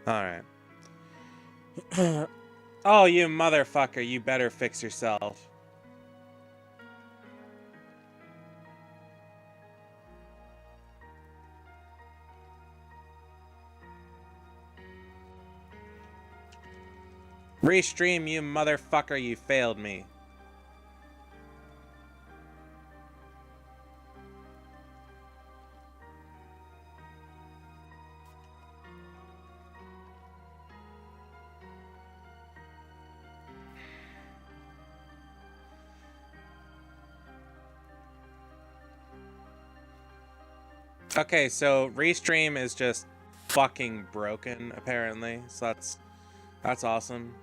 Alright. Oh, you motherfucker, you better fix yourself. Restream, you motherfucker, you failed me. Okay, so Restream is just fucking broken, apparently. So that's awesome.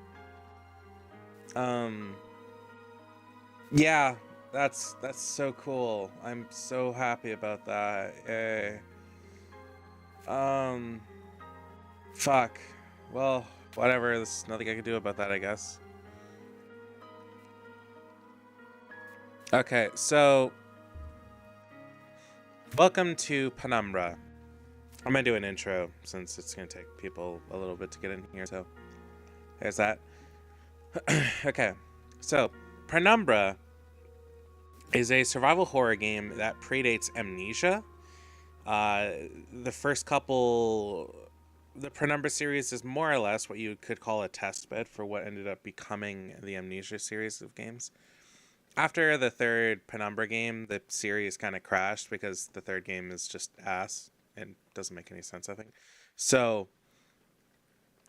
Yeah, that's so cool. I'm so happy about that. Yay. Fuck. Well, whatever. There's nothing I can do about that, I guess. Okay, so welcome to Penumbra. I'm gonna do an intro since it's gonna take people a little bit to get in here, so there's that. Okay, so Penumbra is a survival horror game that predates Amnesia. The first couple, the Penumbra series is more or less what you could call a test bed for what ended up becoming the Amnesia series of games. After the third Penumbra game, the series kind of crashed because the third game is just ass and doesn't make any sense, I think. So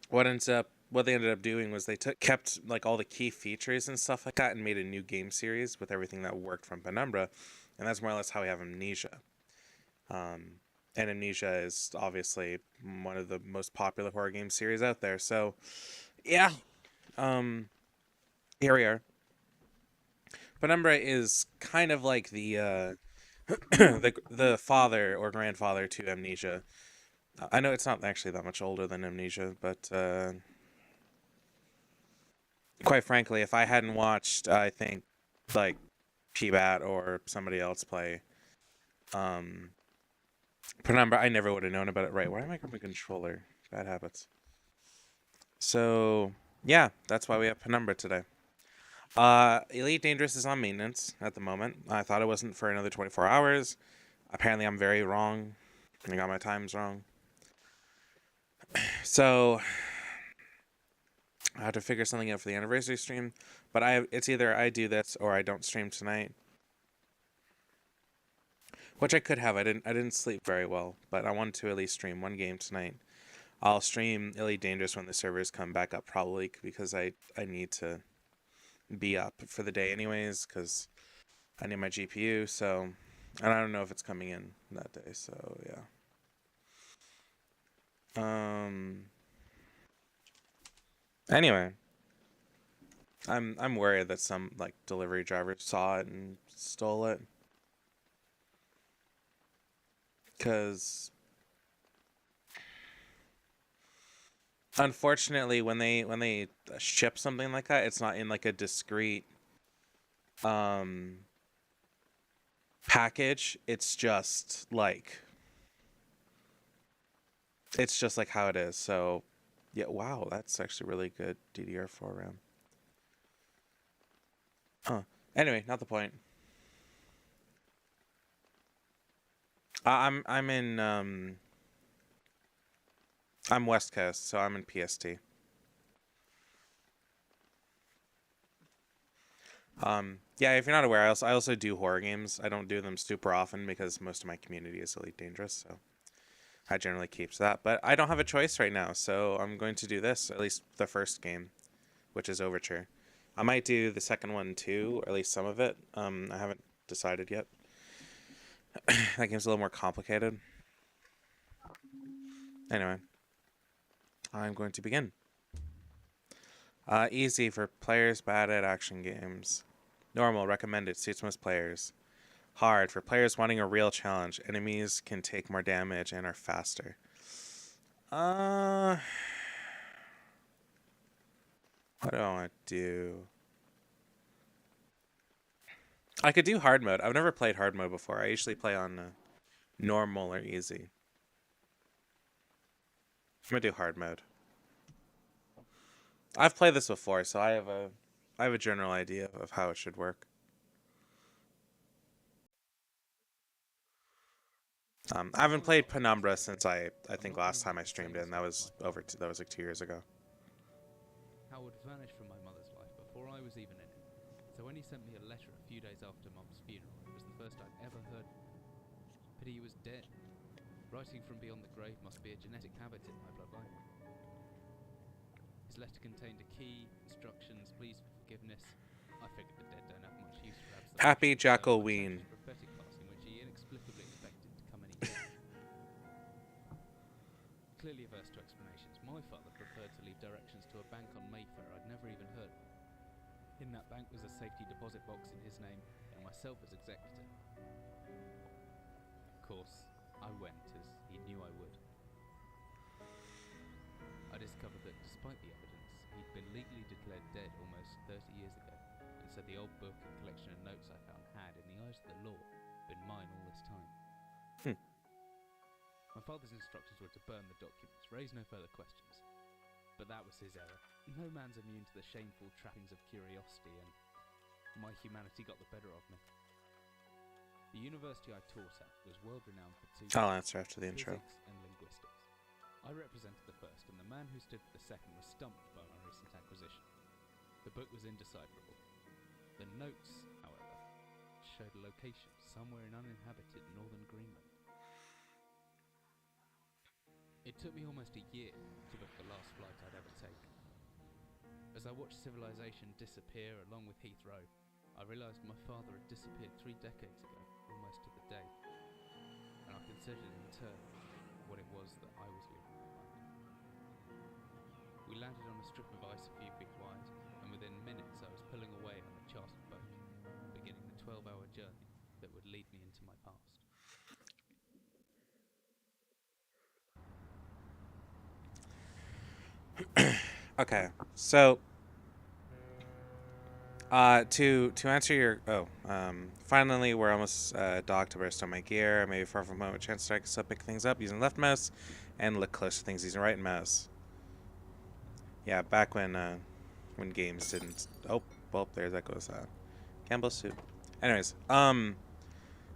what they ended up doing was they kept like all the key features and stuff like that and made a new game series with everything that worked from Penumbra, and that's more or less how we have Amnesia. And Amnesia is obviously one of the most popular horror game series out there. So yeah, here we are. Penumbra is kind of like the the father or grandfather to Amnesia. I know it's not actually that much older than Amnesia, but quite frankly, if I hadn't watched, I think, like P-Bat or somebody else play Penumbra, I never would have known about it. Right, why am I grabbing a controller? Bad habits. So, yeah, that's why we have Penumbra today. Elite Dangerous is on maintenance at the moment. I thought it wasn't for another 24 hours. Apparently, I'm very wrong. I got my times wrong. So, I have to figure something out for the anniversary stream. But it's either I do this or I don't stream tonight. Which I could have. I didn't sleep very well, but I wanted to at least stream one game tonight. I'll stream Elite Dangerous when the servers come back up, probably, because I need to be up for the day anyways, because I need my GPU, so... And I don't know if it's coming in that day, so yeah. Anyway. I'm worried that some, like, delivery driver saw it and stole it. Because... Unfortunately, when they ship something like that, it's not in, like, a discrete package. It's just like how it is. So yeah, wow, that's actually really good DDR4 RAM. Anyway, not the point. I'm in I'm West Coast, so I'm in PST. Yeah, if you're not aware, I also do horror games. I don't do them super often because most of my community is Elite Dangerous, so I generally keep that. But I don't have a choice right now, so I'm going to do this, at least the first game, which is Overture. I might do the second one too, or at least some of it. I haven't decided yet. That game's a little more complicated. Anyway, I'm going to begin. Easy for players bad at action games. Normal, recommended, suits most players. Hard, for players wanting a real challenge. Enemies can take more damage and are faster. What do I want to do? I could do hard mode. I've never played hard mode before. I usually play on normal or easy. I'm gonna do hard mode. I've played this before, so I have a general idea of how it should work. I haven't played Penumbra since I think last time I streamed it, and that was like 2 years ago. Howard vanished from my mother's life before I was even in it. So when he sent me a letter a few days after Mum's funeral, it was the first I'd ever heard. Pity he was dead. Writing from beyond the grave must be a genetic habit in my bloodline. His letter contained a key, instructions, pleas for forgiveness. I figured the dead don't have much use for absolute. Happy Jackalween. Prophetic passing, which he inexplicably expected to come any day. Clearly averse to explanations, my father preferred to leave directions to a bank on Mayfair I'd never even heard of. In that bank was a safety deposit box in his name, and myself as executor. Of course, I went as he knew I would. I discovered that despite the evidence, he'd been legally declared dead almost 30 years ago, and so the old book and collection of notes I found had, in the eyes of the law, been mine all this time. My father's instructions were to burn the documents, raise no further questions. But that was his error. No man's immune to the shameful trappings of curiosity, and my humanity got the better of me. The university I taught at was world-renowned for two I'll answer after the intro. physics and linguistics. I represented the first, and the man who stood for the second was stumped by my recent acquisition. The book was indecipherable. The notes, however, showed a location somewhere in uninhabited northern Greenland. It took me almost a year to book the last flight I'd ever take. As I watched civilization disappear along with Heathrow, I realised my father had disappeared 3 decades ago, almost to the day, and I considered in turn what it was that I was leaving behind. We landed on a strip of ice a few feet wide, and within minutes I was pulling away on a chartered boat, beginning the 12-hour journey that would lead me into my past. Okay, so to answer your finally we're almost docked to burst on my gear. Maybe far from home, a chance to still pick things up using left mouse and look close to things using right mouse. Yeah, back when games didn't. Oh, well, there that goes. Campbell's soup. Anyways, hi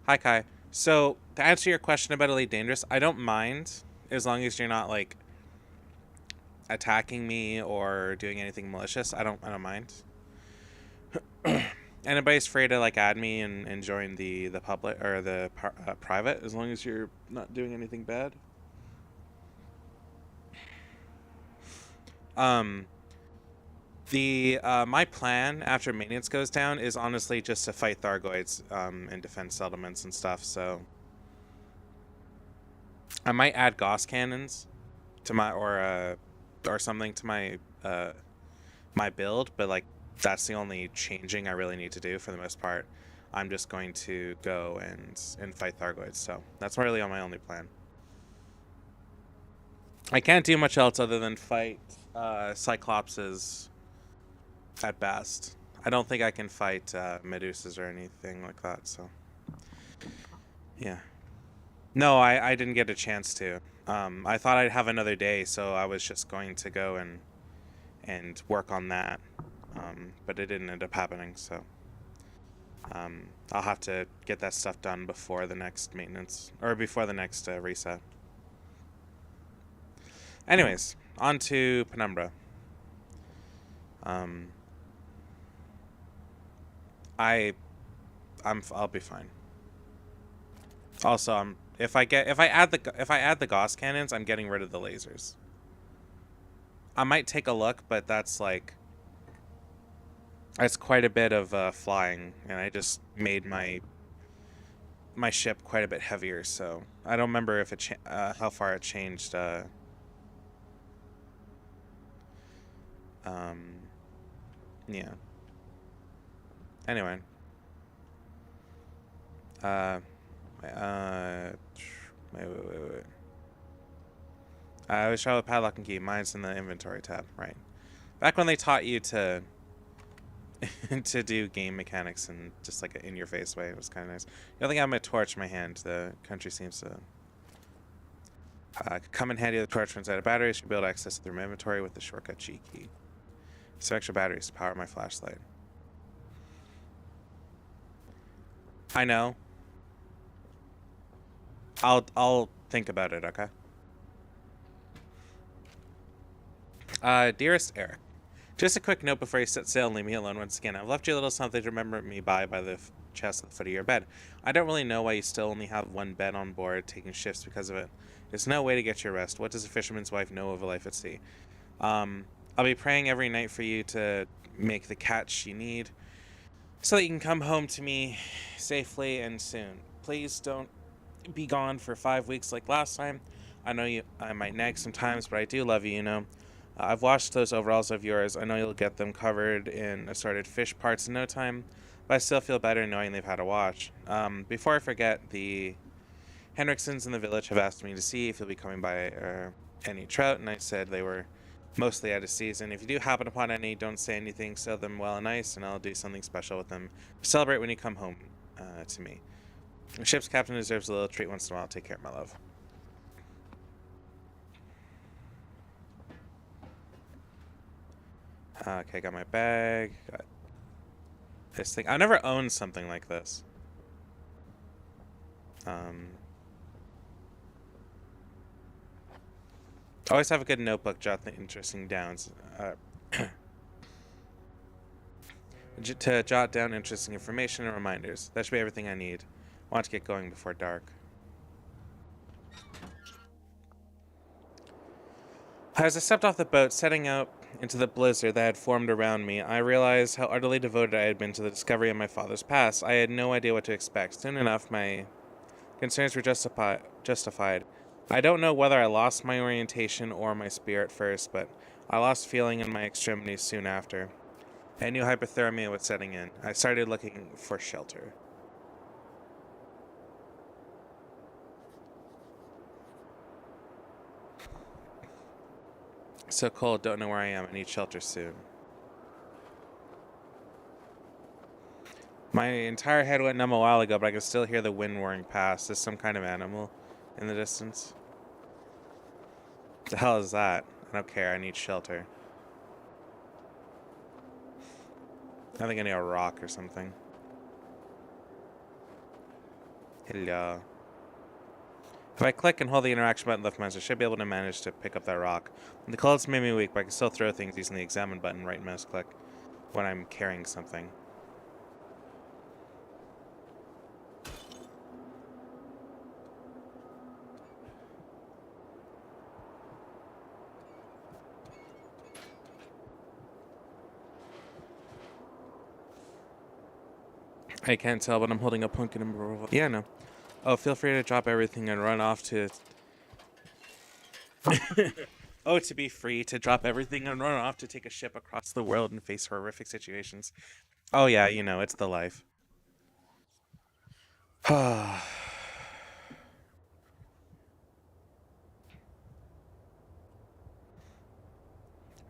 Kai. So to answer your question about Elite Dangerous, I don't mind as long as you're not like attacking me or doing anything malicious. I don't mind. Anybody's free to like add me and join the public or the private as long as you're not doing anything bad. My plan after maintenance goes down is honestly just to fight Thargoids and defend settlements and stuff. So I might add Gauss cannons to my or something to my my build, but like that's the only changing I really need to do. For the most part, I'm just going to go and fight Thargoids. So that's really on my only plan. I can't do much else other than fight Cyclopses at best. I don't think I can fight Medusas or anything like that. So yeah. No, I didn't get a chance to. I thought I'd have another day, so I was just going to go and work on that. But it didn't end up happening, so I'll have to get that stuff done before the next maintenance, or before the next reset. Anyways, on to Penumbra. I'll be fine. Also, if I add the Gauss cannons, I'm getting rid of the lasers. I might take a look, but that's quite a bit of flying, and I just made my ship quite a bit heavier. So I don't remember if it how far it changed. Yeah. Anyway. Wait. I was trying with padlock and key. Mine's in the inventory tab, right? Back when they taught you to to do game mechanics in just like an in-your-face way. It was kind of nice. The other thing, I have my torch in my hand. The country seems to come in handy. The torch runs out of batteries. You'll be able to access it through my inventory with the shortcut G key. Some extra batteries to power my flashlight. I know. I'll think about it, okay? Dearest Eric, just a quick note before you set sail and leave me alone once again. I've left you a little something to remember me by the chest at the foot of your bed. I don't really know why you still only have one bed on board, taking shifts because of it. There's no way to get your rest. What does a fisherman's wife know of a life at sea? I'll be praying every night for you to make the catch you need so that you can come home to me safely and soon. Please don't be gone for 5 weeks like last time. I know I might nag sometimes, but I do love you, you know. I've washed those overalls of yours. I know you'll get them covered in assorted fish parts in no time, but I still feel better knowing they've had a wash. Before I forget, the Henriksons in the village have asked me to see if you'll be coming by any trout, and I said they were mostly out of season. If you do happen upon any, don't say anything, sell them well and nice, and I'll do something special with them to celebrate when you come home to me. The ship's captain deserves a little treat once in a while. Take care, my love. Okay, got my bag. Got this thing. I never owned something like this. Always have a good notebook, jot the interesting downs. To jot down interesting information and reminders. That should be everything I need. I want to get going before dark. As I stepped off the boat, setting out into the blizzard that had formed around me, I realized how utterly devoted I had been to the discovery of my father's past. I had no idea what to expect. Soon enough, my concerns were justified. I don't know whether I lost my orientation or my spirit first, but I lost feeling in my extremities soon after. I knew hypothermia was setting in. I started looking for shelter. So cold, don't know where I am. I need shelter soon. My entire head went numb a while ago, but I can still hear the wind roaring past. There's some kind of animal in the distance. What the hell is that? I don't care. I need shelter. I think I need a rock or something. Hello. If I click and hold the interaction button left mouse, I should be able to manage to pick up that rock. The cold's made me weak, but I can still throw things using the examine button right mouse click when I'm carrying something. I can't tell, but I'm holding a pumpkin and revolver. Yeah, no. Oh, feel free to drop everything and run off to... Oh, to be free to drop everything and run off to take a ship across the world and face horrific situations. Oh yeah, you know, it's the life.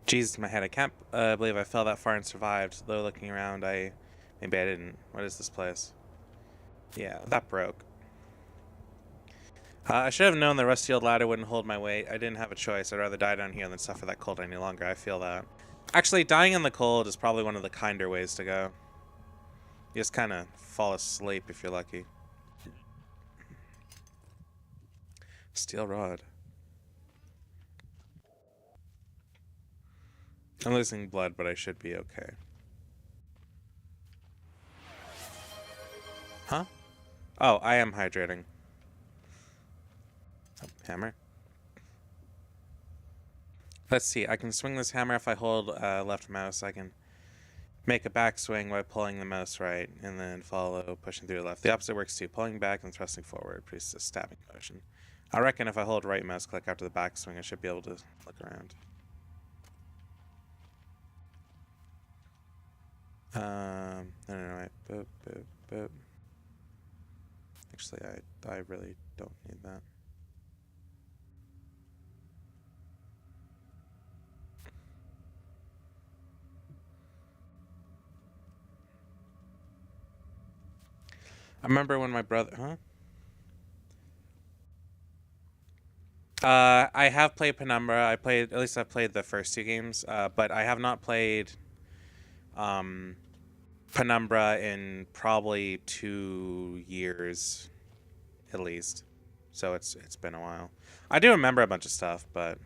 Jesus, my head. I can't believe I fell that far and survived. Though looking around, maybe I didn't. What is this place? Yeah, that broke. I should have known the rusty old ladder wouldn't hold my weight. I didn't have a choice. I'd rather die down here than suffer that cold any longer. I feel that. Actually, dying in the cold is probably one of the kinder ways to go. You just kind of fall asleep if you're lucky. Steel rod. I'm losing blood, but I should be okay. Huh? Oh, I am hydrating. Oh, hammer. Let's see. I can swing this hammer if I hold left mouse. I can make a backswing by pulling the mouse right, and then follow pushing through the left. The opposite works too. Pulling back and thrusting forward produces a stabbing motion. I reckon if I hold right mouse click after the backswing, I should be able to look around. No, wait. Boop, boop, boop. Actually, I really don't need that. I remember when my brother, huh? I have played Penumbra. At least I've played the first two games, but I have not played um, Penumbra in probably 2 years at least. So it's been a while. I do remember a bunch of stuff, but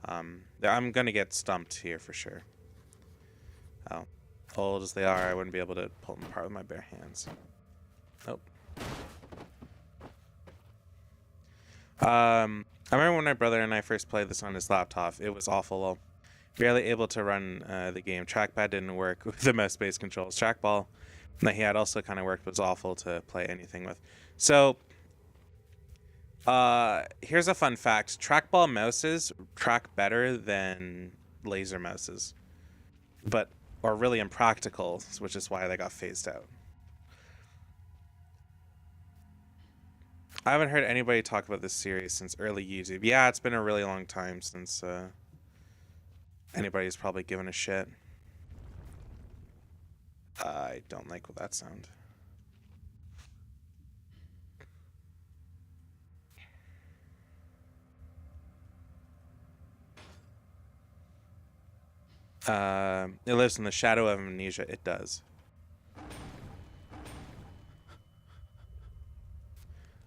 I'm gonna get stumped here for sure. Oh, old as they are, I wouldn't be able to pull them apart with my bare hands. Nope. I remember when my brother and I first played this on his laptop. It was awful. Barely able to run the game. Trackpad didn't work with the mouse-based controls. Trackball that he had also kind of worked, was awful to play anything with. So, here's a fun fact. Trackball mouses track better than laser mouses, but are really impractical, which is why they got phased out. I haven't heard anybody talk about this series since early YouTube. Yeah, it's been a really long time since anybody's probably given a shit. I don't like that sound. It lives in the shadow of amnesia. It does.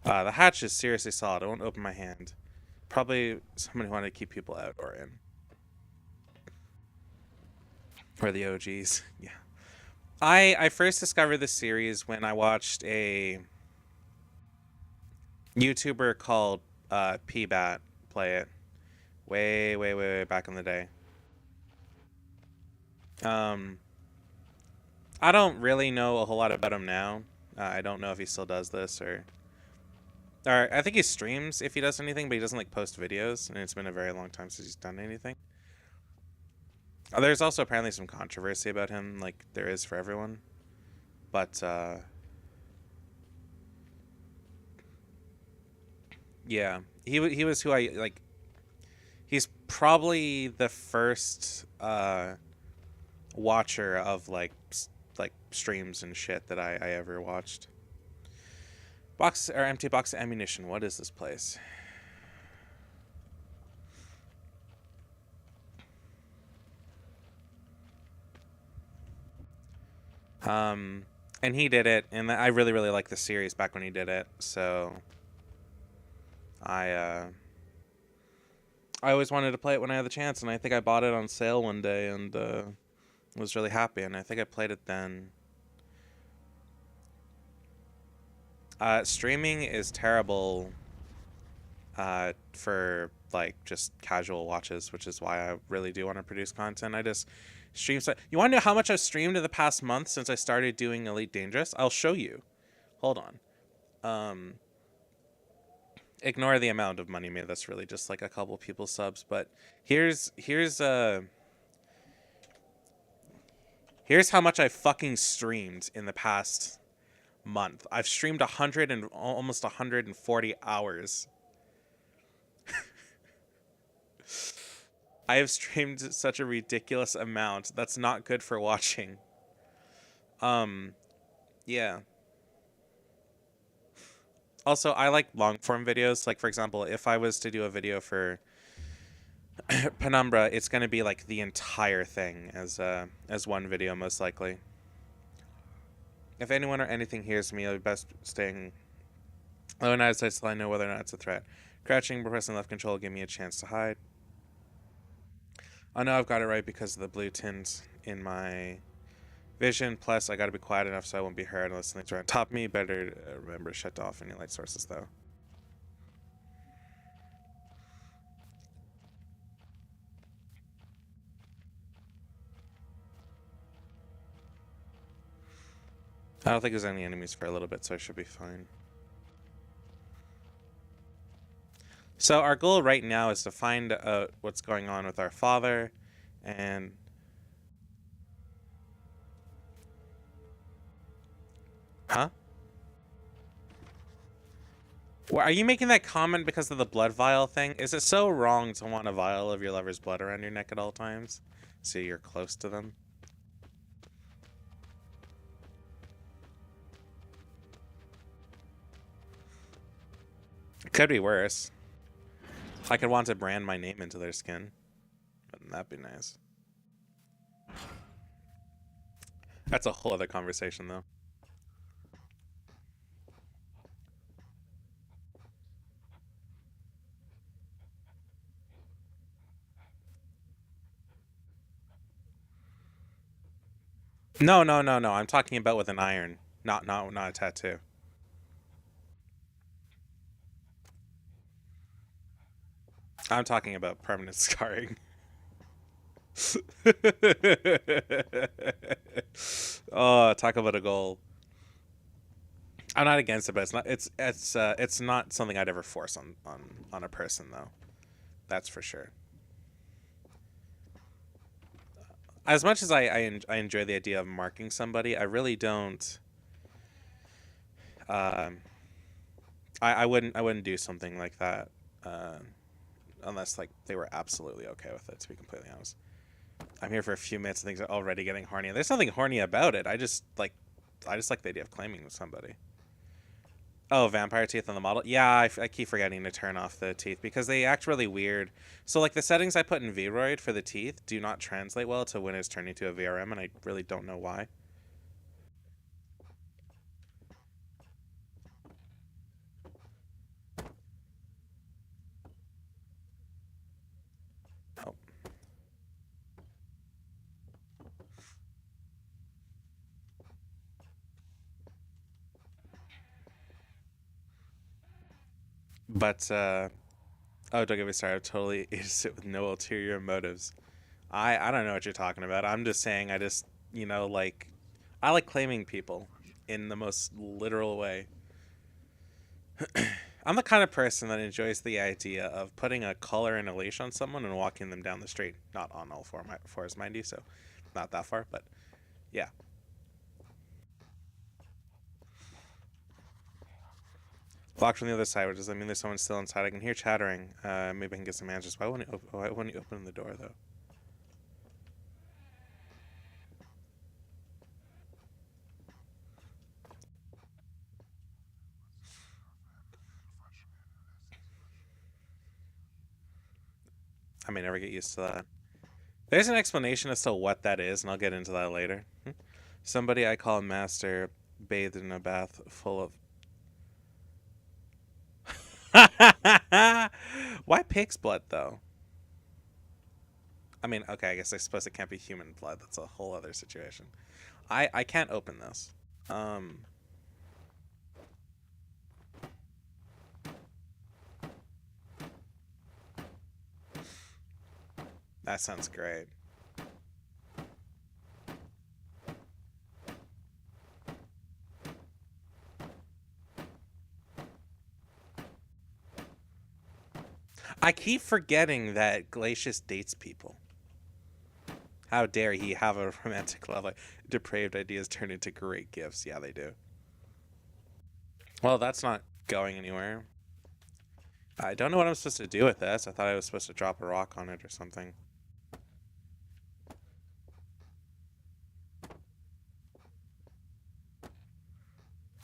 The hatch is seriously solid. I won't open my hand. Probably someone who wanted to keep people out or in. Or the OGs. Yeah. I first discovered this series when I watched a YouTuber called PBat play it. Way back in the day. I don't really know a whole lot about him now. I don't know if he still does this or I think he streams if he does anything, but he doesn't like post videos, and it's been a very long time since he's done anything. There's also apparently some controversy about him, like there is for everyone. But yeah, he was who I like. He's probably the first watcher of like streams and shit that I ever watched. Box or empty box of ammunition. What is this place? And he did it, and I really liked the series back when he did it. So I always wanted to play it when I had the chance, and I think I bought it on sale one day and was really happy. And I think I played it then. Streaming is terrible for like just casual watches, which is why I really do want to produce content. I just stream. You want to know how much I've streamed in the past month since I started doing Elite Dangerous? I'll show you. Hold on. Ignore the amount of money made. That's really just like a couple people's subs. But here's how much I fucking streamed in the past month. I've streamed almost 140 hours. I have streamed such a ridiculous amount. That's not good for watching. Yeah. Also, I like long form videos. Like, for example, if I was to do a video for Penumbra, it's going to be like the entire thing as one video, most likely. If anyone or anything hears me, I'll be best staying low and out of sight till I know whether or not it's a threat. Crouching, pressing left control will give me a chance to hide. I know I've got it right because of the blue tint in my vision. Plus, I gotta be quiet enough so I won't be heard unless things are on top of me. Better remember to shut off any light sources, though. I don't think there's any enemies for a little bit, so I should be fine. So our goal right now is to find out what's going on with our father, and huh? Well, are you making that comment because of the blood vial thing? Is it so wrong to want a vial of your lover's blood around your neck at all times, so you're close to them? Could be worse. I could want to brand my name into their skin. Wouldn't that be nice? That's a whole other conversation, though. No, no, no, no. I'm talking about with an iron, not a tattoo. I'm talking about permanent scarring. Oh, talk about a goal. I'm not against it, but it's not something I'd ever force on a person though. That's for sure. As much as I enjoy the idea of marking somebody, I really don't. Um, I wouldn't do something like that unless like they were absolutely okay with it. To be completely honest, I'm here for a few minutes and things are already getting horny. There's nothing horny about it. I just like the idea of claiming with somebody. Oh, vampire teeth on the model. Yeah, I keep forgetting to turn off the teeth because they act really weird. So like the settings I put in Vroid for the teeth do not translate well to when it's turning to a VRM, and I really don't know why. Oh, but oh, don't get me started. I've totally is it with no ulterior motives. I don't know what you're talking about. I'm just saying I just like I like claiming people in the most literal way. I'm the kind of person that enjoys the idea of putting a collar and a leash on someone and walking them down the street. Not on all fours, mind you, so not that far, but yeah. Blocked from the other side, which does that mean there's someone still inside? I can hear chattering. Maybe I can get some answers. Why wouldn't you open the door, though? I may never get used to that. There's an explanation as to what that is, and I'll get into that later. Somebody I call Master bathed in a bath full of. Why pig's blood, though? I mean, okay, I guess I suppose it can't be human blood. That's a whole other situation. I can't open this. Um, that sounds great. I keep forgetting that Glacius dates people. How dare he have a romantic love life? Depraved ideas turn into great gifts. Yeah, they do. Well, that's not going anywhere. I don't know what I'm supposed to do with this. I thought I was supposed to drop a rock on it or something.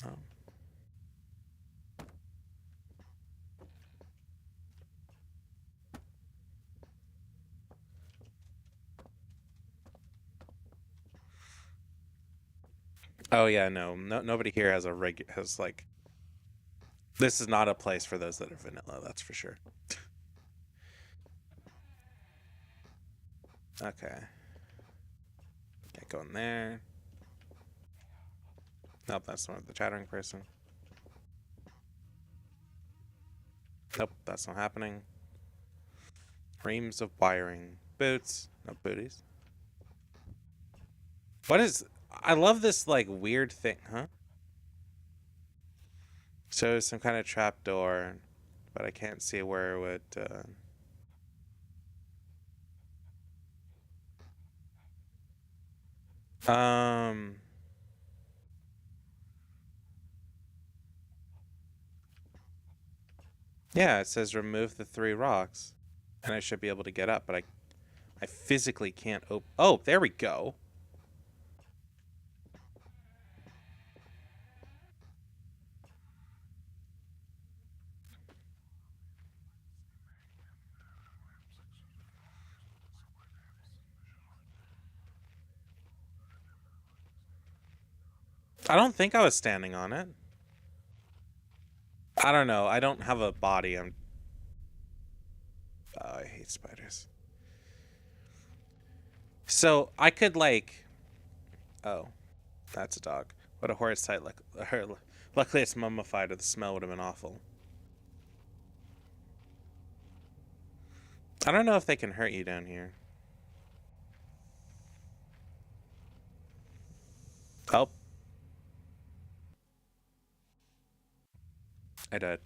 Oh. Oh yeah, no, nobody here has has like. This is not a place for those that are vanilla. That's for sure. Okay, can't go in there. Nope, that's not the chattering person. Nope, that's not happening. Reams of wiring. Boots. No booties. What is. I love this, like, weird thing. Huh? So some kind of trap door, but I can't see where it would. Um. Yeah, it says remove the three rocks. And I should be able to get up, but I physically can't open. Oh, there we go. I don't think I was standing on it. I don't know. I don't have a body. Oh, I hate spiders. So I could like. Oh, that's a dog. What a horrid sight! Luckily, it's mummified, or the smell would have been awful. I don't know if they can hurt you down here. Oh, I died.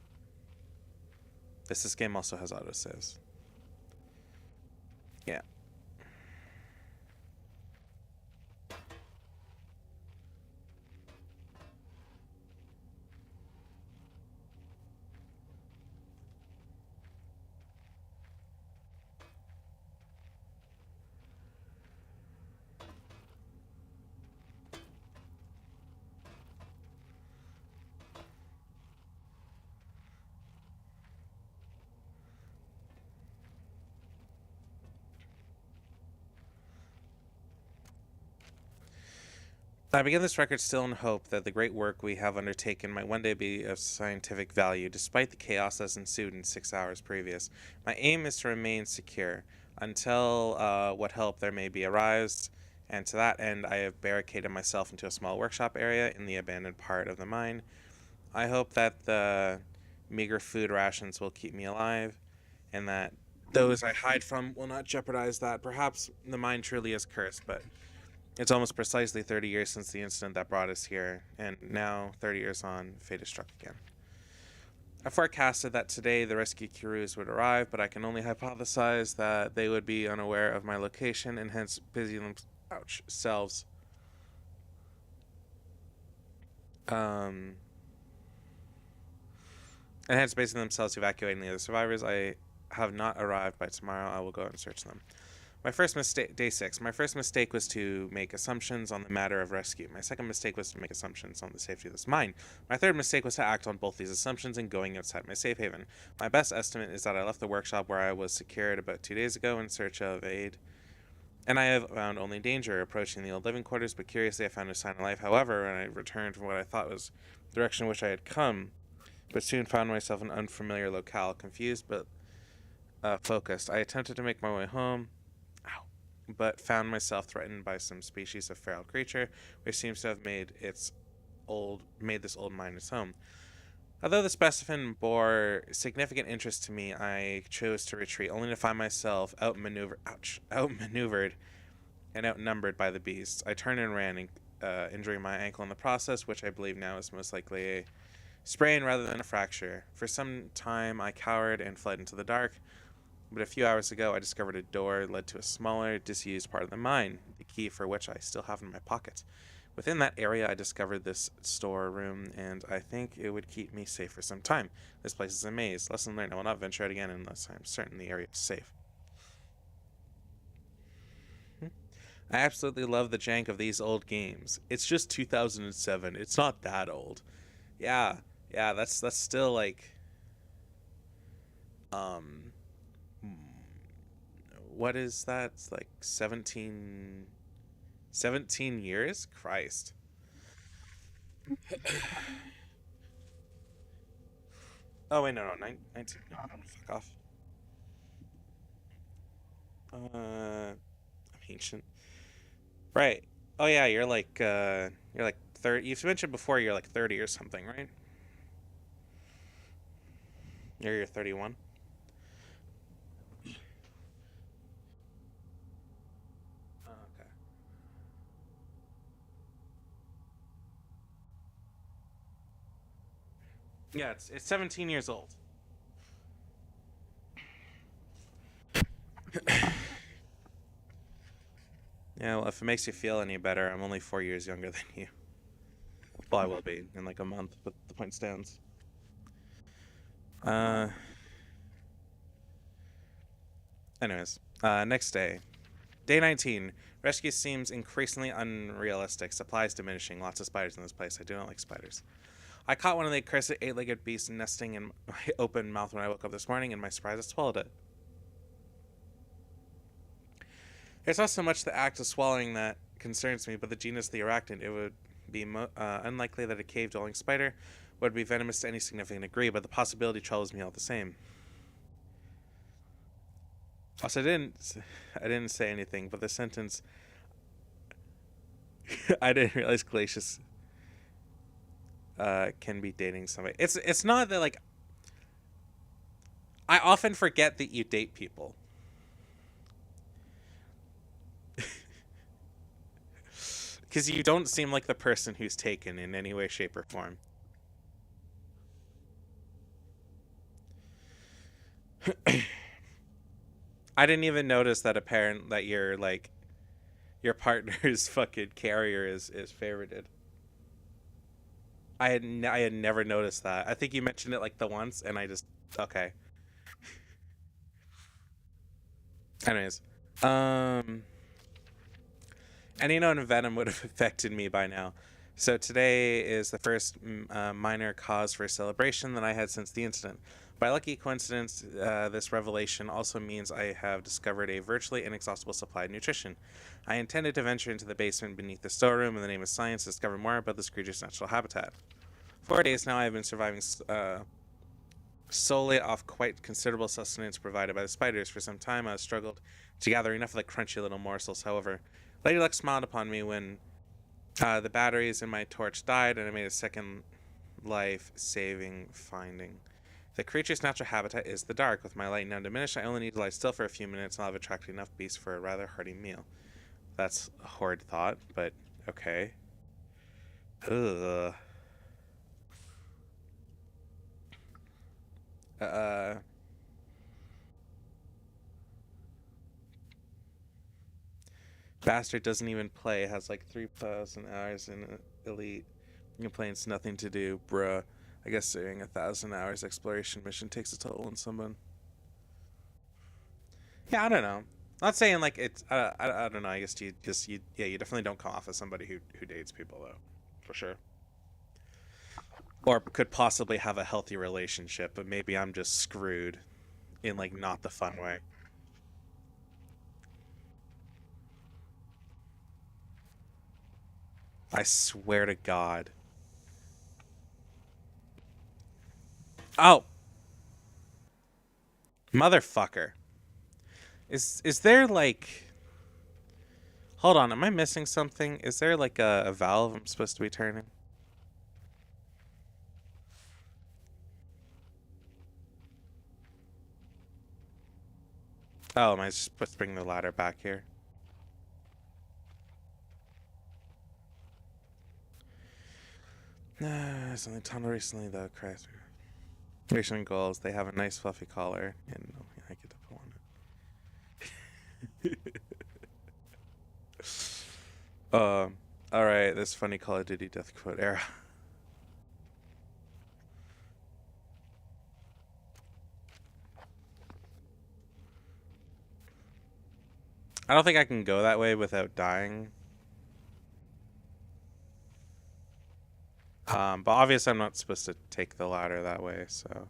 This game also has autosaves. Yeah. I begin this record still in hope that the great work we have undertaken might one day be of scientific value, despite the chaos that ensued in 6 hours previous. My aim is to remain secure until what help there may be arrives, and to that end I have barricaded myself into a small workshop area in the abandoned part of the mine. I hope that the meager food rations will keep me alive, and that those I hide from will not jeopardize that. Perhaps the mine truly is cursed, but it's almost precisely 30 years since the incident that brought us here, and now, 30 years on, fate has struck again. I forecasted that today the rescue crews would arrive, but I can only hypothesize that they would be unaware of my location and hence busy themselves. Um, and hence busy themselves evacuating the other survivors. I have not arrived by tomorrow. I will go out and search them. My first mistake, day 6. My first mistake was to make assumptions on the matter of rescue. My second mistake was to make assumptions on the safety of this mine. My third mistake was to act on both these assumptions and going outside my safe haven. My best estimate is that I left the workshop where I was secured about 2 days ago in search of aid, and I have found only danger approaching the old living quarters, but curiously I found no sign of life. However, when I returned from what I thought was the direction in which I had come, but soon found myself in an unfamiliar locale, confused but focused. I attempted to make my way home, but found myself threatened by some species of feral creature, which seems to have made this old mine its home. Although the specimen bore significant interest to me, I chose to retreat, only to find myself outmaneuvered and outnumbered by the beasts. I turned and ran, injuring my ankle in the process, which I believe now is most likely a sprain rather than a fracture. For some time I cowered and fled into the dark, but a few hours ago I discovered a door led to a smaller, disused part of the mine, the key for which I still have in my pocket. Within that area I discovered this storeroom, and I think it would keep me safe for some time. This place is a maze. Lesson learned, I will not venture out again unless I am certain the area is safe. I absolutely love the jank of these old games. It's just 2007. It's not that old. Yeah, that's still like um what is that? It's like 17 years? Christ. Oh wait, no, 19. No, fuck off. I'm ancient. Right. Oh yeah, you're like 30. You've mentioned before you're like 30 or something, right? You're 31. Oh, okay. Yeah, it's 17 years old. Yeah, well, if it makes you feel any better, I'm only 4 years younger than you. Well, I will be in like a month, but the point stands. Uh, anyways, next day. Day 19. Rescue seems increasingly unrealistic. Supplies diminishing. Lots of spiders in this place. I do not like spiders. I caught one of the accursed 8-legged beasts nesting in my open mouth when I woke up this morning, and my surprise, I swallowed it. It's not so much the act of swallowing that concerns me, but the genus the arachnid. It would be unlikely that a cave-dwelling spider would be venomous to any significant degree, but the possibility troubles me all the same. Also, I didn't say anything, but the sentence, I didn't realize Glacius can be dating somebody. It's not that, like, I often forget that you date people. Because you don't seem like the person who's taken in any way, shape, or form. I didn't even notice that that your, like, your partner's fucking carrier is favorited. I had never noticed that. I think you mentioned it like the once, and I just okay. Anyways, any known venom would have affected me by now. So today is the first minor cause for celebration that I had since the incident. By lucky coincidence, this revelation also means I have discovered a virtually inexhaustible supply of nutrition. I intended to venture into the basement beneath the storeroom in the name of science to discover more about this creature's natural habitat. 4 days now I have been surviving solely off quite considerable sustenance provided by the spiders. For some time I have struggled to gather enough of the crunchy little morsels. However, Lady Luck smiled upon me when the batteries in my torch died, and I made a second life-saving finding. The creature's natural habitat is the dark. With my light now diminished, I only need to lie still for a few minutes, and I'll have attracted enough beasts for a rather hearty meal. That's a horrid thought, but okay. Ugh. Bastard doesn't even play, has like 3,000 hours in Elite. Complains nothing to do, bruh. I guess doing 1,000 hours exploration mission takes a toll on someone. Yeah, I don't know. Not saying like it's. I don't know. I guess you definitely don't come off as somebody who dates people though, for sure. Or could possibly have a healthy relationship, but maybe I'm just screwed in like not the fun way. I swear to God. Oh, motherfucker. Is there like? Hold on, am I missing something? Is there like a valve I'm supposed to be turning? Oh, am I supposed to bring the ladder back here? It's only tunnel recently though, Christ. Mission goals, they have a nice fluffy collar, and I get to pull on it. Alright, this funny Call of Duty death quote era. I don't think I can go that way without dying. But obviously I'm not supposed to take the ladder that way, so.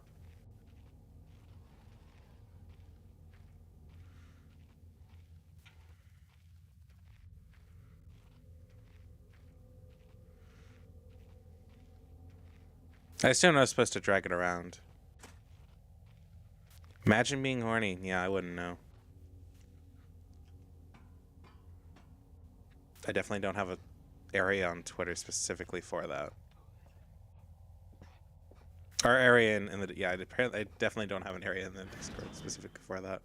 I assume I was supposed to drag it around. Imagine being horny. Yeah, I wouldn't know. I definitely don't have a area on Twitter specifically for that. Or area in the yeah, I definitely don't have an area in the Discord specifically for that.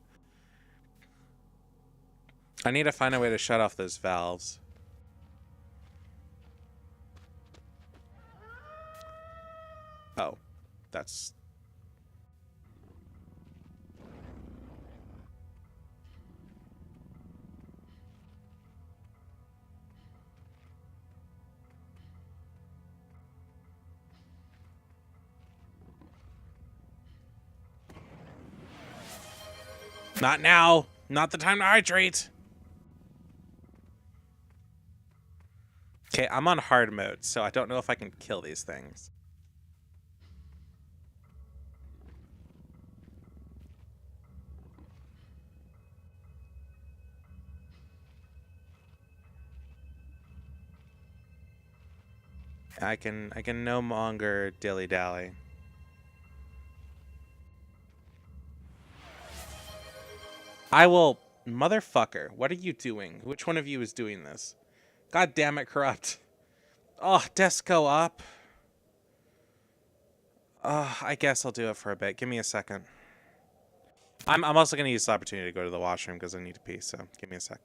I need to find a way to shut off those valves. Oh, that's. Not now. Not the time to hydrate. Okay, I'm on hard mode, so I don't know if I can kill these things. I can no longer dilly-dally. I will... Motherfucker, what are you doing? Which one of you is doing this? God damn it, Corrupt. Oh, Desco up. I guess I'll do it for a bit. Give me a second. I'm also going to use this opportunity to go to the washroom because I need to pee, so give me a sec.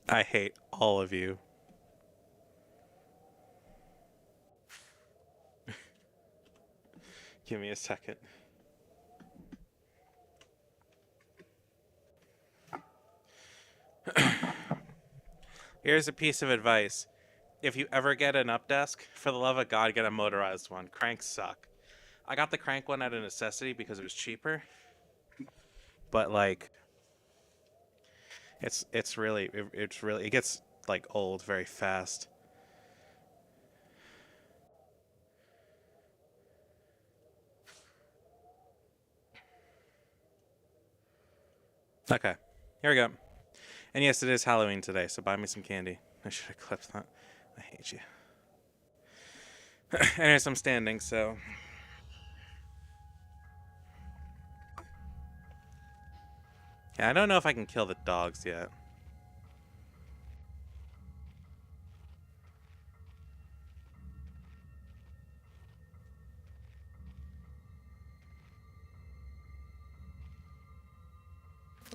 I hate all of you. Give me a second. Here's a piece of advice. If you ever get an up desk, for the love of God, get a motorized one. Cranks suck. I got the crank one out of necessity because it was cheaper. But like, it's really it gets like old very fast. Okay, here we go. And yes, it is Halloween today, so buy me some candy. I should have clipped that. I hate you. Anyways, I'm standing, so. Yeah, I don't know if I can kill the dogs yet.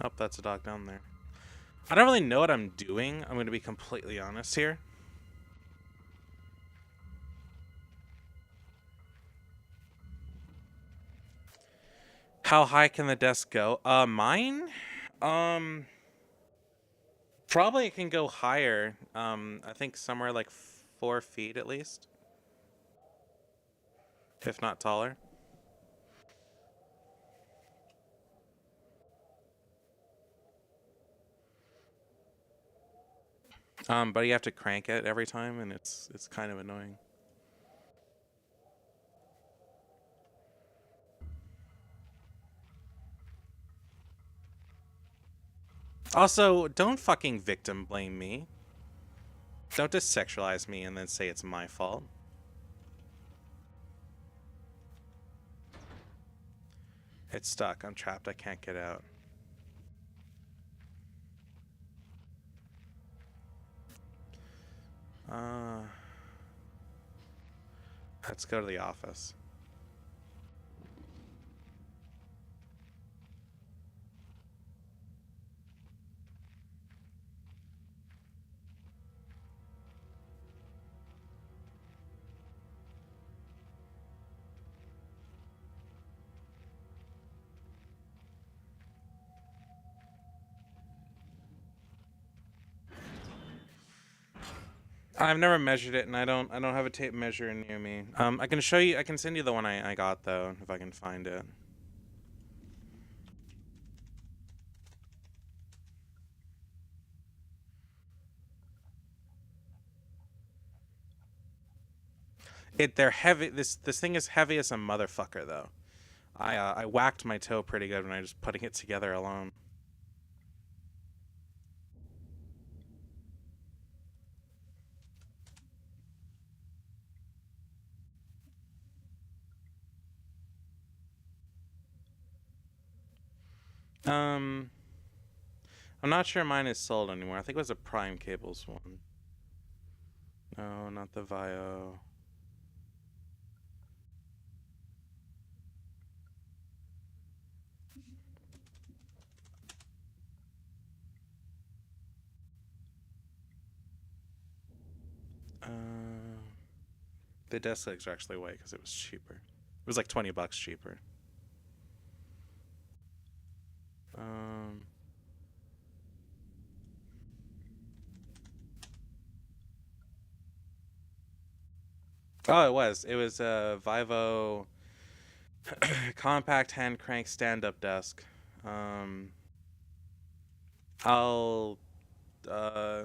Oh, that's a dog down there. I don't really know what I'm doing. I'm going to be completely honest here. How high can the desk go? Mine? Um, Probably it can go higher. I think somewhere like 4 feet at least, if not taller. But you have to crank it every time, and it's kind of annoying. Also, don't fucking victim blame me. Don't just sexualize me and then say it's my fault. It's stuck. I'm trapped. I can't get out. Uh, let's go to the office. I've never measured it, and I don't have a tape measure near me. I can show you. I can send you the one I got though, if I can find it. They're heavy. This thing is heavy as a motherfucker though. I whacked my toe pretty good when I was putting it together alone. Um, I'm not sure mine is sold anymore. I think it was a Prime Cables one. No, not the Vio. The desk legs are actually white because it was cheaper. It was like $20 cheaper. Um, oh, it was. It was a Vivo compact hand crank stand-up desk. Um, I'll uh,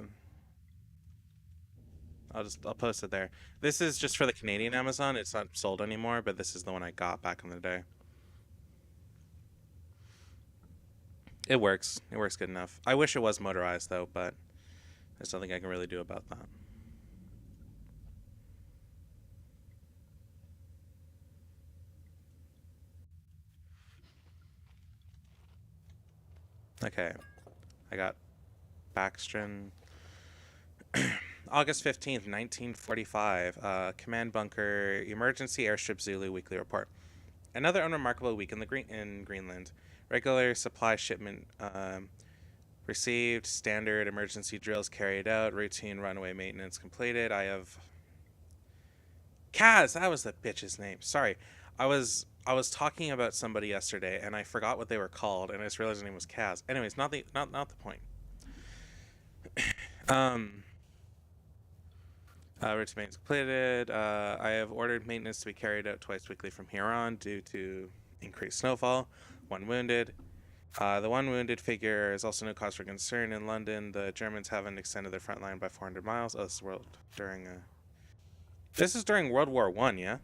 I'll post it there. This is just for the Canadian Amazon. It's not sold anymore, but this is the one I got back in the day. It works. It works good enough. I wish it was motorized though, but there's nothing I can really do about that. Okay, I got Baxtron. August 15th, 1945. Command bunker, emergency airstrip Zulu weekly report. Another unremarkable week in Greenland. Regular supply shipment received, standard emergency drills carried out, routine runway maintenance completed. I have Kaz. That was the bitch's name. Sorry, I was talking about somebody yesterday and I forgot what they were called, and I just realized their name was Kaz. Anyways, not the point. Um, routine maintenance completed. I have ordered maintenance to be carried out twice weekly from here on due to increased snowfall. One wounded. The one wounded figure is also no cause for concern in London. The Germans haven't extended their front line by 400 miles. Oh, this is during World War One, yeah.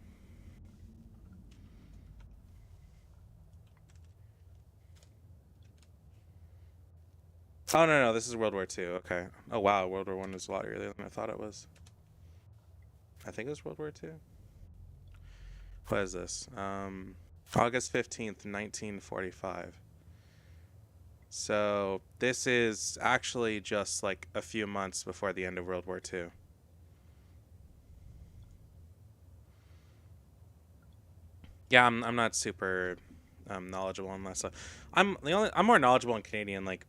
Oh no, this is World War Two. Okay. Oh wow, World War One was a lot earlier than I thought it was. I think it was World War Two. What is this? August 15th, 1945. So this is actually just like a few months before the end of World War Two. Yeah, I'm not super knowledgeable on that stuff. I'm more knowledgeable in Canadian like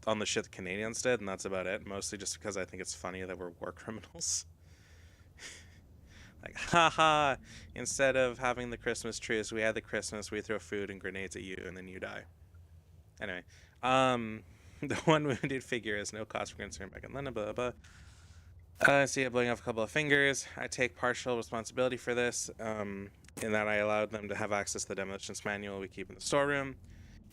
on the shit the Canadians did, and that's about it. Mostly just because I think it's funny that we're war criminals. Like, haha, instead of having the Christmas trees, we had the Christmas, we throw food and grenades at you, and then you die. Anyway, the one wounded figure has no cause for concern back in London, blah, blah, blah. I see it blowing off a couple of fingers. I take partial responsibility for this, in that I allowed them to have access to the demolitions manual we keep in the storeroom.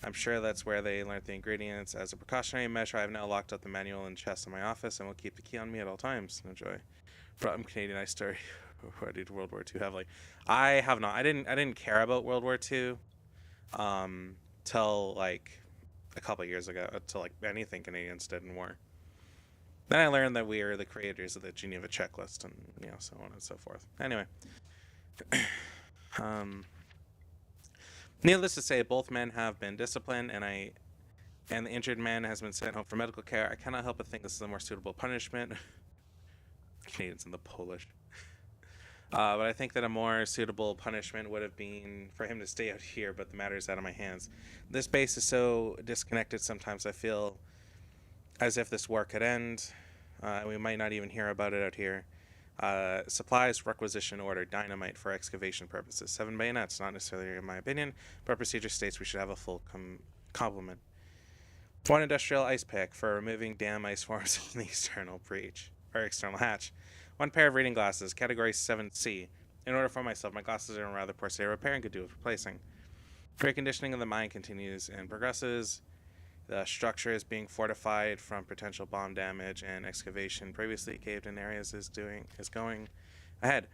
I'm sure that's where they learned the ingredients. As a precautionary measure, I have now locked up the manual in the chest in my office and will keep the key on me at all times. Enjoy. From Canadian Ice Story. What did World War II have like? I have not. I didn't care about World War II, till like a couple years ago. Till like anything Canadians did in war. Then I learned that we are the creators of the Geneva Checklist, and so on and so forth. Anyway, needless to say, both men have been disciplined, and the injured man has been sent home for medical care. I cannot help but think this is a more suitable punishment. Canadians and the Polish. But I think that a more suitable punishment would have been for him to stay out here, but the matter is out of my hands. This base is so disconnected sometimes I feel as if this war could end. We might not even hear about it out here. Supplies, requisition order, dynamite for excavation purposes. 7 bayonets, not necessarily in my opinion, but procedure states we should have a full complement. 1 industrial ice pick for removing dam ice forms in the external breach, or external hatch. 1 pair of reading glasses, category 7C. In order for myself, my glasses are in rather poor state of repair and could do with replacing. Reconditioning of the mine continues and progresses. The structure is being fortified from potential bomb damage, and excavation previously caved in areas is going ahead.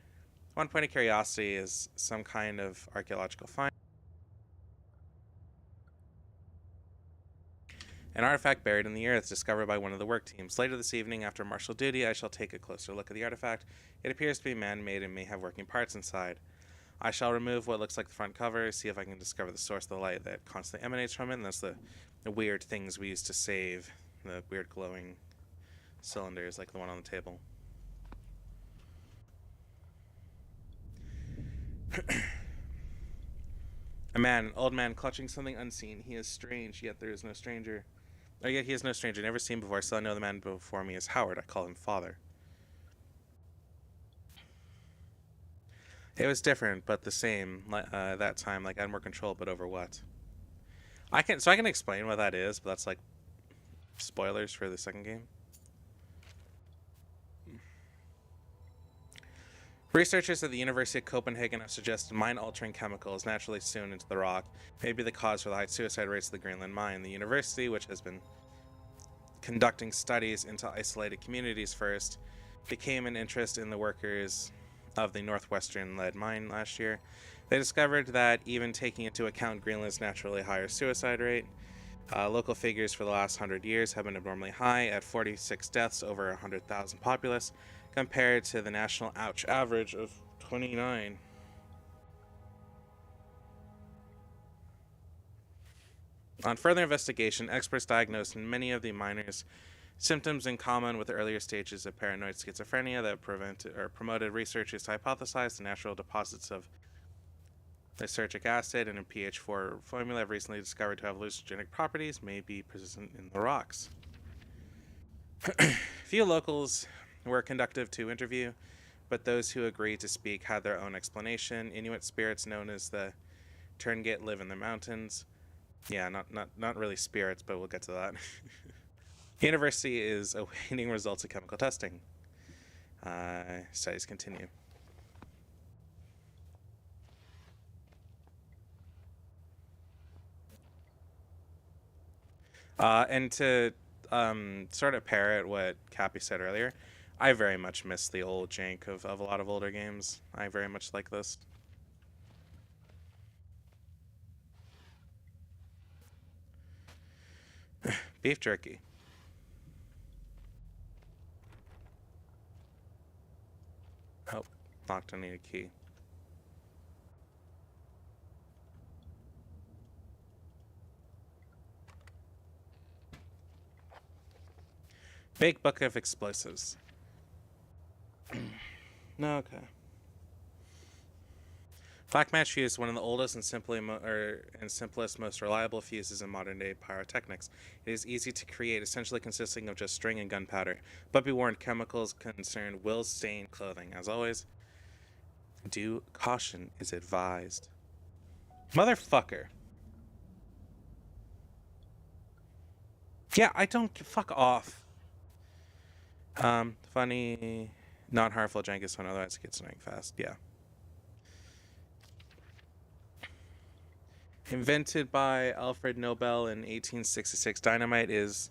1 point of curiosity is some kind of archaeological find. An artifact buried in the earth discovered by one of the work teams. Later this evening, after martial duty, I shall take a closer look at the artifact. It appears to be man-made and may have working parts inside. I shall remove what looks like the front cover, see if I can discover the source of the light that constantly emanates from it, and that's the weird things we used to save, the weird glowing cylinders like the one on the table. An old man clutching something unseen. He is strange, yet there is no stranger. Oh, yet he is no stranger, never seen before, so I know the man before me is Howard. I call him father. It was different, but the same. That time, like I had more control, but over what? I can explain what that is, but that's like spoilers for the second game. Researchers at the University of Copenhagen have suggested mine-altering chemicals naturally sewn into the rock may be the cause for the high suicide rates of the Greenland mine. The university, which has been conducting studies into isolated communities first, became an interest in the workers of the Northwestern lead mine last year. They discovered that even taking into account Greenland's naturally higher suicide rate, local figures for the last 100 years have been abnormally high at 46 deaths over 100,000 populace, compared to the national average of 29. On further investigation, experts diagnosed in many of the miners symptoms in common with the earlier stages of paranoid schizophrenia that promoted researchers to hypothesize the natural deposits of lysergic acid and a pH4 formula have recently discovered to have hallucinogenic properties may be persistent in the rocks. Few locals were conducive to interview, but those who agreed to speak had their own explanation. Inuit spirits known as the Turnget live in the mountains. Yeah, not really spirits, but we'll get to that. University is awaiting results of chemical testing. Studies continue. And to sort of parrot what Cappy said earlier, I very much miss the old jank of a lot of older games. I very much like this. Beef jerky. Oh, locked. I need a key. Big book of explosives. No, okay. Black match fuse is one of the oldest and simplest, most reliable fuses in modern-day pyrotechnics. It is easy to create, essentially consisting of just string and gunpowder. But be warned, chemicals concerned will stain clothing. As always, due caution is advised. Motherfucker. Yeah, I don't... Fuck off. Funny, not harmful, jankus one, otherwise it gets annoying fast. Yeah. Invented by Alfred Nobel in 1866, dynamite is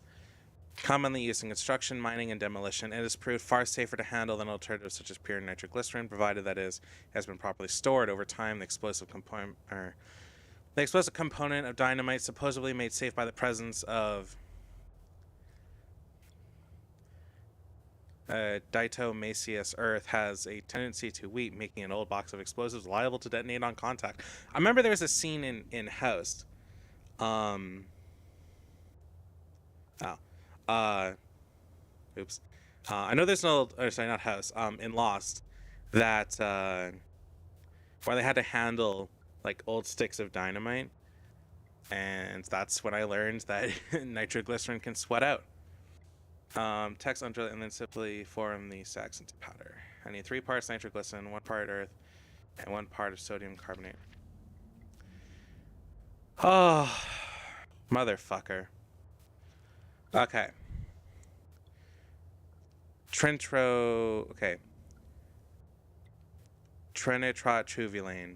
commonly used in construction, mining, and demolition. It has proved far safer to handle than alternatives such as pure nitroglycerin, provided that it has been properly stored over time. The explosive component of dynamite, supposedly made safe by the presence of diatomaceous earth, has a tendency to weep, making an old box of explosives liable to detonate on contact. I remember there was a scene in Host. Oops. I know there's no, or sorry, not House. In Lost, that where they had to handle like old sticks of dynamite, and that's when I learned that nitroglycerin can sweat out. Text under and then simply form the stacks into powder. I need 3 parts nitroglycerin, 1 part earth, and 1 part of sodium carbonate. Oh, motherfucker. Okay. Okay. Trinitrotoluene.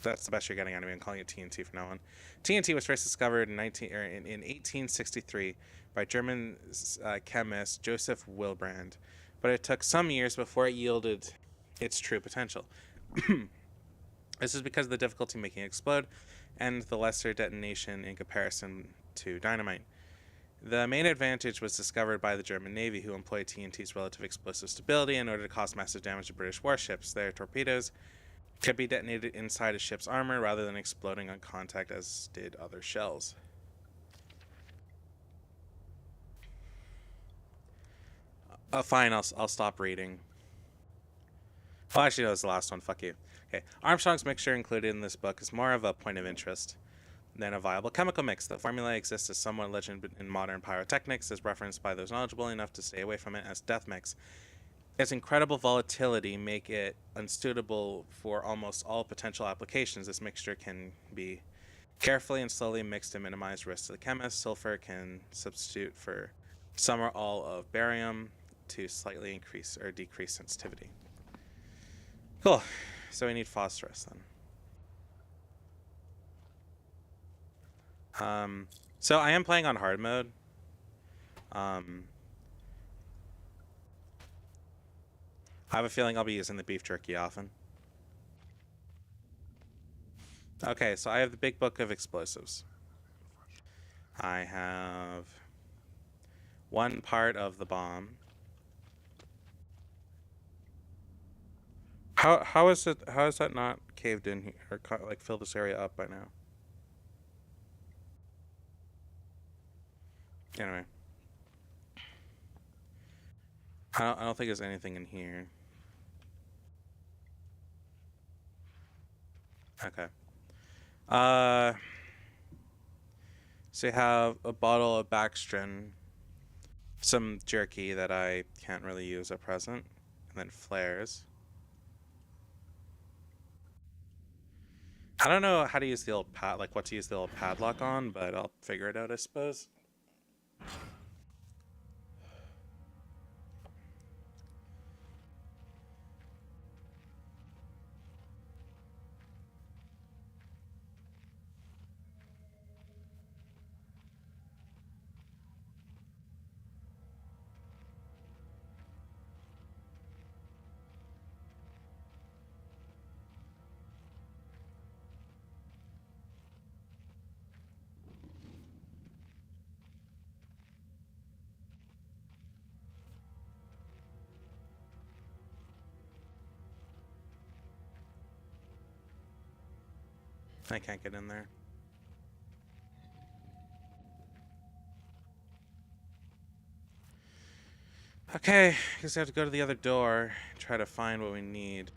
That's the best you're getting out of me. I'm calling it TNT from now on. TNT was first discovered in 1863 by German chemist Joseph Wilbrand, but it took some years before it yielded its true potential. This is because of the difficulty making it explode and the lesser detonation in comparison to dynamite. The main advantage was discovered by the German Navy, who employed TNT's relative explosive stability in order to cause massive damage to British warships. Their torpedoes could be detonated inside a ship's armor rather than exploding on contact as did other shells. Fine, I'll stop reading. Well, actually, no, it's the last one. Fuck you. Okay, Armstrong's mixture included in this book is more of a point of interest than a viable chemical mix. The formula exists as somewhat legend in modern pyrotechnics, as referenced by those knowledgeable enough to stay away from it as death mix. Its incredible volatility make it unsuitable for almost all potential applications. This mixture can be carefully and slowly mixed to minimize risk to the chemist. Sulfur can substitute for some or all of barium to slightly increase or decrease sensitivity. Cool. So we need phosphorus then. So I am playing on hard mode. I have a feeling I'll be using the beef jerky often. Okay, so I have the big book of explosives. I have 1 part of the bomb. How is that not caved in here or like fill this area up by now? Anyway, I don't think there's anything in here. Okay. So you have a bottle of Baxtrin, some jerky that I can't really use at present, and then flares. I don't know how to use the old what to use the old padlock on, but I'll figure it out, I suppose. I can't get in there. Okay, I guess I have to go to the other door, try to find what we need.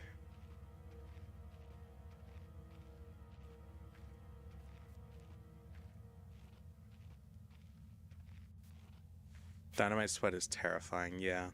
Dynamite sweat is terrifying, yeah.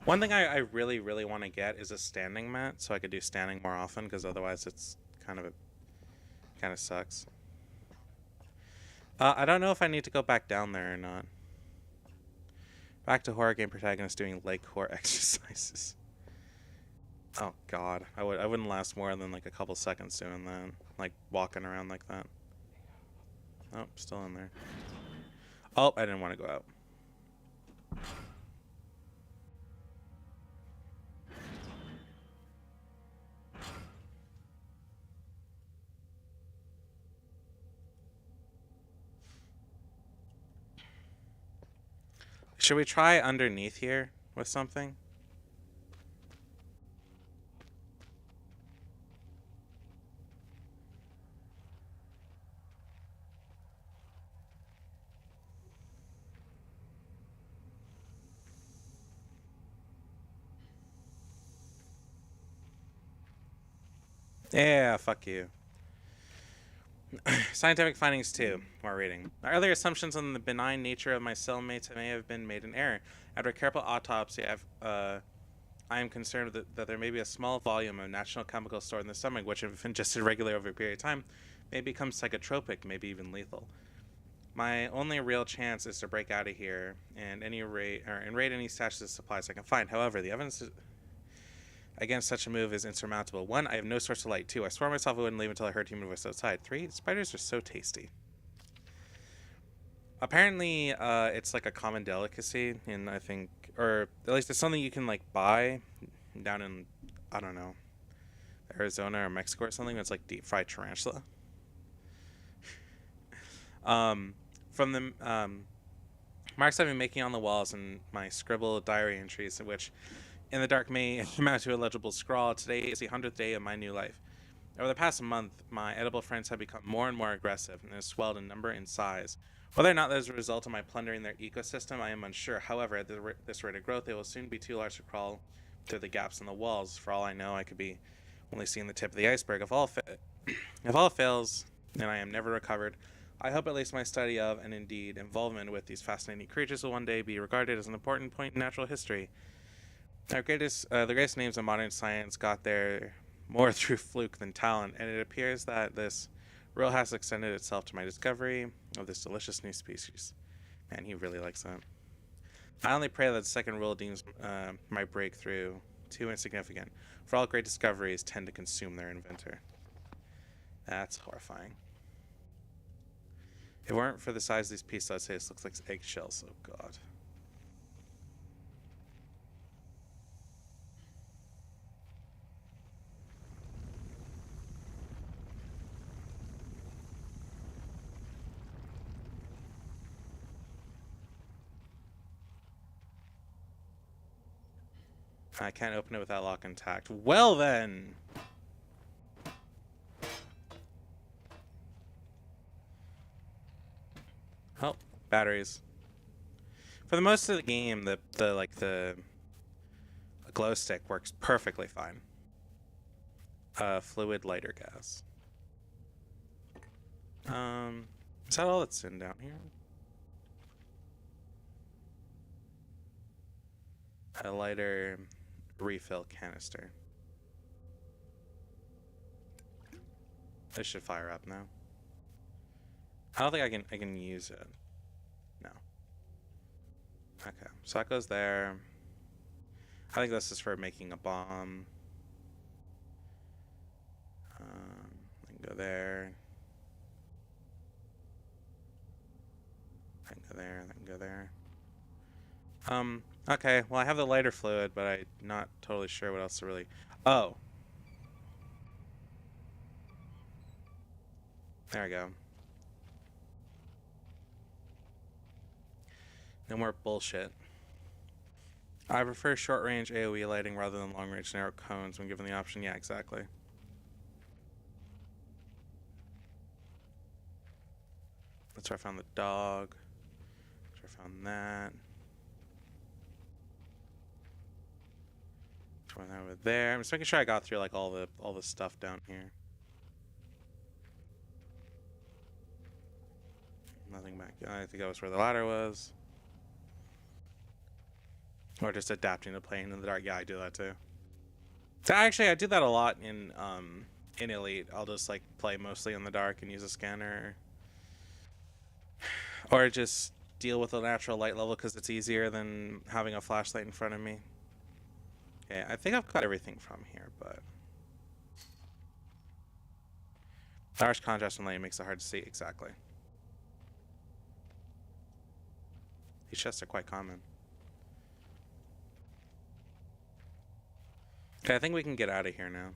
One thing I really, really want to get is a standing mat so I could do standing more often, because otherwise it's kind of sucks. I don't know if I need to go back down there or not. Back to horror game protagonist doing leg core exercises. Oh god, I wouldn't last more than like a couple seconds doing that, like walking around like that. Oh, still in there. Oh, I didn't want to go out. Should we try underneath here with something? Yeah, fuck you. Scientific findings 2. More reading. My earlier assumptions on the benign nature of my cellmates may have been made in error. After a careful autopsy, I am concerned that there may be a small volume of natural chemicals stored in the stomach, which, if ingested regularly over a period of time, may become psychotropic, maybe even lethal. My only real chance is to break out of here and raid any stashes of supplies I can find. However, the evidence against such a move is insurmountable. 1, I have no source of light. 2, I swore myself I wouldn't leave until I heard human voice outside. 3, spiders are so tasty. Apparently, it's like a common delicacy, and I think, or at least it's something you can like buy down in, I don't know, Arizona or Mexico or something. It's like deep fried tarantula. From the marks I've been making on the walls and my scribbled diary entries, in which in the dark may amount to a legible scrawl. Today is the 100th day of my new life. Over the past month, my edible friends have become more and more aggressive and have swelled in number and size. Whether or not that is a result of my plundering their ecosystem, I am unsure. However, at this rate of growth, they will soon be too large to crawl through the gaps in the walls. For all I know, I could be only seeing the tip of the iceberg. If all fails, and I am never recovered, I hope at least my study of, and indeed involvement with these fascinating creatures will one day be regarded as an important point in natural history. The greatest names of modern science got there more through fluke than talent, and it appears that this rule has extended itself to my discovery of this delicious new species. Man, he really likes that. I only pray that the second rule deems my breakthrough too insignificant, for all great discoveries tend to consume their inventor. That's horrifying. If it weren't for the size of these pieces, I'd say this looks like eggshells. Oh god. I can't open it without lock intact. Well then! Oh, batteries. For the most of the game, the glow stick works perfectly fine. Fluid lighter gas. Is that all that's in down here? A lighter refill canister. This should fire up now. I don't think I can use it. No. Okay, so that goes there. I think this is for making a bomb. I can go there. I can go there. I can go there. Okay, well I have the lighter fluid, but I'm not totally sure what else to really... Oh. There we go. No more bullshit. I prefer short-range AoE lighting rather than long-range narrow cones when given the option. Yeah, exactly. That's where I found the dog. That's where I found that. One over there. I'm just making sure I got through like all the stuff down here. Nothing back. I think that was where the ladder was. Or just adapting to playing in the dark. Yeah, I do that too. So actually, I do that a lot in Elite. I'll just like play mostly in the dark and use a scanner, or just deal with a natural light level because it's easier than having a flashlight in front of me. Okay, I think I've got everything from here, but harsh contrast and light makes it hard to see exactly. These chests are quite common. Okay, I think we can get out of here now.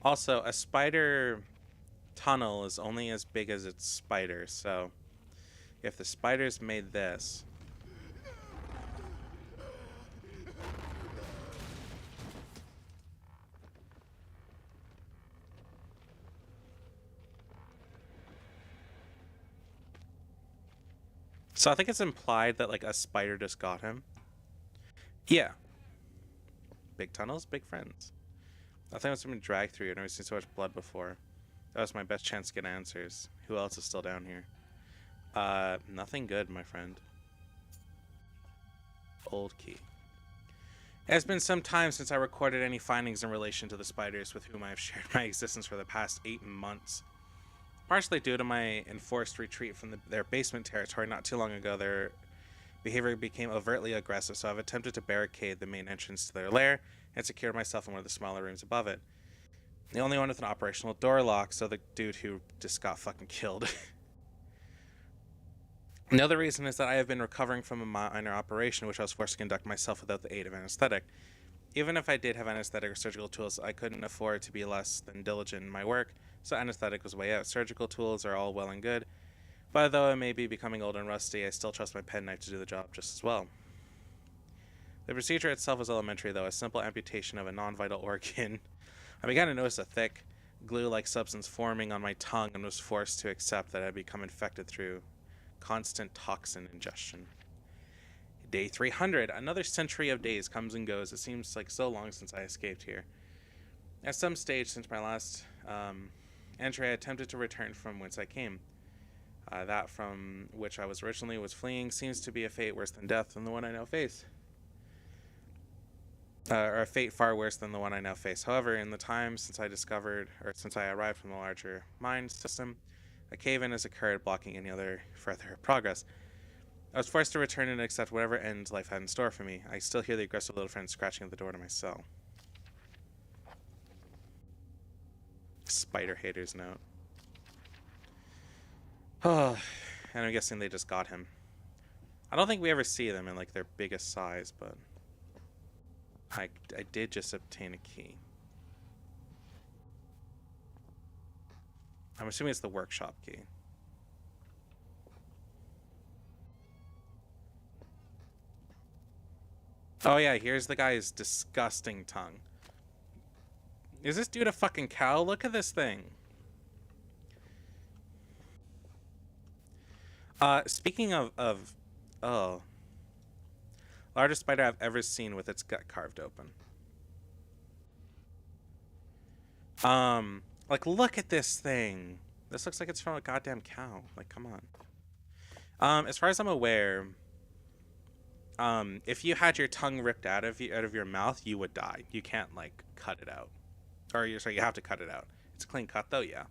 Also, a spider tunnel is only as big as its spider, so if the spiders made this... So I think it's implied that like a spider just got him. Yeah. Big tunnels, big friends. I think I've been dragged through. I've never seen so much blood before. That was my best chance to get answers. Who else is still down here? Nothing good, my friend. Old key. It has been some time since I recorded any findings in relation to the spiders with whom I have shared my existence for the past 8 months. Partially due to my enforced retreat from their basement territory not too long ago, their behavior became overtly aggressive, so I've attempted to barricade the main entrance to their lair and secured myself in one of the smaller rooms above it. The only one with an operational door lock, so the dude who just got fucking killed. Another reason is that I have been recovering from a minor operation which I was forced to conduct myself without the aid of anesthetic. Even if I did have anesthetic or surgical tools, I couldn't afford to be less than diligent in my work, so anesthetic was way out. Surgical tools are all well and good, but though I may be becoming old and rusty, I still trust my penknife to do the job just as well. The procedure itself is elementary, though, a simple amputation of a non-vital organ. I began to notice a thick, glue-like substance forming on my tongue and was forced to accept that I had become infected through constant toxin ingestion. Day 300. Another century of days comes and goes. It seems like so long since I escaped here. At some stage since my last entry, I attempted to return from whence I came. That from which I was originally was fleeing seems to be a fate worse than death than the one I now face. Or a fate far worse than the one I now face. However, in the time since I arrived from the larger mind system, a cave-in has occurred, blocking any other further progress. I was forced to return and accept whatever end life had in store for me. I still hear the aggressive little friend scratching at the door to my cell. Spider haters note. Oh, and I'm guessing they just got him. I don't think we ever see them in like their biggest size, but I did just obtain a key. I'm assuming it's the workshop key. Oh yeah, here's the guy's disgusting tongue. Is this dude a fucking cow? Look at this thing. Speaking of oh. Largest spider I've ever seen with its gut carved open. Like, look at this thing. This looks like it's from a goddamn cow. Like, come on. As far as I'm aware, if you had your tongue ripped out of your mouth, you would die. You can't like cut it out, or you have to cut it out. It's a clean cut though, yeah.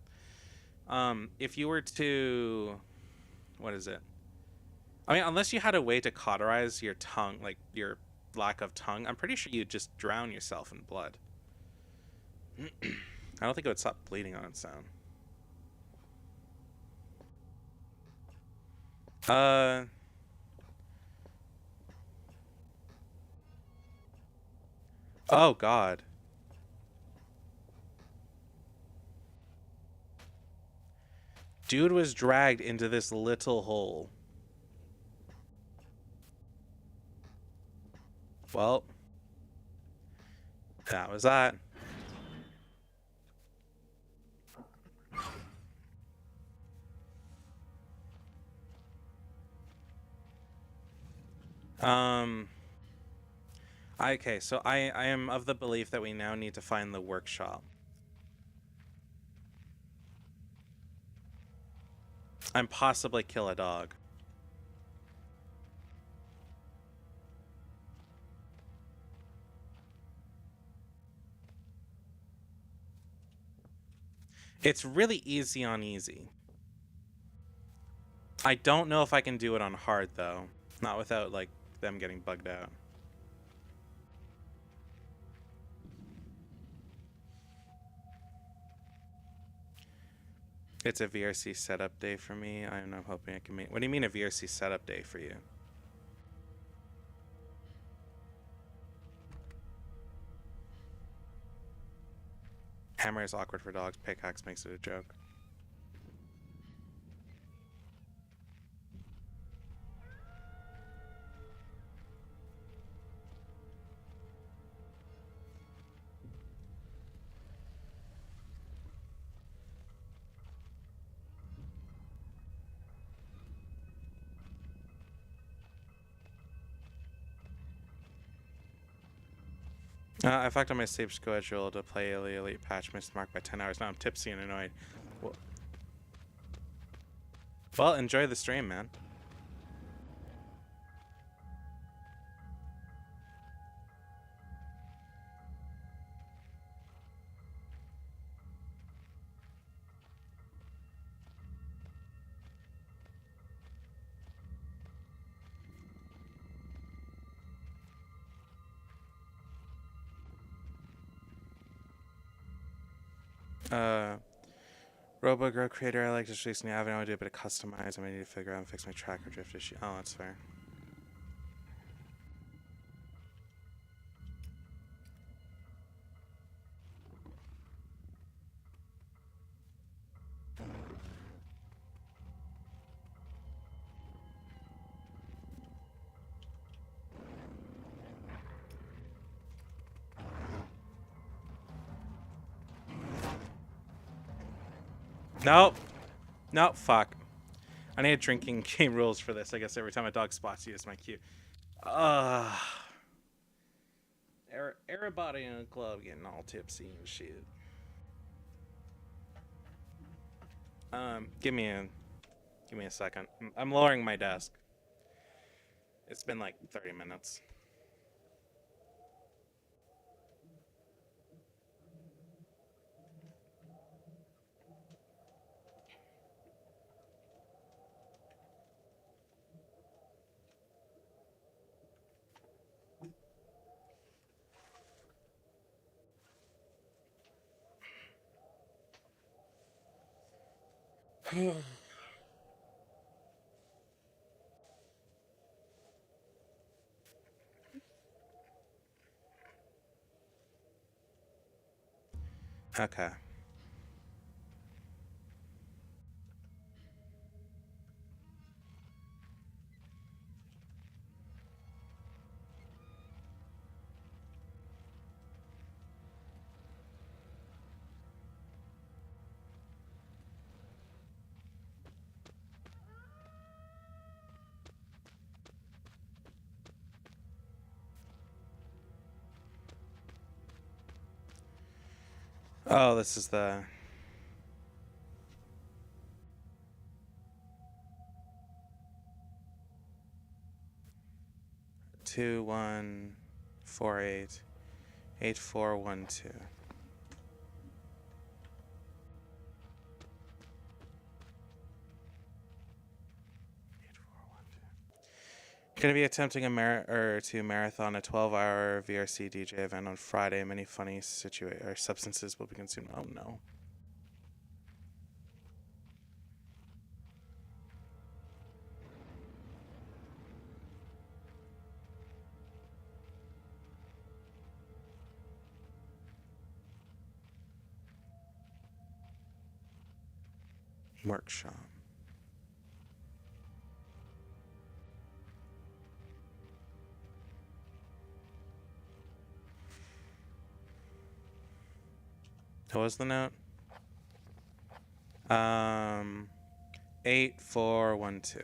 If you were to, what is it? I mean, unless you had a way to cauterize your tongue, like your lack of tongue, I'm pretty sure you'd just drown yourself in blood. I don't think it would stop bleeding on its own. Oh God. Dude was dragged into this little hole. Well, that was that. Um. Okay, so I am of the belief that we now need to find the workshop. And possibly kill a dog. It's really easy on easy. I don't know if I can do it on hard, though. Not without, like, them getting bugged out. It's a VRC setup day for me. I'm hoping I can make... What do you mean a VRC setup day for you? Hammer is awkward for dogs. Pickaxe makes it a joke. I fucked up my sleep schedule to play Elite Patch. Missed the mark by 10 hours. Now I'm tipsy and annoyed. Well, enjoy the stream, man. RoboGrow creator, I like just releasing the avenue. I want to do a bit of customize. I may need to figure out and fix my tracker drift issue. Oh, that's fair. Nope. Nope, fuck. I need drinking game rules for this. I guess every time a dog spots you, it's my cue. Everybody in the club getting all tipsy and shit. Give me a second. I'm lowering my desk. It's been like 30 minutes. Okay. Oh, this is the... Two, 1, 4, 8, 8, 4, 1, 2. Gonna be attempting to marathon a 12-hour VRC DJ event on Friday. Many funny substances will be consumed. Oh no. Workshop. What was the note? 8, 4, 1, 2.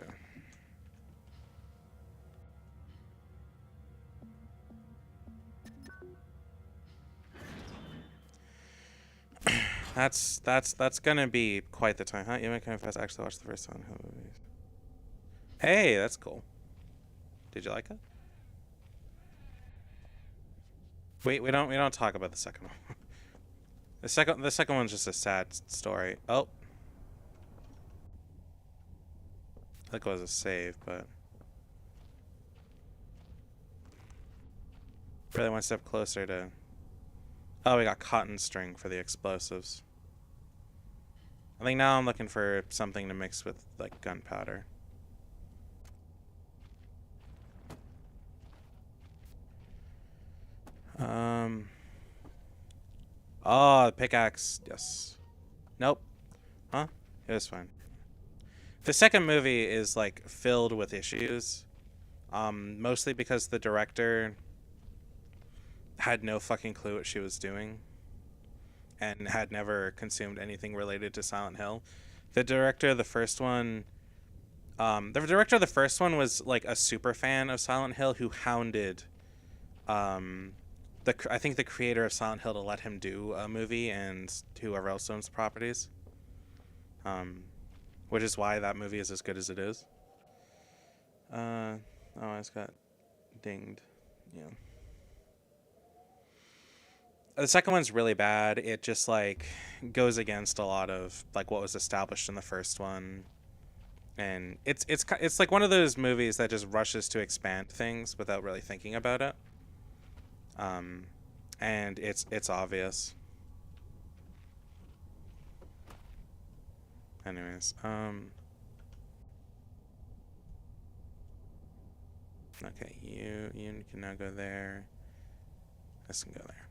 That's gonna be quite the time, huh? You might confess I actually watched the first one. Hey, that's cool. Did you like it? We don't talk about the second one. The second one's just a sad story. Oh, I think it was a save, but really one step closer to. Oh, we got cotton string for the explosives. I think now I'm looking for something to mix with like gunpowder. Um. Oh, the pickaxe. Yes. Nope. Huh? It was fine. The second movie is like filled with issues. Mostly because the director had no fucking clue what she was doing and had never consumed anything related to Silent Hill. The director of the first one was like a super fan of Silent Hill who hounded um I think the creator of Silent Hill to let him do a movie and whoever else owns the properties. Um which is why that movie is as good as it is. Oh, I just got dinged. Yeah. The second one's really bad. It just like goes against a lot of like what was established in the first one, and it's like one of those movies that just rushes to expand things without really thinking about it. Um, and it's obvious. Anyways, okay, you can now go there. This can go there.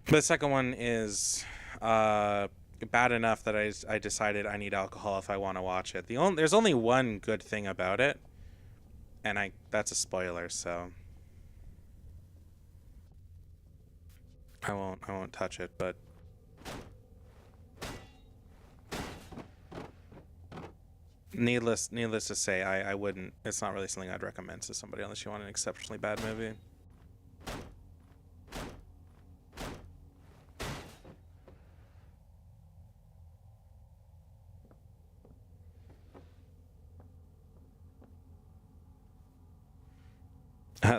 The second one is bad enough that I decided I need alcohol if I want to watch it. There's only one good thing about it, and that's a spoiler, so I won't touch it. But needless to say, I wouldn't. It's not really something I'd recommend to somebody unless you want an exceptionally bad movie.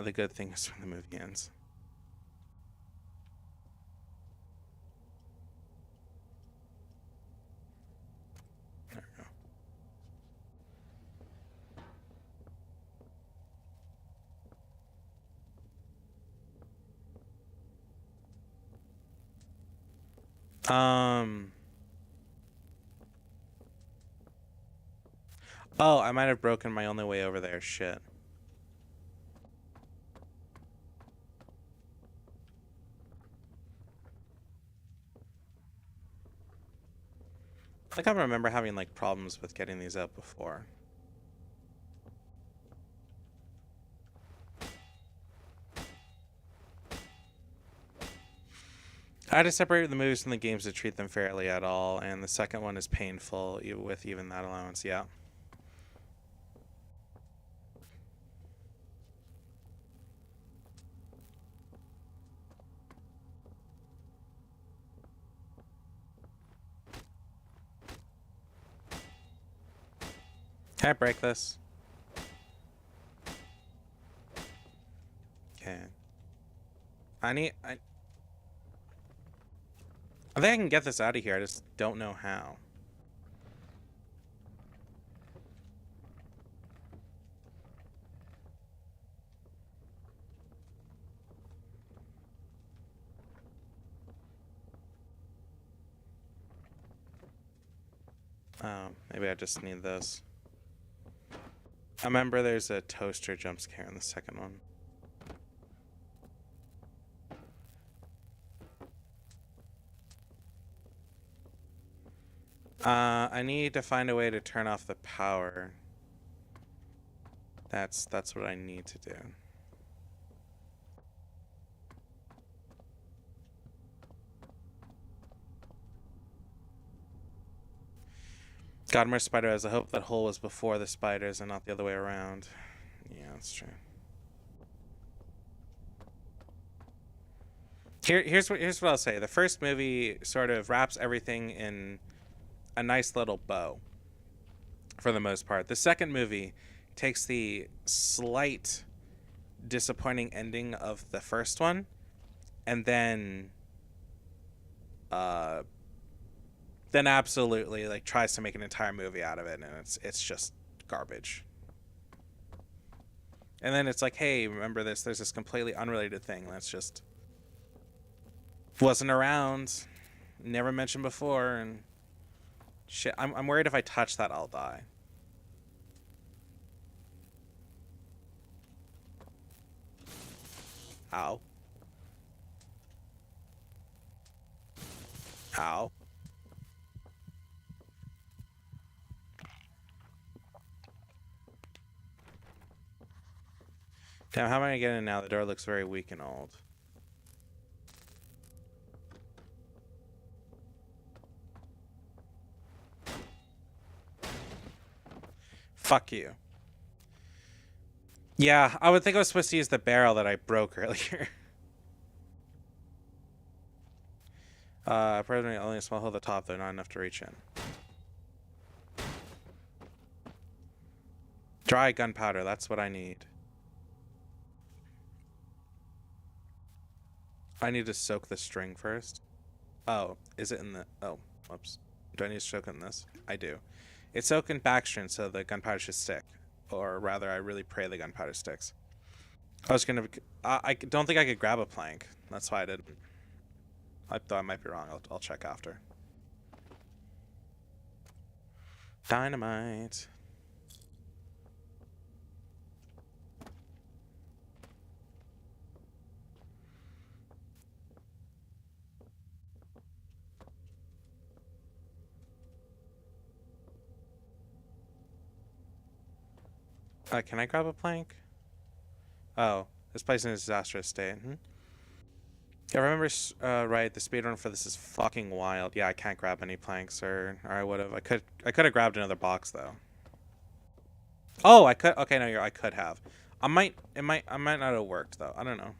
The good thing is when the movie ends. There we go. Oh, I might have broken my only way over there. Shit. I think I remember having like problems with getting these out before. I had to separate the movies from the games to treat them fairly at all, and the second one is painful with even that allowance. Yeah. Can I break this? Okay. I think I can get this out of here. I just don't know how. Oh, maybe I just need this. I remember there's a toaster jump scare in the second one. I need to find a way to turn off the power. That's what I need to do. Godmore Spider has a hope that Hole was before the spiders and not the other way around. Yeah, that's true. Here's what I'll say. The first movie sort of wraps everything in a nice little bow for the most part. The second movie takes the slight disappointing ending of the first one and uh then absolutely like tries to make an entire movie out of it, and it's just garbage. And then it's like, hey, remember this? There's this completely unrelated thing that's just wasn't around, never mentioned before, and shit. I'm worried if I touch that, I'll die. Ow. Ow. Damn, how am I gonna get in now? The door looks very weak and old. Fuck you. Yeah, I would think I was supposed to use the barrel that I broke earlier. Probably only a small hole at the top, though, not enough to reach in. Dry gunpowder, that's what I need. I need to soak the string first. Oh, is it in the... Oh, whoops. Do I need to soak it in this? I do. It's soaked in backstring, so the gunpowder should stick. Or rather, I really pray the gunpowder sticks. I was gonna... I don't think I could grab a plank. That's why I didn't. I thought I might be wrong. I'll check after. Dynamite. Can I grab a plank? Oh, this place is in a disastrous state. Yeah, remember, right, the speedrun for this is fucking wild. Yeah, I can't grab any planks, or I would have. I could have grabbed another box, though. Oh, I could. Okay, no, I could have. I might not have worked, though. I don't know.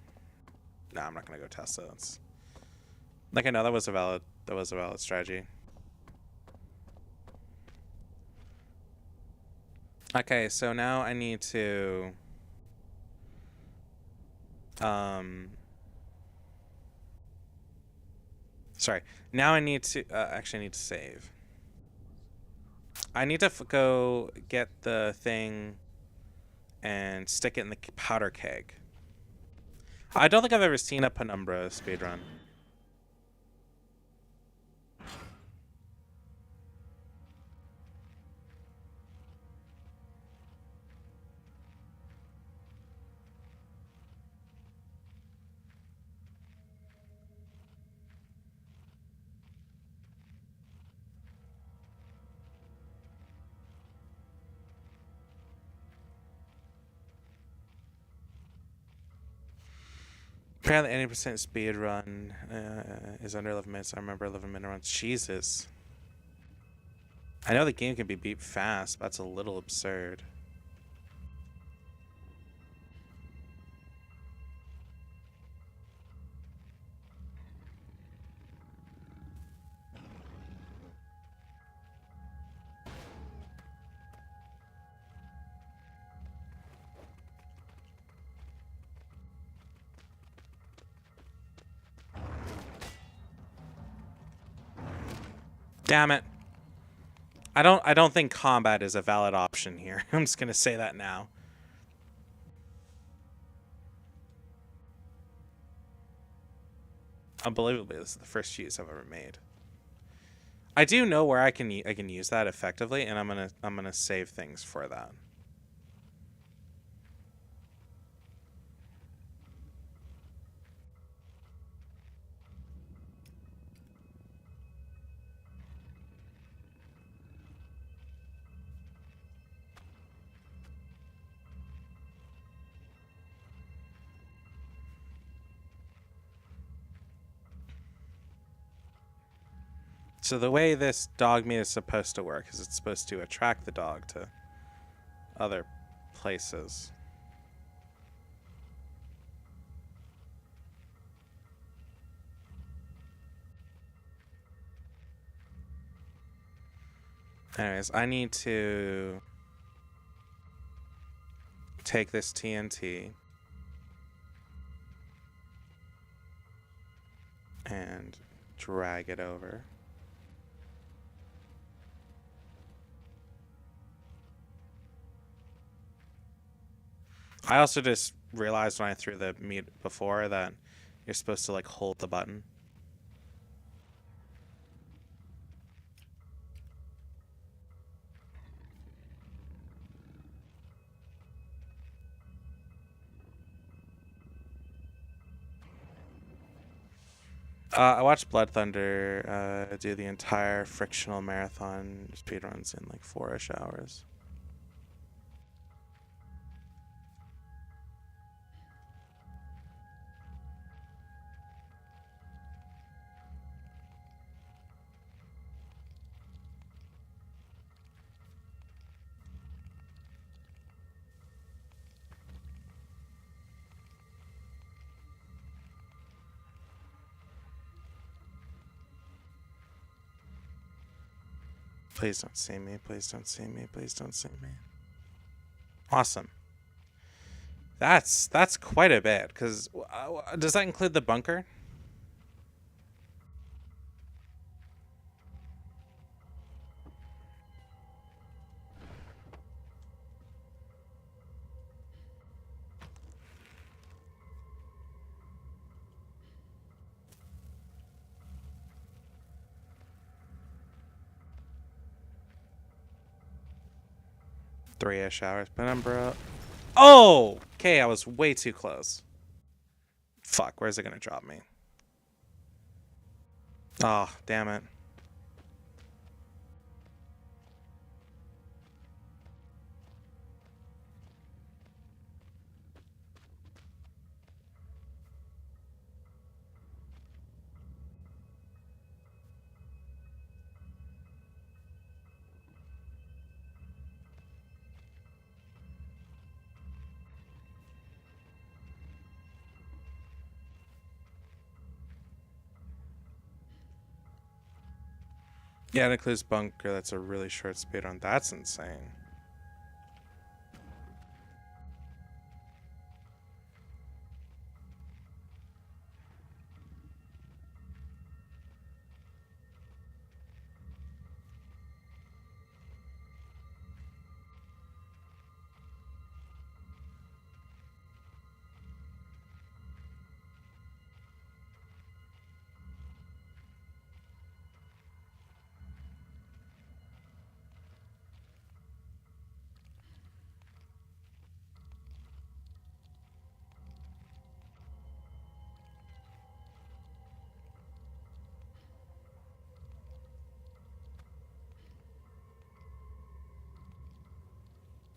Nah, I'm not gonna go test it. That's... Like, I know that was a valid strategy. Okay, so now I need to... Sorry. Now I need to... actually, I need to save. I need to go get the thing and stick it in the powder keg. I don't think I've ever seen a Penumbra speedrun. Apparently, 80% speed run is under 11 minutes. I remember 11-minute runs. Jesus. I know the game can be beat fast, but that's a little absurd. Damn it. I don't think combat is a valid option here. I'm just gonna say that now. Unbelievably, this is the first cheese I've ever made. I do know where I can use that effectively, and I'm gonna save things for that. So the way this dog meat is supposed to work is it's supposed to attract the dog to other places. Anyways, I need to take this TNT and drag it over. I also just realized when I threw the meat before that you're supposed to like hold the button. I watched Blood Thunder do the entire frictional marathon speedruns in like 4-ish hours. Please don't see me. Please don't see me. Please don't see me. Awesome. That's quite a bit. Because does that include the bunker? Three-ish hours. Penumbra. Oh! Okay, I was way too close. Fuck, where's it gonna drop me? Oh, damn it. Yeah, it includes bunker. That's a really short speed run. That's insane.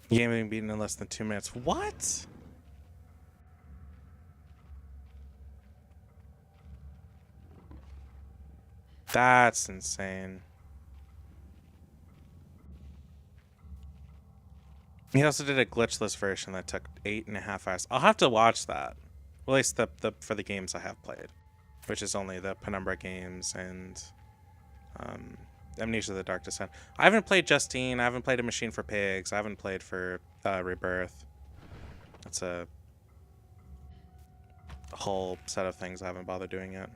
Game being beaten in less than 2 minutes. What? That's insane. He also did a glitchless version that took 8.5 hours. I'll have to watch that. Well, at least the for the games I have played, which is only the Penumbra games and Amnesia: The Dark Descent. I haven't played Justine. I haven't played A Machine for Pigs. I haven't played for Rebirth. That's a whole set of things I haven't bothered doing yet.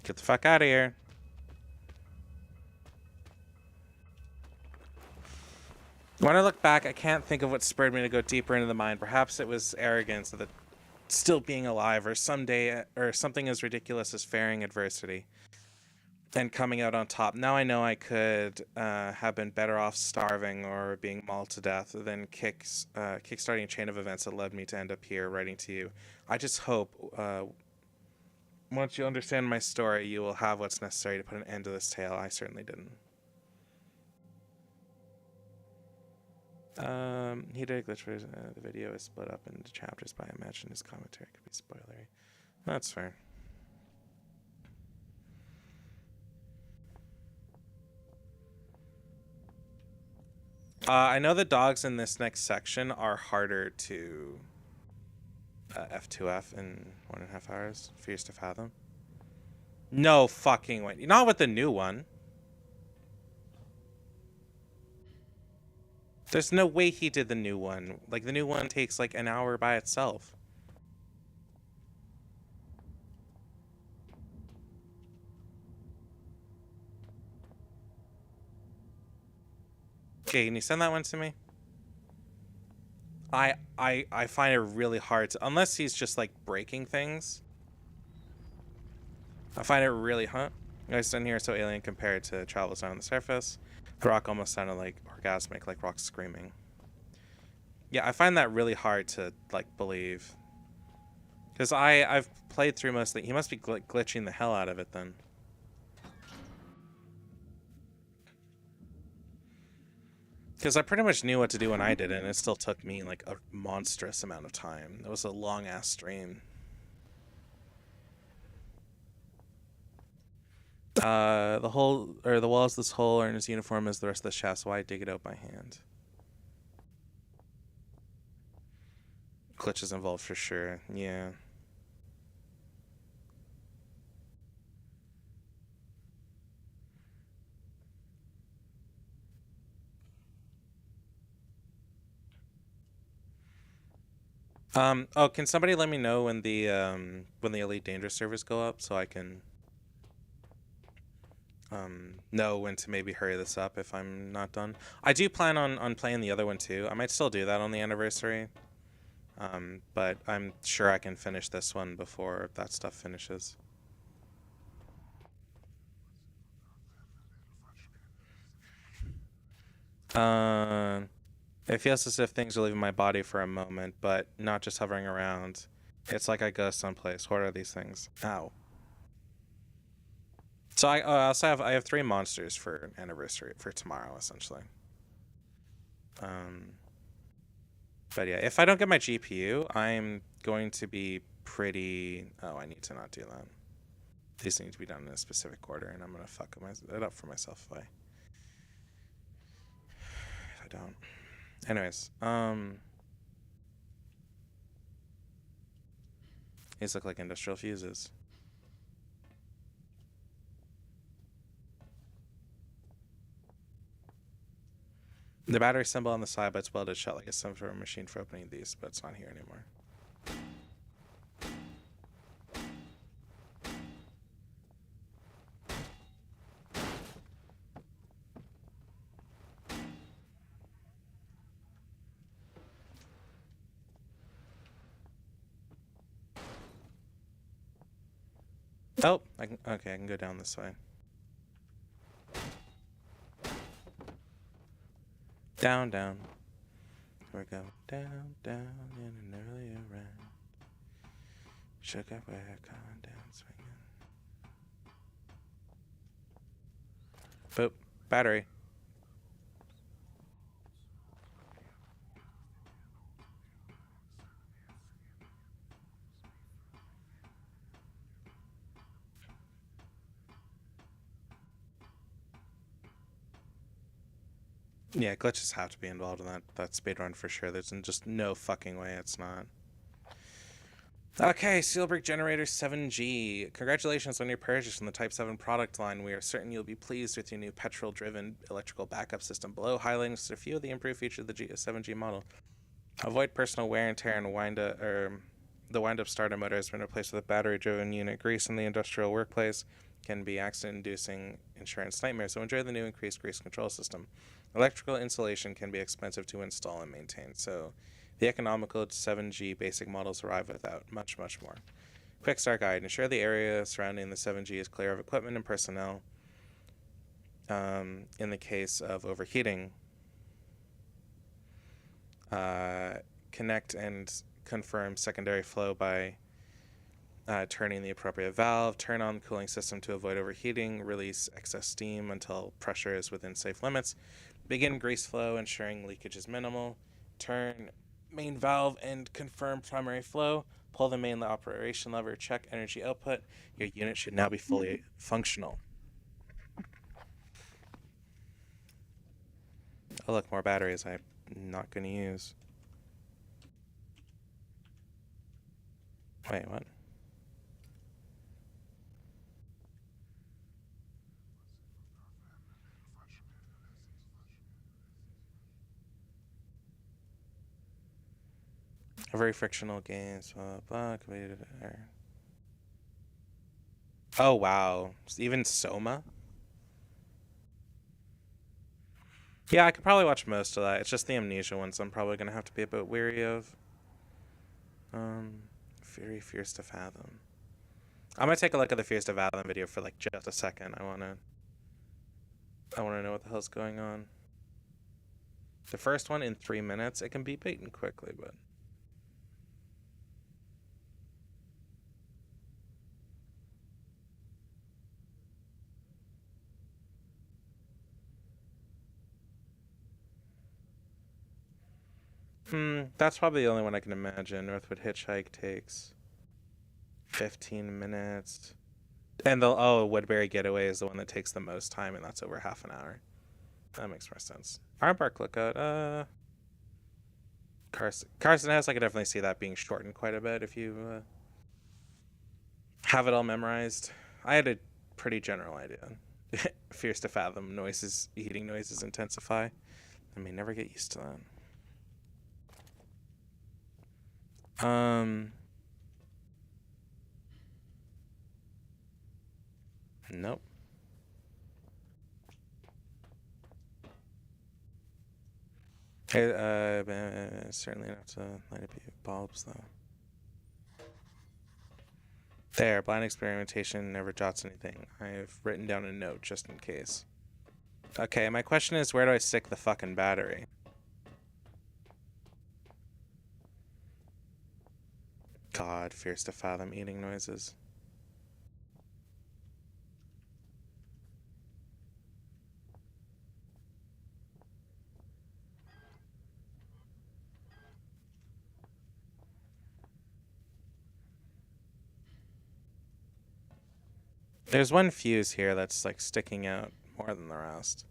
Get the fuck out of here. When I look back, I can't think of what spurred me to go deeper into the mine. Perhaps it was arrogance of the still being alive, or someday, or something as ridiculous as faring adversity and coming out on top. Now I know I could have been better off starving or being mauled to death than kickstarting a chain of events that led me to end up here writing to you. I just hope once you understand my story, you will have what's necessary to put an end to this tale. I certainly didn't. He did a glitch version. The video is split up into chapters, but I imagine his commentary could be spoilery. That's fair. I know the dogs in this next section are harder to F2F in 1.5 hours. Fears to fathom. No fucking way. Not with the new one. There's no way he did the new one. Like, the new one takes like an hour by itself. Okay, can you send that one to me? I find it really hard to, unless he's just like breaking things. I find it really guys done here so alien compared to travel sound on the surface. The rock almost sounded like orgasmic, like rocks screaming. Yeah, I find that really hard to like believe. Because I've played through mostly. He must be glitching the hell out of it then. Because I pretty much knew what to do when I did it, and it still took me like a monstrous amount of time. It was a long ass stream. The wall is this hole, and his uniform is the rest of the shaft, so I dig it out by hand. Glitches involved for sure, yeah. Oh, can somebody let me know when the Elite Dangerous servers go up so I can know when to maybe hurry this up if I'm not done. I do plan on playing the other one too. I might still do that on the anniversary. But I'm sure I can finish this one before that stuff finishes. It feels as if things are leaving my body for a moment, but not just hovering around. It's like I go someplace. What are these things? Ow. So I also have 3 monsters for anniversary for tomorrow essentially. But yeah, if I don't get my GPU, I'm going to be pretty. Oh, I need to not do that. These need to be done in a specific order, and I'm gonna fuck it up for myself if I don't. Anyways, these look like industrial fuses. The battery symbol on the side, but it's welded shut like it's some sort of machine for opening these, but it's not here anymore. Oh, okay, I can go down this way. Down, down. We're going down, down in an earlier round. Shook up where calm down, swinging. Boop. Battery. Yeah, glitches have to be involved in that speedrun for sure. There's just no fucking way it's not. Okay, Steelbrick Generator 7G. Congratulations on your purchase from the Type 7 product line. We are certain you'll be pleased with your new petrol-driven electrical backup system. Below, highlights a few of the improved features of the 7G model. Avoid personal wear and tear, and the wind-up starter motor has been replaced with a battery-driven unit. Grease in the industrial workplace can be accident-inducing insurance nightmare, so enjoy the new increased grease control system. Electrical insulation can be expensive to install and maintain, so the economical 7G basic models arrive without much more. Quick start guide. Ensure the area surrounding the 7G is clear of equipment and personnel in the case of overheating. Connect and confirm secondary flow by turning the appropriate valve. Turn on the cooling system to avoid overheating. Release excess steam until pressure is within safe limits. Begin grease flow, ensuring leakage is minimal. Turn main valve and confirm primary flow. Pull the main operation lever. Check energy output. Your unit should now be fully functional. Oh, look, more batteries I'm not going to use. Wait, what? A very frictional games. Oh, wow. Even Soma? Yeah, I could probably watch most of that. It's just the Amnesia ones I'm probably going to have to be a bit weary of. Very Fierce to Fathom. I'm going to take a look at the Fierce to Fathom video for like just a second. I want to know what the hell's going on. The first one in 3 minutes, it can be beaten quickly, but... That's probably the only one I can imagine. Northwood Hitchhike takes 15 minutes. And Woodbury Getaway is the one that takes the most time, and that's over half an hour. That makes more sense. Aardvark Lookout, Carson House, I could definitely see that being shortened quite a bit if you have it all memorized. I had a pretty general idea. Fierce to Fathom, heating noises intensify. I may never get used to that. Nope. Certainly enough to light up bulbs, though. There, blind experimentation never jots anything. I've written down a note just in case. Okay, my question is, where do I stick the fucking battery? God, Fierce to Fathom eating noises. There's one fuse here that's like sticking out more than the rest.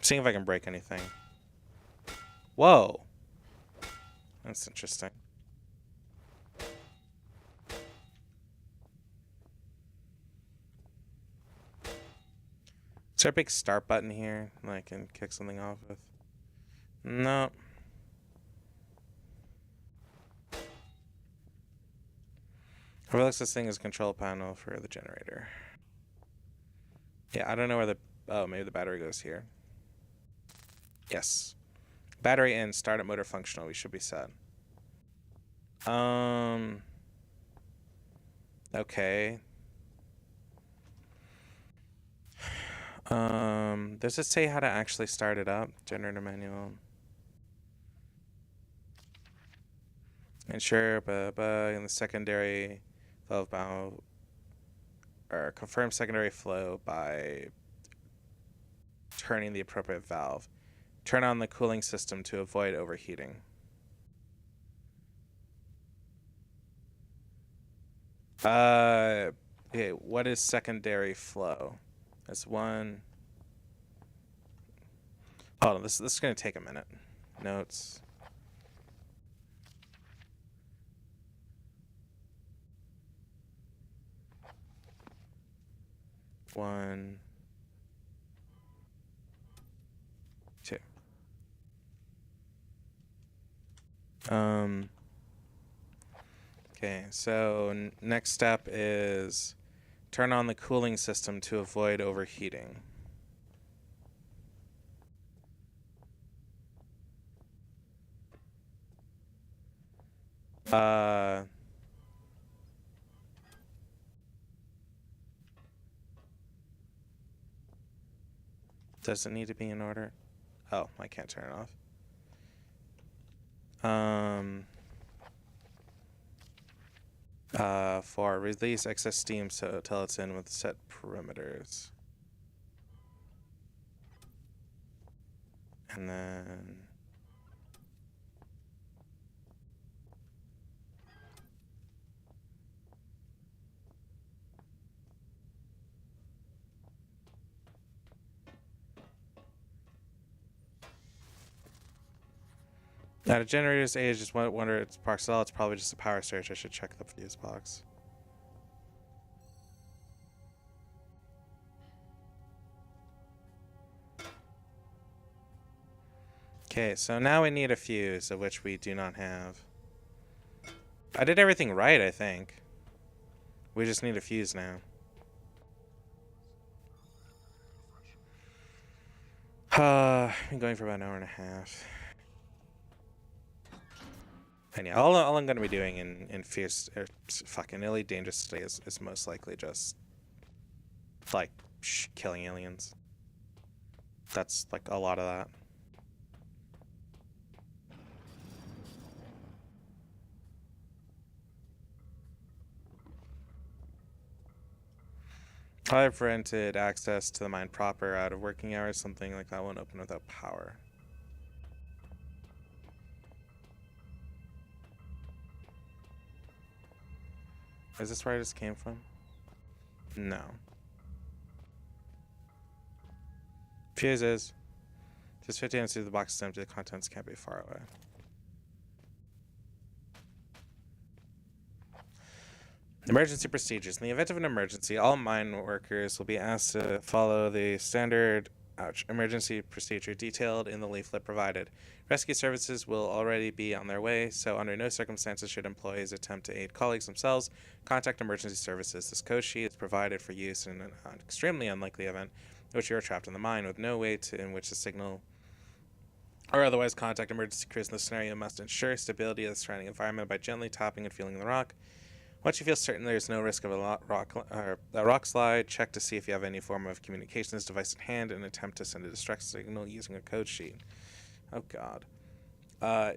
Seeing if I can break anything. Whoa. That's interesting. Is there a big start button here that I can kick something off with? No. I feel like this thing is a control panel for the generator. Yeah, I don't know where the... Oh, maybe the battery goes here. Yes. Battery in, startup motor functional. We should be set. Okay. Does it say how to actually start it up? Generator manual. Ensure, in the secondary valve bow, or confirm secondary flow by turning the appropriate valve. Turn on the cooling system to avoid overheating. Okay, what is secondary flow? That's one. Hold on, this is gonna take a minute. Notes. One. Two. Okay, so next step is turn on the cooling system to avoid overheating. Does it need to be in order? Oh, I can't turn it off. For release excess steam so till it's in with set perimeters. And then At a generator's age, just wonder its Parcel. It's probably just a power surge. I should check the fuse box. Okay, so now we need a fuse, of which we do not have. I did everything right, I think. We just need a fuse now. Been going for about an hour and a half. And yeah, all I'm going to be doing in Fierce, fucking Elite Dangerous today is most likely just, like, killing aliens. That's, like, a lot of that. I've rented access to the mine proper out of working hours. Something like that won't open without power. Is this where I just came from? No. Fuses. Just 50 minutes through the box is empty. The contents can't be far away. Emergency procedures. In the event of an emergency, all mine workers will be asked to follow the standard emergency procedure detailed in the leaflet provided. Rescue services will already be on their way, so under no circumstances should employees attempt to aid colleagues themselves. Contact emergency services. This code sheet is provided for use in an extremely unlikely event in which you are trapped in the mine with no way in which to signal or otherwise contact emergency crews. In this scenario, must ensure stability of the surrounding environment by gently tapping and feeling the rock. Once you feel certain there is no risk of a rock slide, check to see if you have any form of communications device at hand and attempt to send a distress signal using a code sheet. Oh god.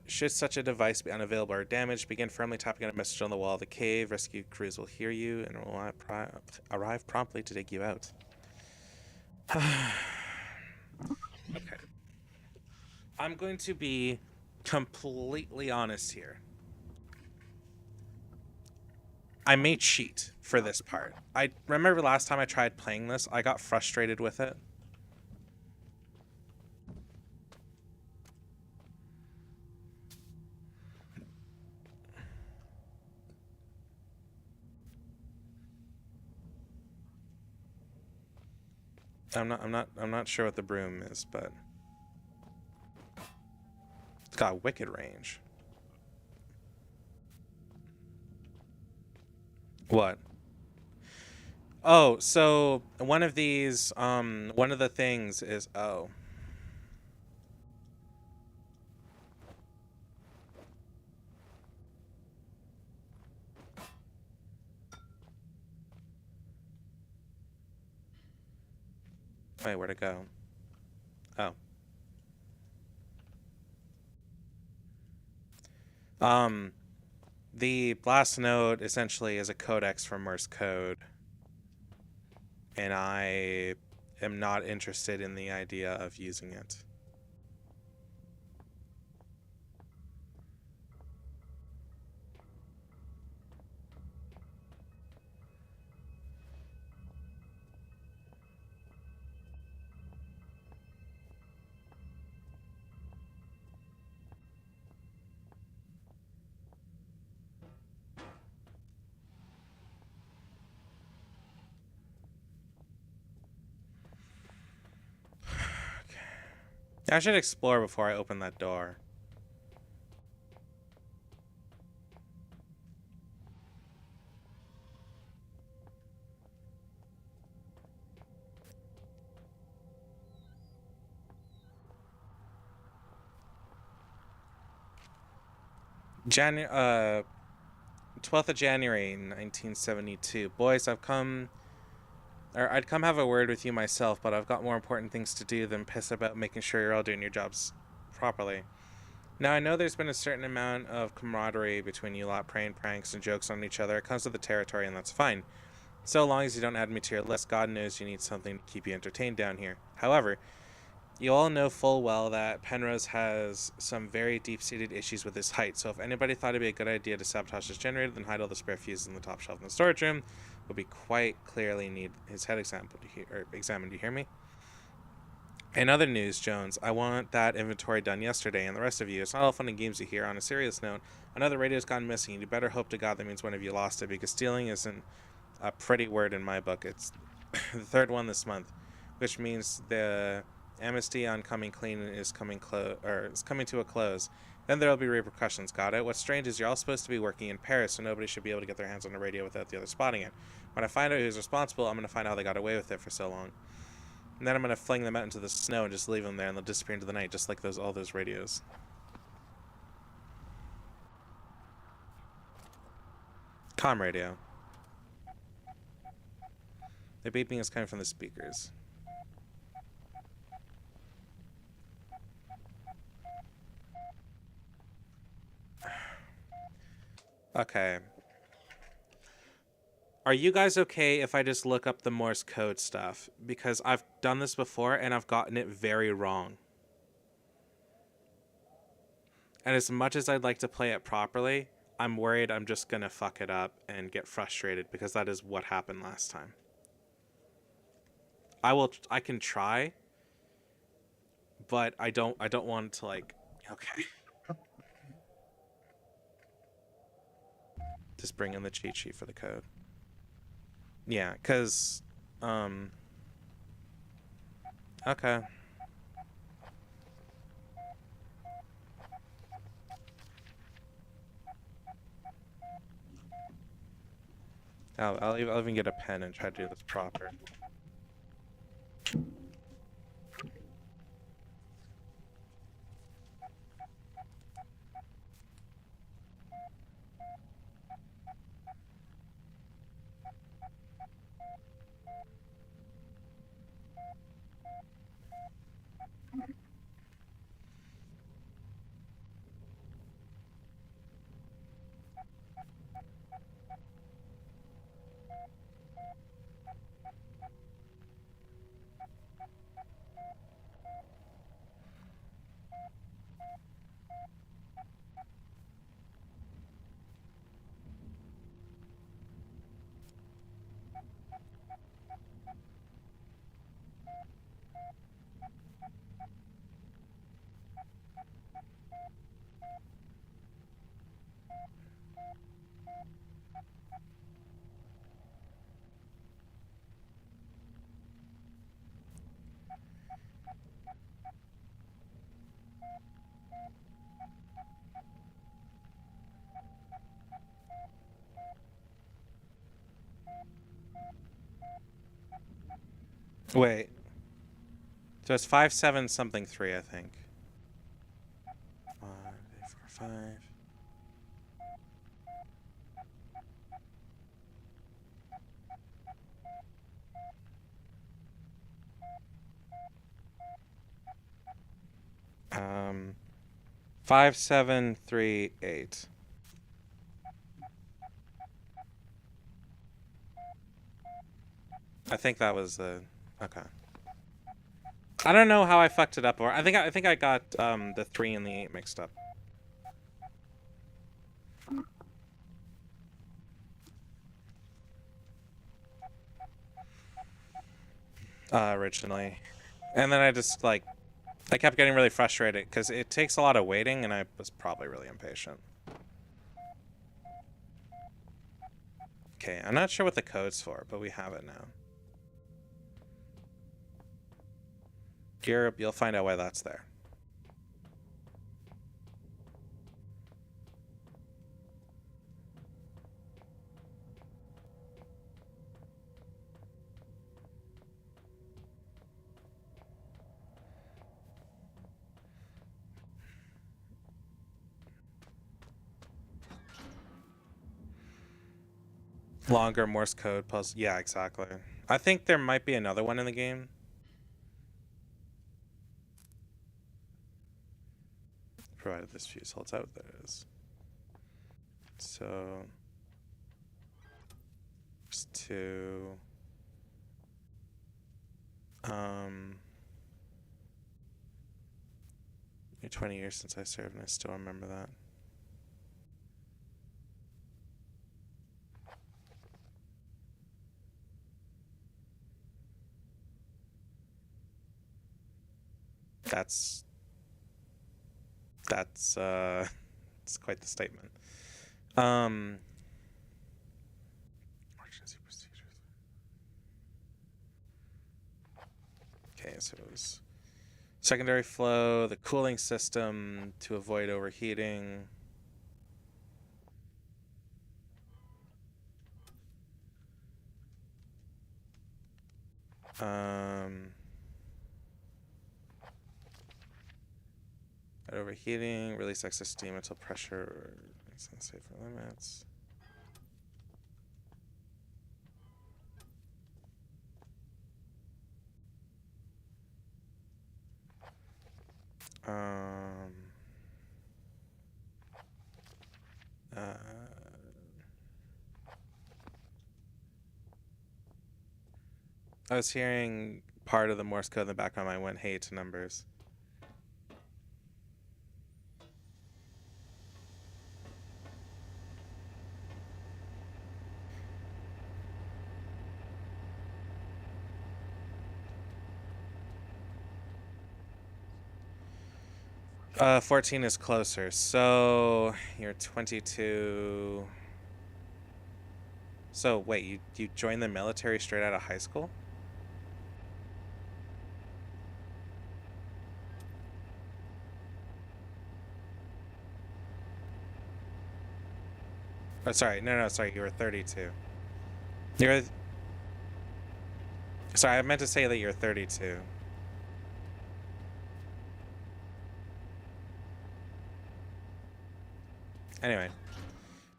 Should such a device be unavailable or damaged, begin firmly tapping on a message on the wall of the cave. Rescue crews will hear you and will arrive promptly to dig you out. Okay. I'm going to be completely honest here. I may cheat for this part. I remember last time I tried playing this, I got frustrated with it. I'm not sure what the broom is, but it's got wicked range. What? Oh, so one of these, one of the things is, oh. Wait, where'd it go? Oh. The blast node essentially is a codex for Morse code. And I am not interested in the idea of using it. I should explore before I open that door. January, 12th of January, 1972. Boys, I'd come have a word with you myself, but I've got more important things to do than piss about making sure you're all doing your jobs properly. Now, I know there's been a certain amount of camaraderie between you lot, playing pranks and jokes on each other. It comes with the territory, and that's fine. So long as you don't add me to your list, God knows you need something to keep you entertained down here. However, you all know full well that Penrose has some very deep-seated issues with his height, so if anybody thought it'd be a good idea to sabotage his generator, then hide all the spare fuses in the top shelf in the storage room, would be quite clearly need his head examined. You hear me? In other news, Jones, I want that inventory done yesterday, and the rest of you, it's not all fun and games you hear. On a serious note, another radio's gone missing, and you better hope to God that means one of you lost it, because stealing isn't a pretty word in my book. It's the third one this month, which means the amnesty on coming clean is coming to a close. Then there'll be repercussions. Got it? What's strange is you're all supposed to be working in Paris, so nobody should be able to get their hands on a radio without the other spotting it. When I find out who's responsible, I'm gonna find out how they got away with it for so long. And then I'm gonna fling them out into the snow and just leave them there, and they'll disappear into the night, just like all those radios. Comm radio. The beeping is coming from the speakers. Okay. Are you guys okay if I just look up the Morse code stuff? Because I've done this before and I've gotten it very wrong. And as much as I'd like to play it properly, I'm worried I'm just gonna fuck it up and get frustrated, because that is what happened last time. I can try, but I don't want to, like, okay. Just bring in the cheat sheet for the code. Yeah, cause okay. I'll even get a pen and try to do this proper. Wait. So it's 5 7 something 3, I think. 5 8 4 5. Um, 5 7 3 8. I think that was the okay. I don't know how I fucked it up, or I think I got the 3 and the 8 mixed up. Originally, and then I just I kept getting really frustrated because it takes a lot of waiting, and I was probably really impatient. Okay, I'm not sure what the code's for, but we have it now. Europe, you'll find out why that's there. Longer Morse code puzzle. Yeah, exactly. I think there might be another one in the game. Provided this fuse holds out, there it is. So, there's 2. 20 years since I served, and I still remember that. That's it's quite the statement. Emergency procedures. Okay, so it was secondary flow, the cooling system to avoid overheating. Overheating, release excess steam until pressure is unsafe for limits. I was hearing part of the Morse code in the background. I went hey to numbers. 14 is closer. So you're 22. So wait, you joined the military straight out of high school? Oh, sorry. No, sorry. You were 32. Sorry, I meant to say that you're 32. Anyway,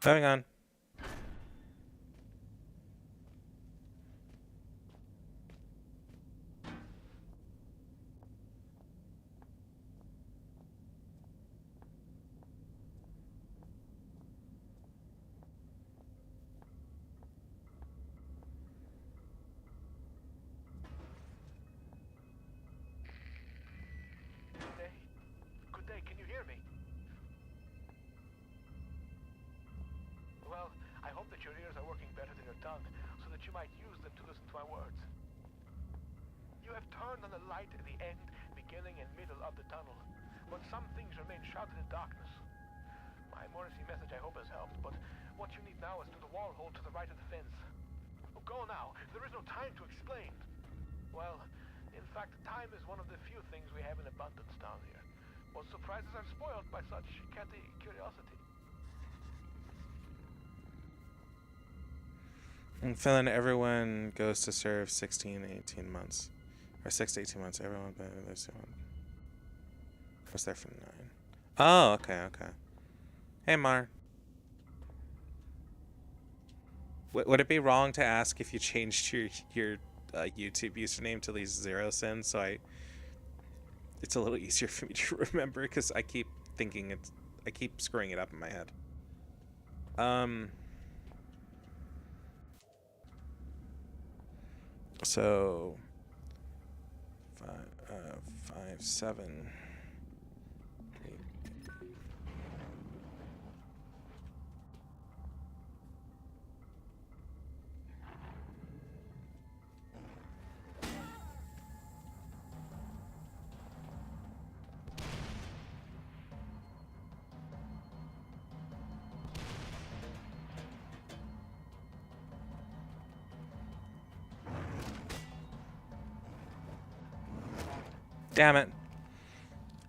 moving on. Good day. Can you hear me? Well, I hope that your ears are working better than your tongue, so that you might use them to listen to my words. You have turned on the light at the end, beginning, and middle of the tunnel, but some things remain shrouded in darkness. My emergency message I hope has helped, but what you need now is to the wall hole to the right of the fence. Oh, go now. There is no time to explain. Well, in fact, time is one of the few things we have in abundance down here. But surprises are spoiled by such catty curiosity. In Finland, everyone goes to serve 16 to 18 months. Or 6 to 18 months. Everyone was there for 9. Oh, okay. Hey, Mar. Would it be wrong to ask if you changed your YouTube username to these 0sin? So it's a little easier for me to remember because I keep thinking I keep screwing it up in my head. So 5, 7. Damn it.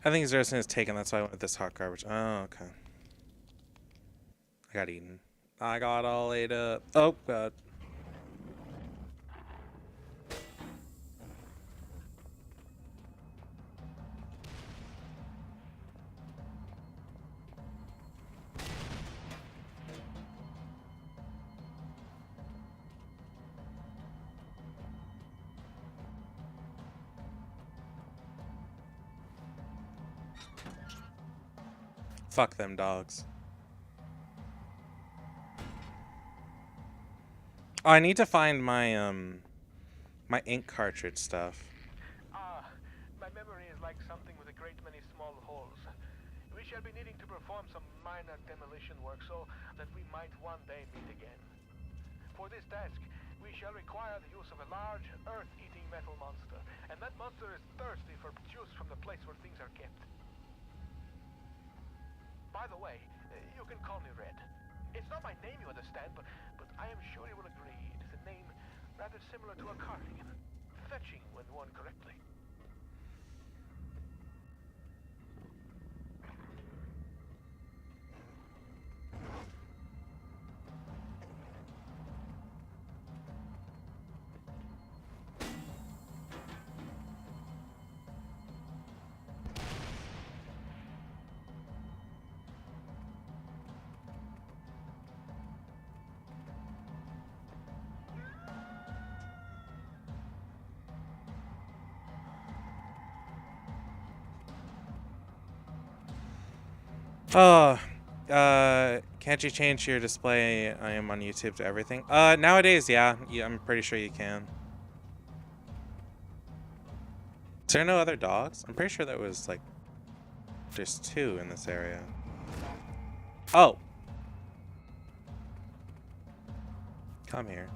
I think 0sin is taken, that's why I went with this hot garbage. Oh, okay. I got eaten. I got all ate up. Oh, God. Fuck them dogs. Oh, I need to find my my ink cartridge stuff. My memory is like something with a great many small holes. We shall be needing to perform some minor demolition work so that we might one day meet again. For this task, we shall require the use of a large, earth-eating metal monster, and that monster is thirsty for juice from the place where things are kept. By the way, you can call me Red. It's not my name, you understand, but I am sure you will agree it is a name rather similar to a cardigan, fetching when worn correctly. Oh, can't you change your display? I am on YouTube to everything. Nowadays, yeah, I'm pretty sure you can. Is there no other dogs? I'm pretty sure that was like, there's 2 in this area. Oh. Come here.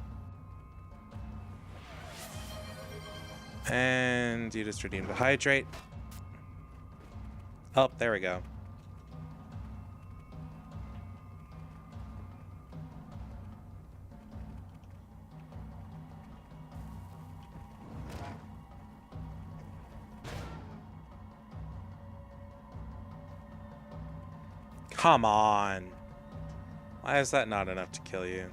And you just redeemed a hydrate. Oh, there we go. Come on. Why is that not enough to kill you?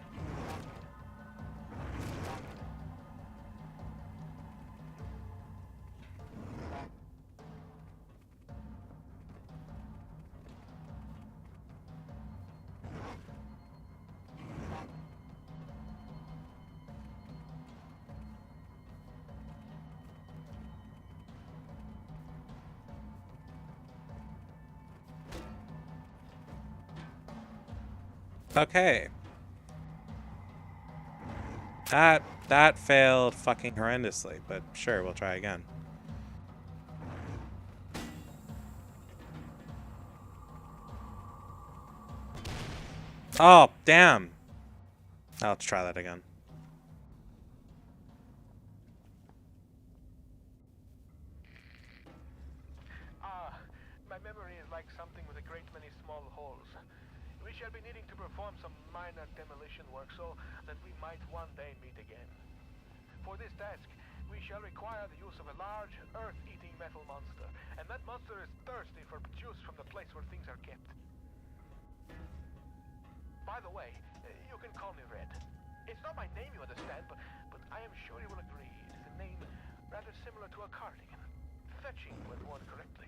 Okay. That failed fucking horrendously, but sure, we'll try again. Oh, damn. I'll have to try that again. My memory is like something with a great many small holes. We shall be needing to perform some minor demolition work so that we might one day meet again. For this task, we shall require the use of a large, earth-eating metal monster, and that monster is thirsty for juice from the place where things are kept. By the way, you can call me Red. It's not my name, you understand, but I am sure you will agree it is a name rather similar to a cardigan, fetching when worn correctly.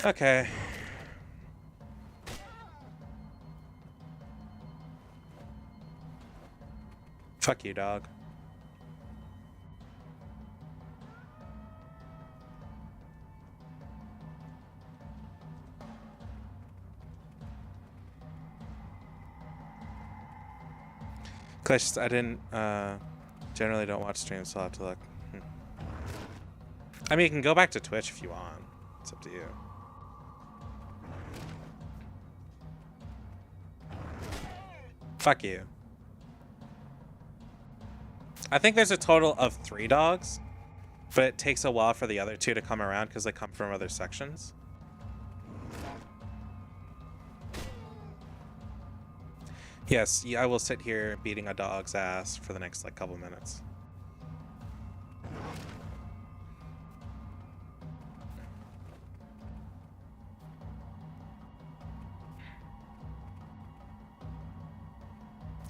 Okay. Fuck you, dog. Glitch, I didn't, generally don't watch streams, so I'll have to look. I mean, you can go back to Twitch if you want. It's up to you. Fuck you. I think there's a total of 3 dogs, but it takes a while for the other 2 to come around because they come from other sections. Yes, I will sit here beating a dog's ass for the next, like, couple minutes.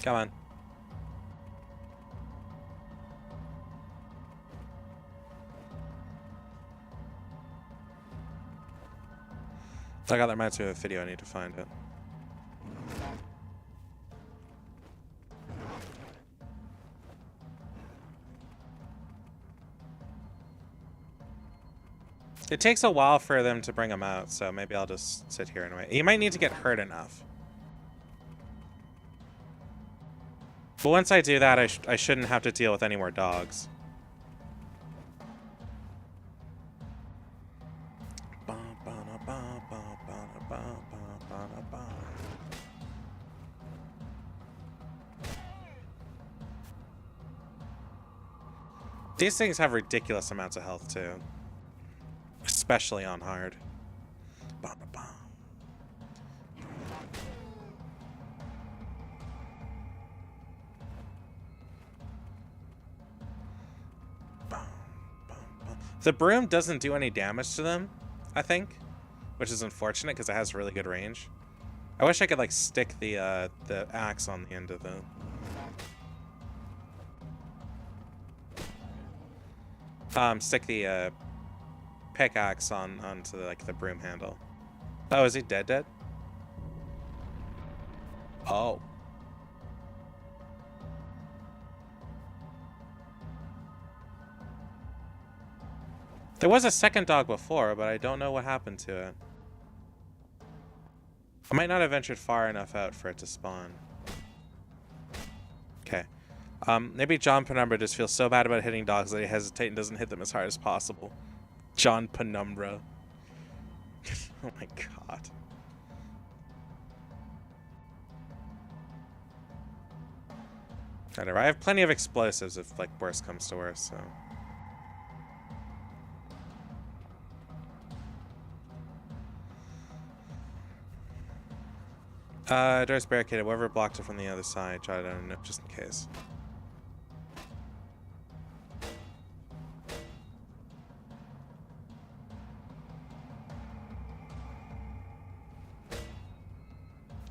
Come on. I got that reminds me of a video. I need to find it. It takes a while for them to bring them out, so maybe I'll just sit here and wait. You might need to get hurt enough. But once I do that, I shouldn't have to deal with any more dogs. ba. These things have ridiculous amounts of health too, especially on hard. Ba, ba, ba. The broom doesn't do any damage to them, I think, which is unfortunate because it has really good range. I wish I could like stick the axe on the end of the stick the pickaxe onto like the broom handle. Oh, is he dead? Oh. There was a second dog before, but I don't know what happened to it. I might not have ventured far enough out for it to spawn. Okay. Maybe John Penumbra just feels so bad about hitting dogs that he hesitates and doesn't hit them as hard as possible. John Penumbra. Oh my god. Whatever. I have plenty of explosives if like worse comes to worse, so. Door's barricaded. Whoever blocked it from the other side, try to know just in case.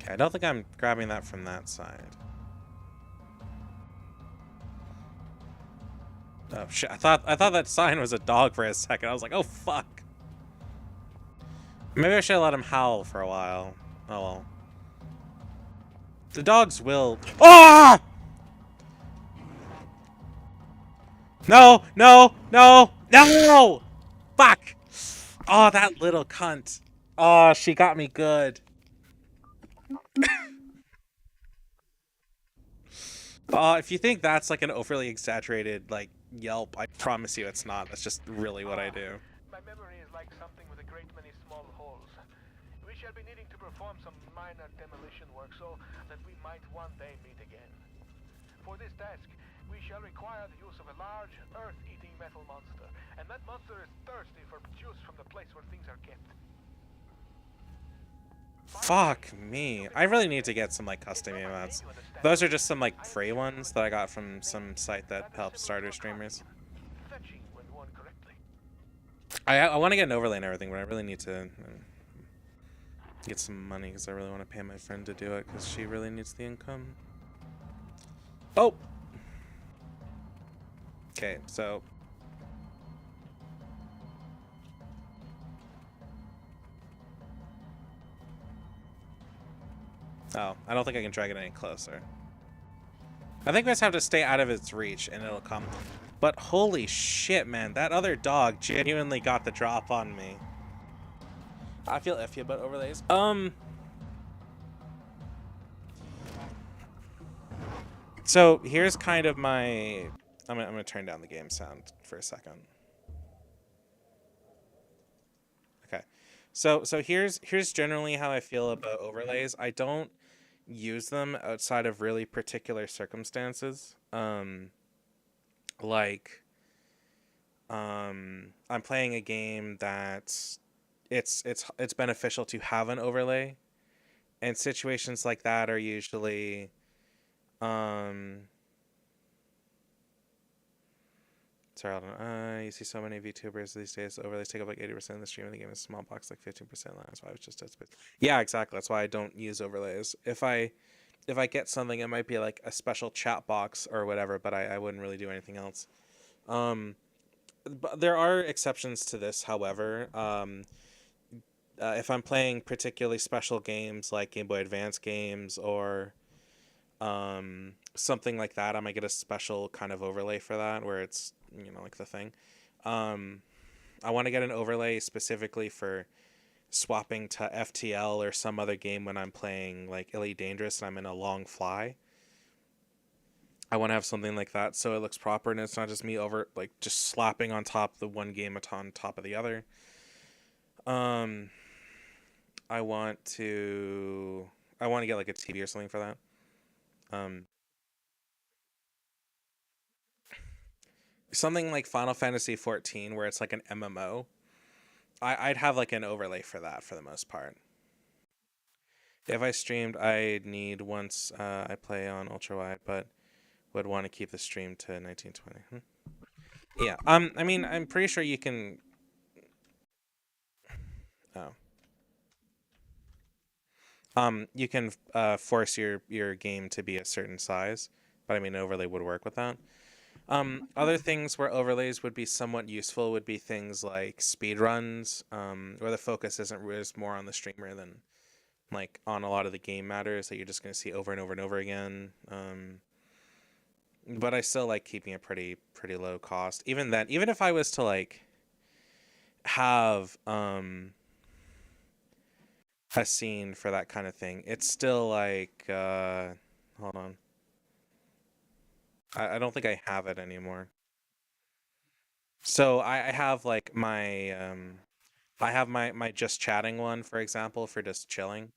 Okay, I don't think I'm grabbing that from that side. Oh shit! I thought that sign was a dog for a second. I was like, oh fuck. Maybe I should have let him howl for a while. Oh well. The dogs will. Ah! No! No! No! No! Fuck! Oh, that little cunt. Oh, she got me good. If you think that's like an overly exaggerated like yelp, I promise you it's not. That's just really what I do. My memory is like something with a great many small holes. We shall be needing to perform some minor demolition work so that we might one day meet again. For this task, we shall require the use of a large, earth-eating metal monster, and that monster is thirsty for juice from the place where things are kept. Fuck me. I really need to get some like custom emotes. Those are just some like free ones that I got from some site that helps starter streamers. Fetching when worn correctly. I want to get an overlay and everything, but I really need to get some money because I really want to pay my friend to do it because she really needs the income. Oh! Okay, so... Oh, I don't think I can drag it any closer. I think we just have to stay out of its reach and it'll come. But holy shit, man, that other dog genuinely got the drop on me. I feel iffy about overlays. So here's kind of my... I'm gonna turn down the game sound for a second. Okay. So here's generally how I feel about overlays. I don't use them outside of really particular circumstances. I'm playing a game that it's beneficial to have an overlay, and situations like that are usually sorry, hold on. You see so many VTubers these days. Overlays take up like 80% of the stream of the game. Is small box like 15%. That's why I was just a bit. Yeah, exactly. That's why I don't use overlays. If I get something, it might be like a special chat box or whatever, but I wouldn't really do anything else. But there are exceptions to this, however. If I'm playing particularly special games like Game Boy Advance games or something like that, I might get a special kind of overlay for that where it's, you know, like the thing. I want to get an overlay specifically for swapping to FTL or some other game when I'm playing like Elite Dangerous and I'm in a long fly. I want to have something like that so it looks proper and it's not just me over like just slapping on top the one game on top of the other. I want to get like a TV or something for that. Something like Final Fantasy 14 where it's like an MMO. I'd have like an overlay for that for the most part. If I streamed, I'd need once I play on ultra wide, but would want to keep the stream to 1920. Yeah. I mean, I'm pretty sure you can. Oh. You can force your game to be a certain size, but I mean, an overlay would work with that. Other things where overlays would be somewhat useful would be things like speed runs, where the focus is more on the streamer than like on a lot of the game matters that you're just going to see over and over and over again. But I still like keeping it pretty low cost. Even then, even if I was to like have a scene for that kind of thing, it's still like hold on. I don't think I have it anymore. So I have like my I have my just chatting one, for example, for just chilling.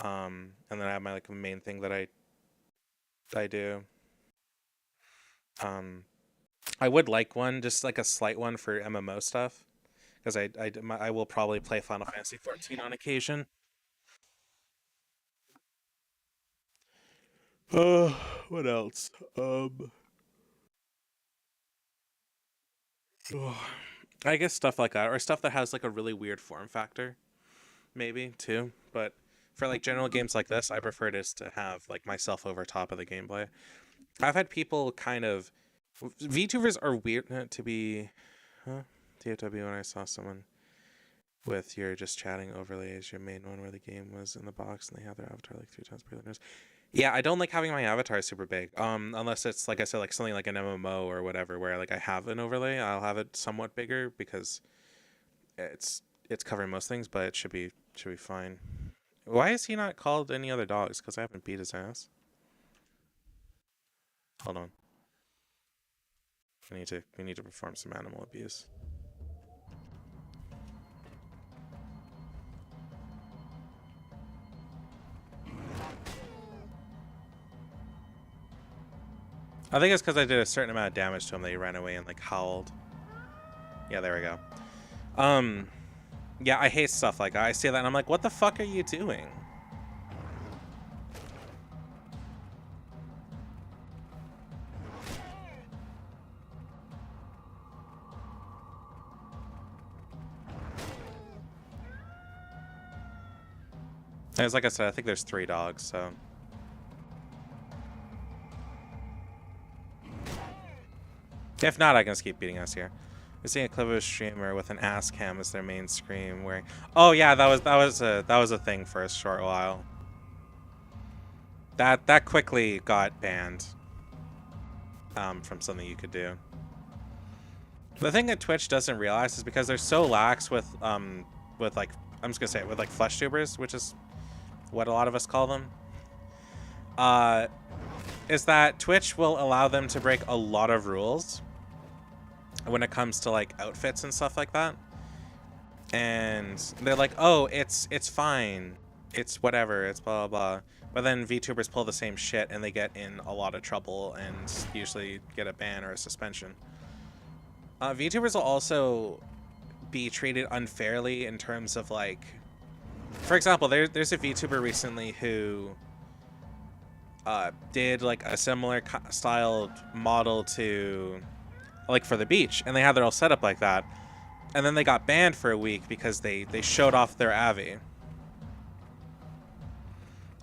And then I have my like main thing that I do. I would like one, just like a slight one for MMO stuff, because I will probably play Final Fantasy 14 on occasion. What else? I guess stuff like that, or stuff that has like a really weird form factor, maybe too. But for like general games like this, I prefer just to have like myself over top of the gameplay. I've had people kind of VTubers are weird to be. Huh? TFW when I saw someone with your just chatting overlays, your main one where the game was in the box and they have their avatar like 3 times per listeners. Yeah, I don't like having my avatar super big. Unless it's like I said, like something like an MMO or whatever, where like I have an overlay, I'll have it somewhat bigger because it's covering most things, but it should be fine. Why is he not called any other dogs? Because I haven't beat his ass. Hold on. We need to perform some animal abuse. I think it's because I did a certain amount of damage to him that he ran away and like howled. Yeah, there we go. Yeah, I hate stuff like that. I see that and I'm like, what the fuck are you doing? As like I said, I think there's 3 dogs, so. If not, I can just keep beating us here. We're seeing a clip of a streamer with an ass cam as their main screen wearing. Oh yeah, that was a thing for a short while. That quickly got banned. From something you could do. The thing that Twitch doesn't realize is because they're so lax with like I'm just gonna say it, with like flesh tubers, which is what a lot of us call them. Is that Twitch will allow them to break a lot of rules when it comes to like outfits and stuff like that, and they're like, oh, it's fine, it's whatever, it's blah blah blah, but then VTubers pull the same shit and they get in a lot of trouble and usually get a ban or a suspension. VTubers will also be treated unfairly in terms of like, for example, there's a VTuber recently who did like a similar styled model to like for the beach, and they had their all set up like that, and then they got banned for a week because they showed off their Avi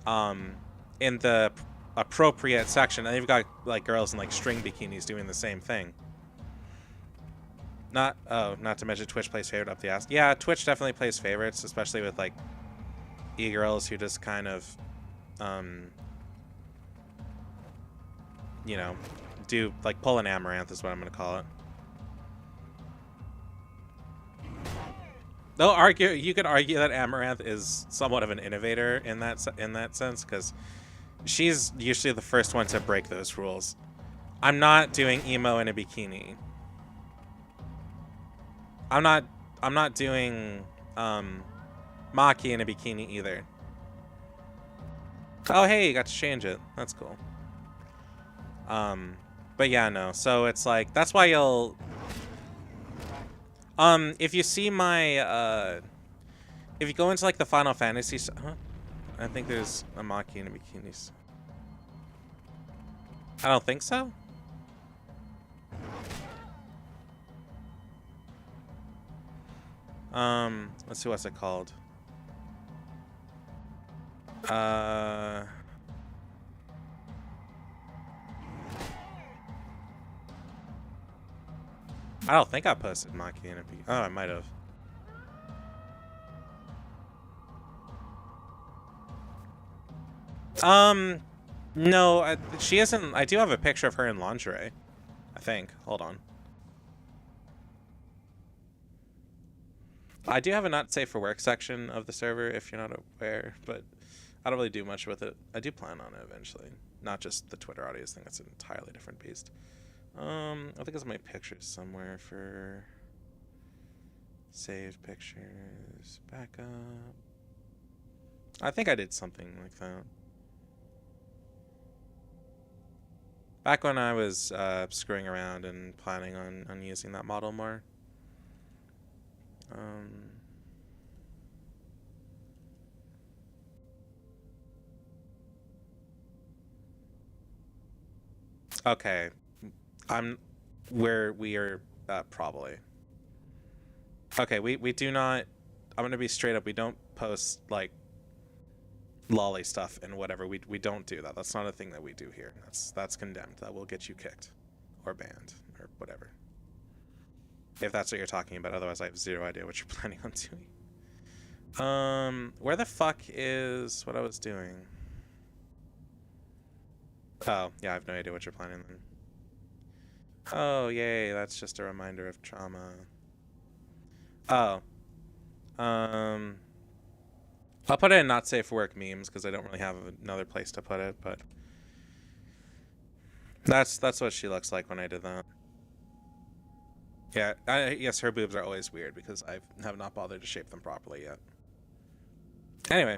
in the appropriate section, and they've got like girls in like string bikinis doing the same thing. Not to mention Twitch plays favorite up the ass. Yeah, Twitch definitely plays favorites, especially with like e-girls who just kind of you know, do like pull an Amaranth is what I'm gonna call it. They'll argue. You could argue that Amaranth is somewhat of an innovator in that sense, because she's usually the first one to break those rules. I'm not doing emo in a bikini. I'm not doing Maki in a bikini either. Oh, hey, you got to change it. That's cool. But yeah, no. So it's like, that's why you'll... if you see my, if you go into, like, the Final Fantasy... Huh? I think there's a Maki in a bikini. I don't think so. Let's see, what's it called? I don't think I posted Maki in a bikini. Oh, I might have. No, she isn't. I do have a picture of her in lingerie, I think. Hold on. I do have a not safe for work section of the server, if you're not aware, but I don't really do much with it. I do plan on it eventually. Not just the Twitter audience thing, that's an entirely different beast. I think it's my pictures somewhere for saved pictures, backup. I think I did something like that. Back when I was screwing around and planning on using that model more. Okay, we are probably. Okay, we do not. I'm gonna be straight up. We don't post like lolly stuff and whatever. We don't do that. That's not a thing that we do here. That's condemned. That will get you kicked, or banned, or whatever. If that's what you're talking about. Otherwise, I have zero idea what you're planning on doing. Where the fuck is what I was doing? Oh, yeah, I have no idea what you're planning then. Oh, yay, that's just a reminder of trauma. Oh. I'll put it in not safe for work memes because I don't really have another place to put it, but that's what she looks like when I did that. Yeah, yes, her boobs are always weird because I have not bothered to shape them properly yet. Anyway.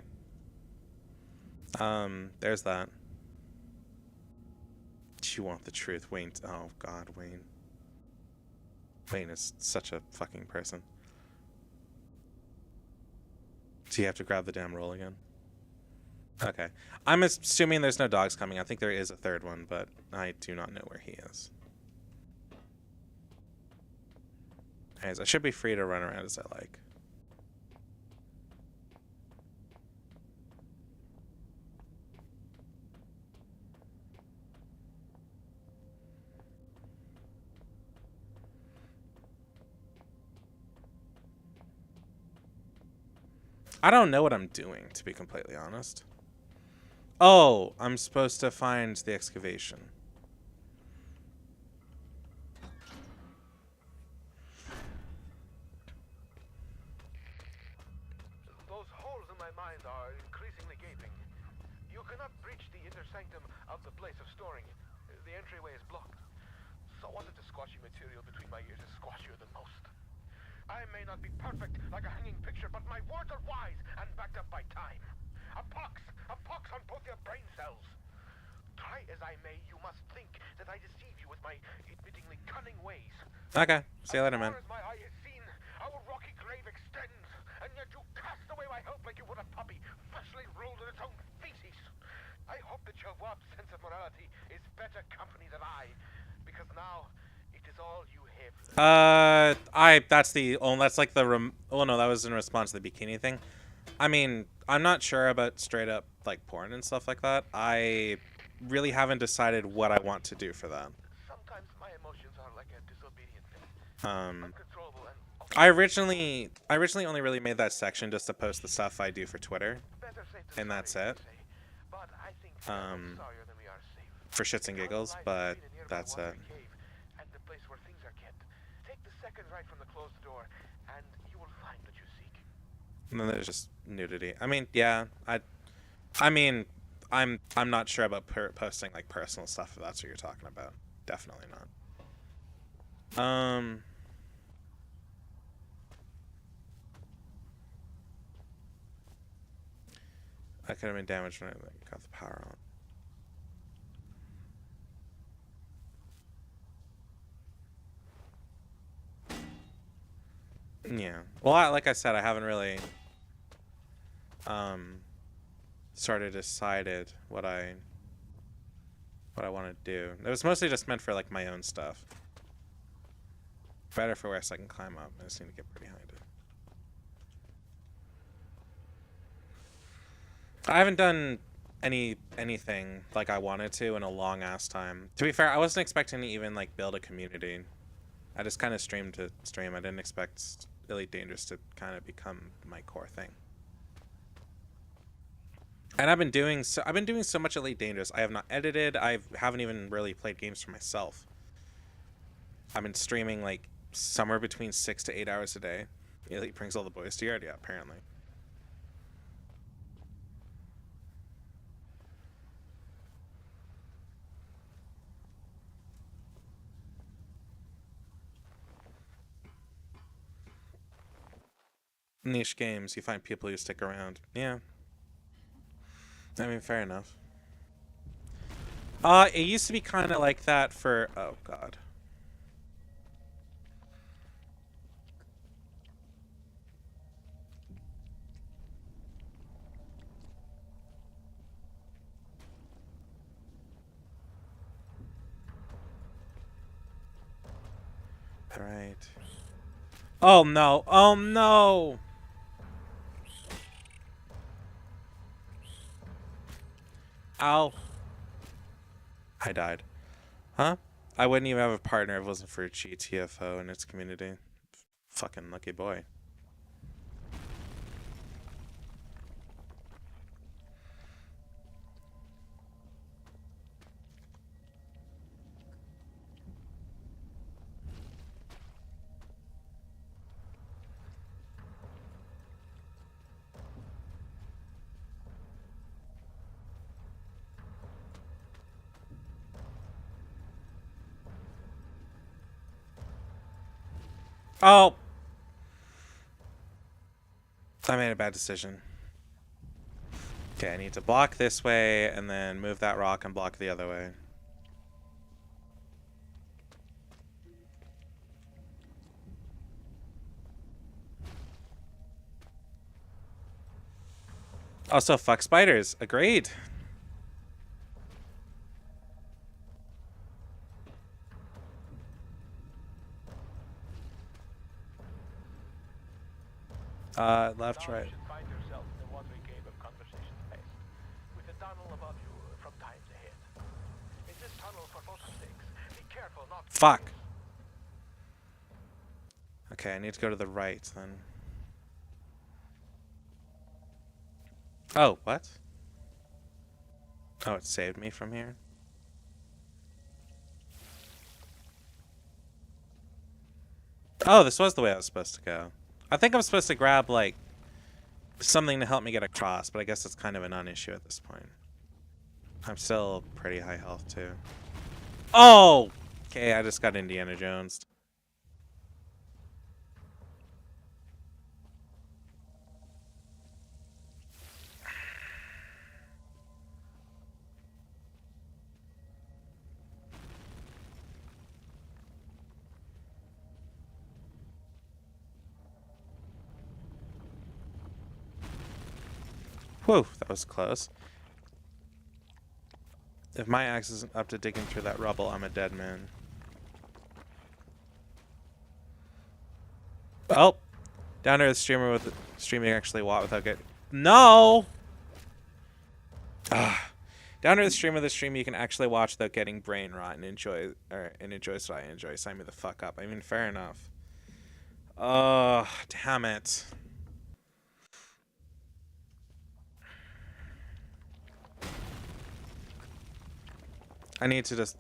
There's that. You want the truth, Wayne. Oh, God, Wayne. Wayne is such a fucking person. Do you have to grab the damn roll again? Okay. I'm assuming there's no dogs coming. I think there is a third one, but I do not know where he is. Anyways, I should be free to run around as I like. I don't know what I'm doing, to be completely honest. Oh, I'm supposed to find the excavation. Those holes in my mind are increasingly gaping. You cannot breach the inner sanctum of the place of storing. The entryway is blocked. So what if the squashy material between my ears is squashier than most? I may not be perfect like a hanging picture, but my words are wise and backed up by time. A pox on both your brain cells. Try as I may, you must think that I deceive you with my admittingly cunning ways. Okay, see you later, man. As far as my eye has seen, our rocky grave extends, and yet you cast away my hope like you would a puppy, freshly rolled in its own feces. I hope that your warped sense of morality is better company than I, because now it is all you have. That's like the oh no, that was in response to the bikini thing. I mean, I'm not sure about straight up like porn and stuff like that. I really haven't decided what I want to do for that. Sometimes my emotions are like a disobedient thing. Uncontrollable and I originally only really made that section just to post the stuff I do for Twitter, better safe than and that's sorry, it. you say. But I think we are sorrier than we are safe. For shits and giggles, but that's it. And the place where things are kept. Take the second right from the closed door, and you will find what you seek. And then there's just nudity. I mean, yeah, I mean, I'm not sure about posting like personal stuff if that's what you're talking about. Definitely not. I could have been damaged when I got the power on. Yeah. Well, like I said, I haven't really sort of decided what I want to do. It was mostly just meant for like my own stuff. Better for where so I can climb up. I just need to get behind it. I haven't done anything like I wanted to in a long ass time. To be fair, I wasn't expecting to even like build a community. I just kind of streamed to stream. I didn't expect Elite Dangerous to kind of become my core thing. And I've been doing so much Elite Dangerous. I have not edited. I haven't even really played games for myself. I've been streaming like somewhere between 6 to 8 hours a day. Elite brings all the boys to yard, yeah, apparently. Niche games, you find people who stick around. Yeah. I mean, fair enough. It used to be kind of like that for... Oh, God. All right. Oh, no. Oh, no! Ow. I died. Huh? I wouldn't even have a partner if it wasn't for GTFO and its community. Fucking lucky boy. Oh! I made a bad decision. Okay, I need to block this way and then move that rock and block the other way. Also, fuck spiders. Agreed. Left, right. You should find yourself in a watery cave of conversation space, with a tunnel above you from times ahead. In this tunnel, for photo's sakes, be careful not to... Fuck. Okay, I need to go to the right then. Oh, what? Oh, it saved me from here? Oh, this was the way I was supposed to go. I think I'm supposed to grab, like, something to help me get across, but I guess it's kind of a non-issue at this point. I'm still pretty high health, too. Oh! Okay, I just got Indiana Jones. Whew, that was close. If my axe isn't up to digging through that rubble, I'm a dead man. Oh! Down there, the streamer with streaming actually WoT without getting... No! Ah. Down there, the streamer of the stream you can actually watch without getting brain rot and enjoy, and enjoys what I enjoy. Sign me the fuck up. I mean, fair enough. Oh, damn it. I need to just...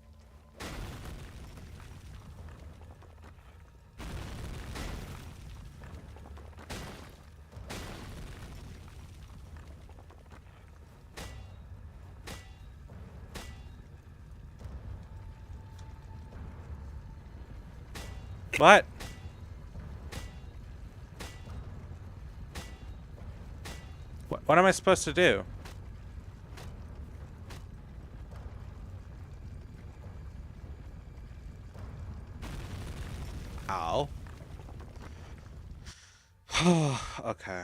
What? What am I supposed to do? Okay.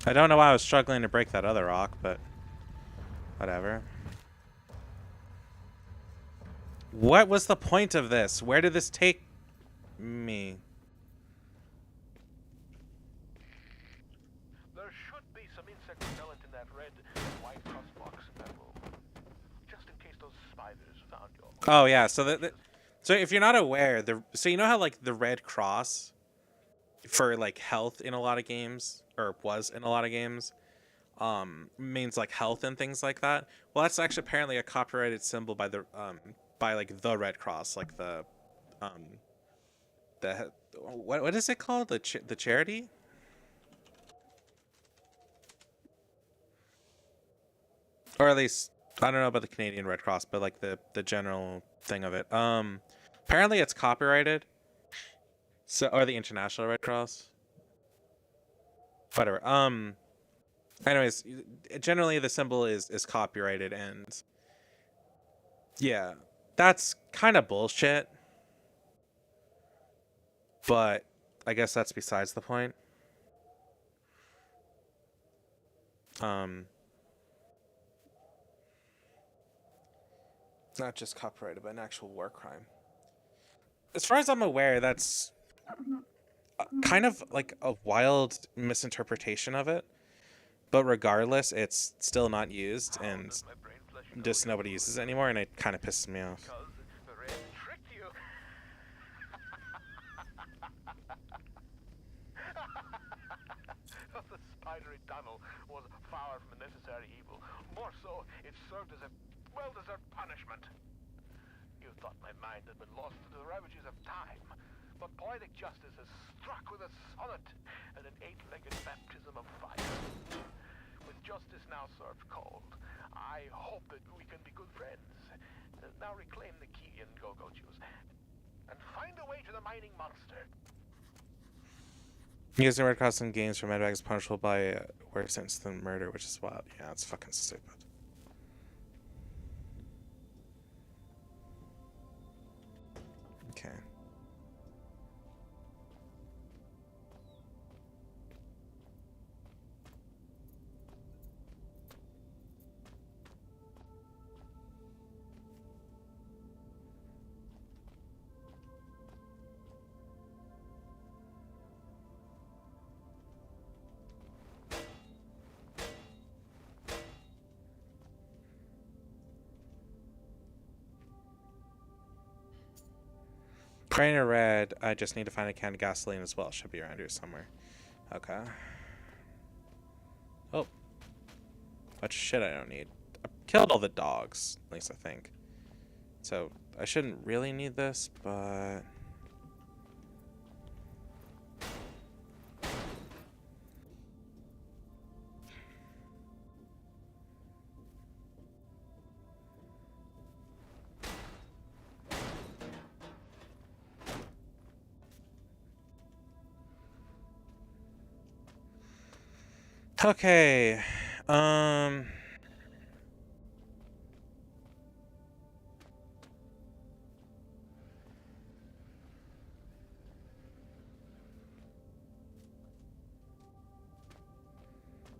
I don't know why I was struggling to break that other rock, but whatever. What was the point of this? Where did this take me? There should be some insect repellent in that red and white cross box in that room. Just in case those spiders found your... Oh yeah, so so if you're not aware, so you know how like the red cross for like health in a lot of games, or was in a lot of games, means like health and things like that. Well, that's actually apparently a copyrighted symbol by like the Red Cross, like the what is it called, the charity? Or at least I don't know about the Canadian Red Cross, but like the general thing of it. Apparently it's copyrighted. So, or the International Red Cross. Whatever. Anyways, generally the symbol is copyrighted, and yeah, that's kind of bullshit. But I guess that's besides the point. Not just copyrighted, but an actual war crime. As far as I'm aware, that's kind of like a wild misinterpretation of it. But regardless, it's still not used, and just nobody uses it anymore, and it kind of pisses me off. Because the red tricked you. The spidery tunnel was far from a necessary evil. More so, it served as a well-deserved punishment. You thought my mind had been lost to the ravages of time, but poetic justice has struck with a sonnet and an eight-legged baptism of fire. With justice now served cold, I hope that we can be good friends. Now reclaim the key and go-go juice, and find a way to the mining monster. Using Red Cross in games for medbag is punishable by worse sentence than murder, which is wild. Yeah, it's fucking stupid. Okay. Praying a red, I just need to find a can of gasoline as well. Should be around here somewhere. Okay. Oh. Much shit I don't need. I killed all the dogs, at least I think. So, I shouldn't really need this, but... Okay.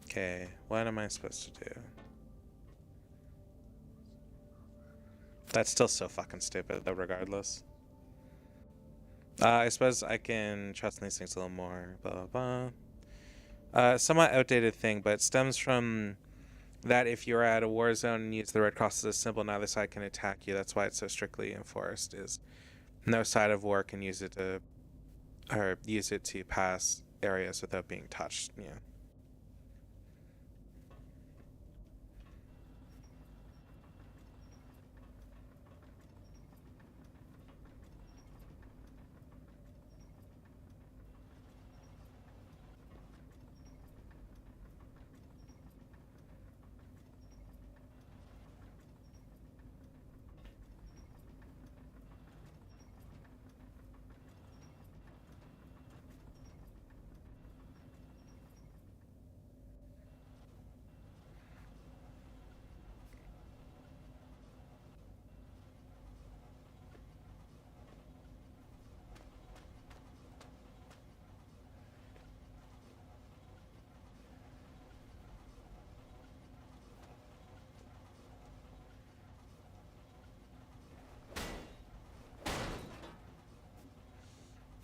Okay, what am I supposed to do? That's still so fucking stupid, though, regardless. I suppose I can trust in these things a little more. Blah, blah, blah. Somewhat outdated thing, but it stems from that if you're at a war zone and use the Red Cross as a symbol, neither side can attack you. That's why it's so strictly enforced, is no side of war can use it to pass areas without being touched. Yeah.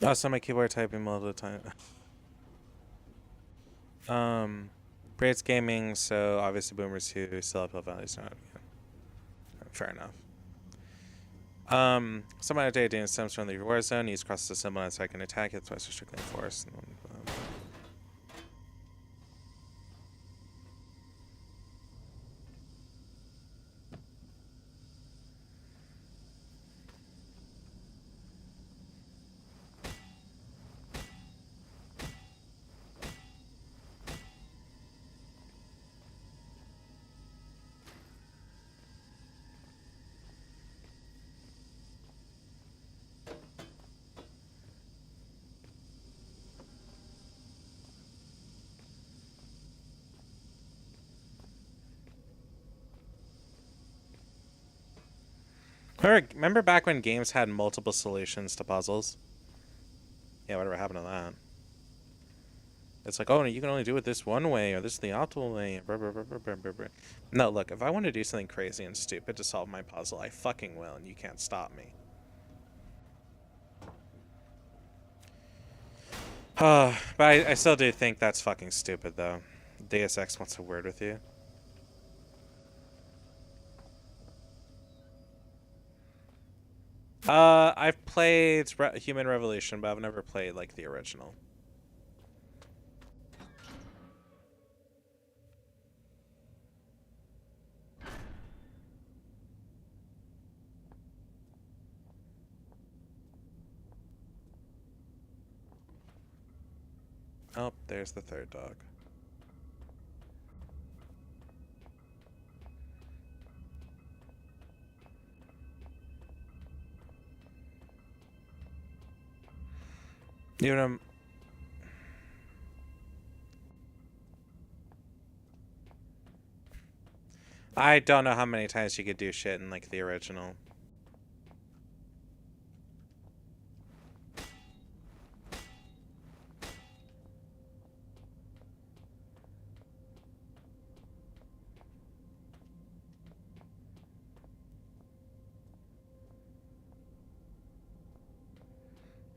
Also, my keyboard typing multiple times. Braids Gaming, so obviously Boomers who still uphill values not. Fair enough. Someone updated doing stems from the war zone, use crosses a symbol so I can attack it, that's why it's strictly enforced. Remember back when games had multiple solutions to puzzles? Yeah, whatever happened to that? It's like, oh, you can only do it this one way, or this is the optimal way. No, look, if I want to do something crazy and stupid to solve my puzzle, I fucking will, and you can't stop me. But I still do think that's fucking stupid, though. Deus Ex wants a word with you. I've played Human Revolution, but I've never played, like, the original. Oh, there's the third dog. You know, I don't know how many times you could do shit in, like, the original.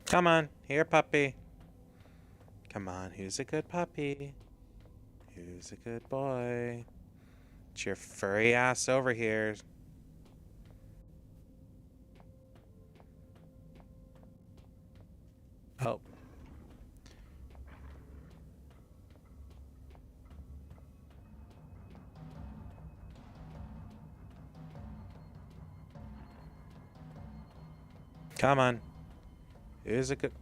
Come on, here, puppy. Come on, who's a good puppy? Who's a good boy? Get your furry ass over here. Oh. Come on. Who's a good...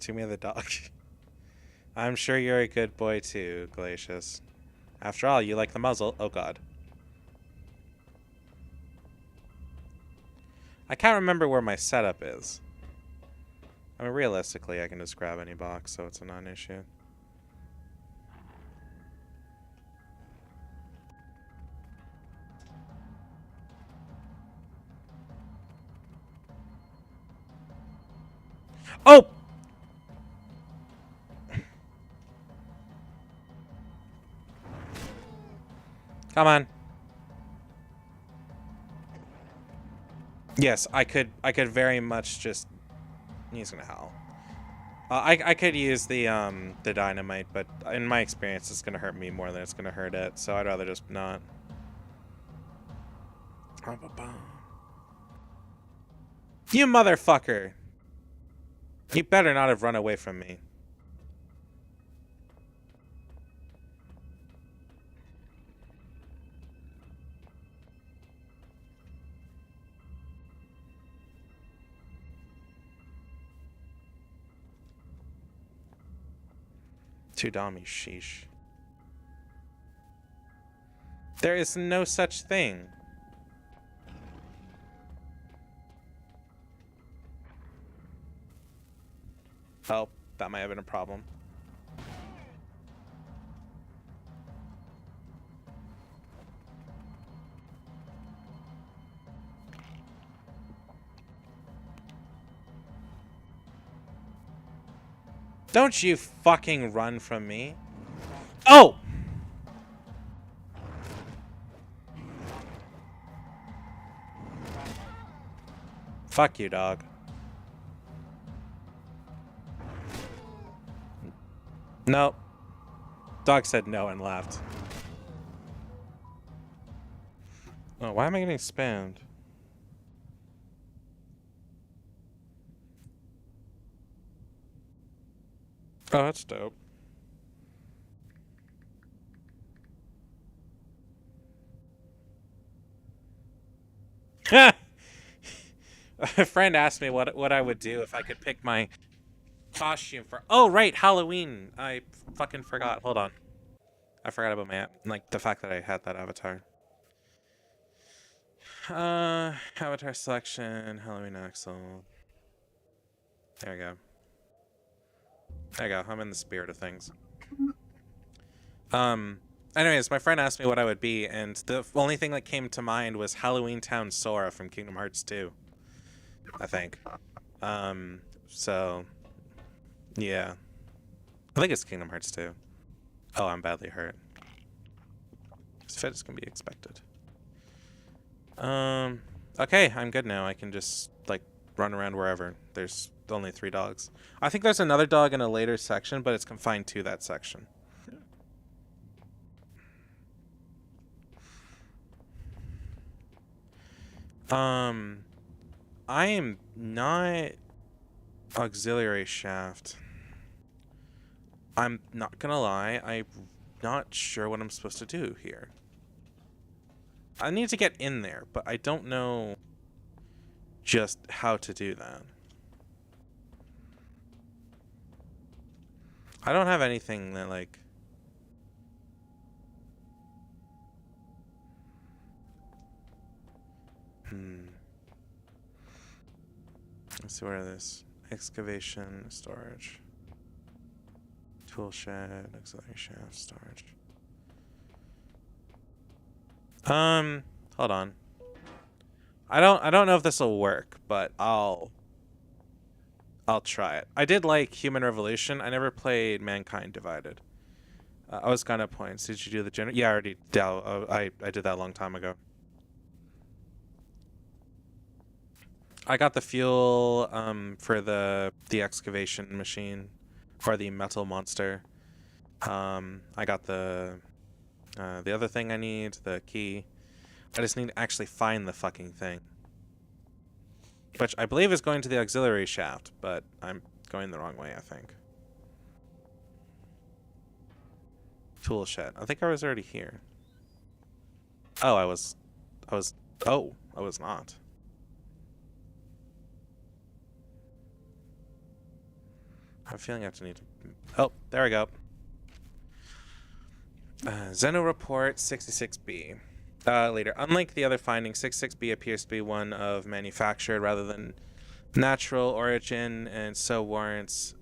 To me, the dog. I'm sure you're a good boy too, Glacius. After all, you like the muzzle. Oh god. I can't remember where my setup is. I mean, realistically, I can just grab any box, so it's a non-issue. Oh! Come on. Yes, I could very much just... He's gonna howl. I could use the dynamite, but in my experience, it's gonna hurt me more than it's gonna hurt it, so I'd rather just not. You motherfucker! You better not have run away from me. Tudami, sheesh. There is no such thing. Oh, that might have been a problem. Don't you fucking run from me. Oh! Fuck you, dog. Nope. Dog said no and left. Oh, why am I getting spammed? Oh, that's dope. A friend asked me what I would do if I could pick my costume for. Oh, right, Halloween. I fucking forgot. Hold on. I forgot about my like the fact that I had that avatar. Avatar selection, Halloween Axel. There we go. There you go. I'm in the spirit of things. Anyways, my friend asked me what I would be, and the only thing that came to mind was Halloween Town Sora from Kingdom Hearts 2. I think. So yeah. I think it's Kingdom Hearts 2. Oh, I'm badly hurt. As fit as can be expected. Okay, I'm good now. I can just, like, run around wherever. There's only 3 dogs. I think there's another dog in a later section, but it's confined to that section. I am not auxiliary shaft. I'm not gonna lie, I'm not sure what I'm supposed to do here. I need to get in there, but I don't know just how to do that. I don't have anything that, like... Let's see, where is this? Excavation, storage. Tool shed, auxiliary shaft, storage. Hold on. I don't know if this will work, but I'll try it. I did like Human Revolution. I never played Mankind Divided. I was gonna points. Did you do the general? Yeah, I already did. I did that a long time ago. I got the fuel for the excavation machine or the metal monster. I got the other thing I need, the key. I just need to actually find the fucking thing. Which I believe is going to the auxiliary shaft, but I'm going the wrong way, I think. Tool shed. I think I was already here. Oh, I was not. I have a feeling I have to need to... Oh, there we go. Zeno Report 66B. Later. Unlike the other findings, 66B appears to be one of manufactured rather than natural origin, and so warrants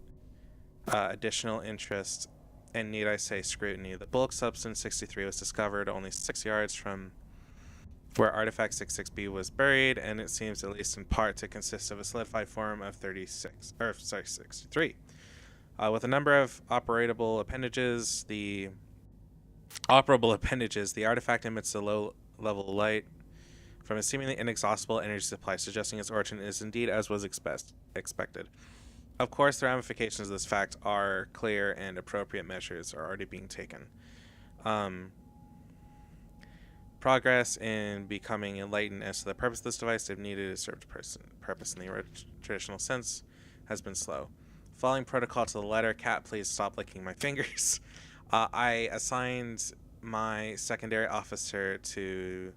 additional interest and, need I say, scrutiny. The bulk substance 63 was discovered only 6 yards from where artifact 66B was buried, and it seems, at least in part, to consist of a solidified form of 63. With a number of operable appendages, the artifact emits a low-level light from a seemingly inexhaustible energy supply, suggesting its origin is indeed as was expected. Of course, the ramifications of this fact are clear, and appropriate measures are already being taken. Progress in becoming enlightened as to the purpose of this device, if needed, to serve purpose in the traditional sense, has been slow. Following protocol to the letter, cat, please stop licking my fingers. I assigned my secondary officer to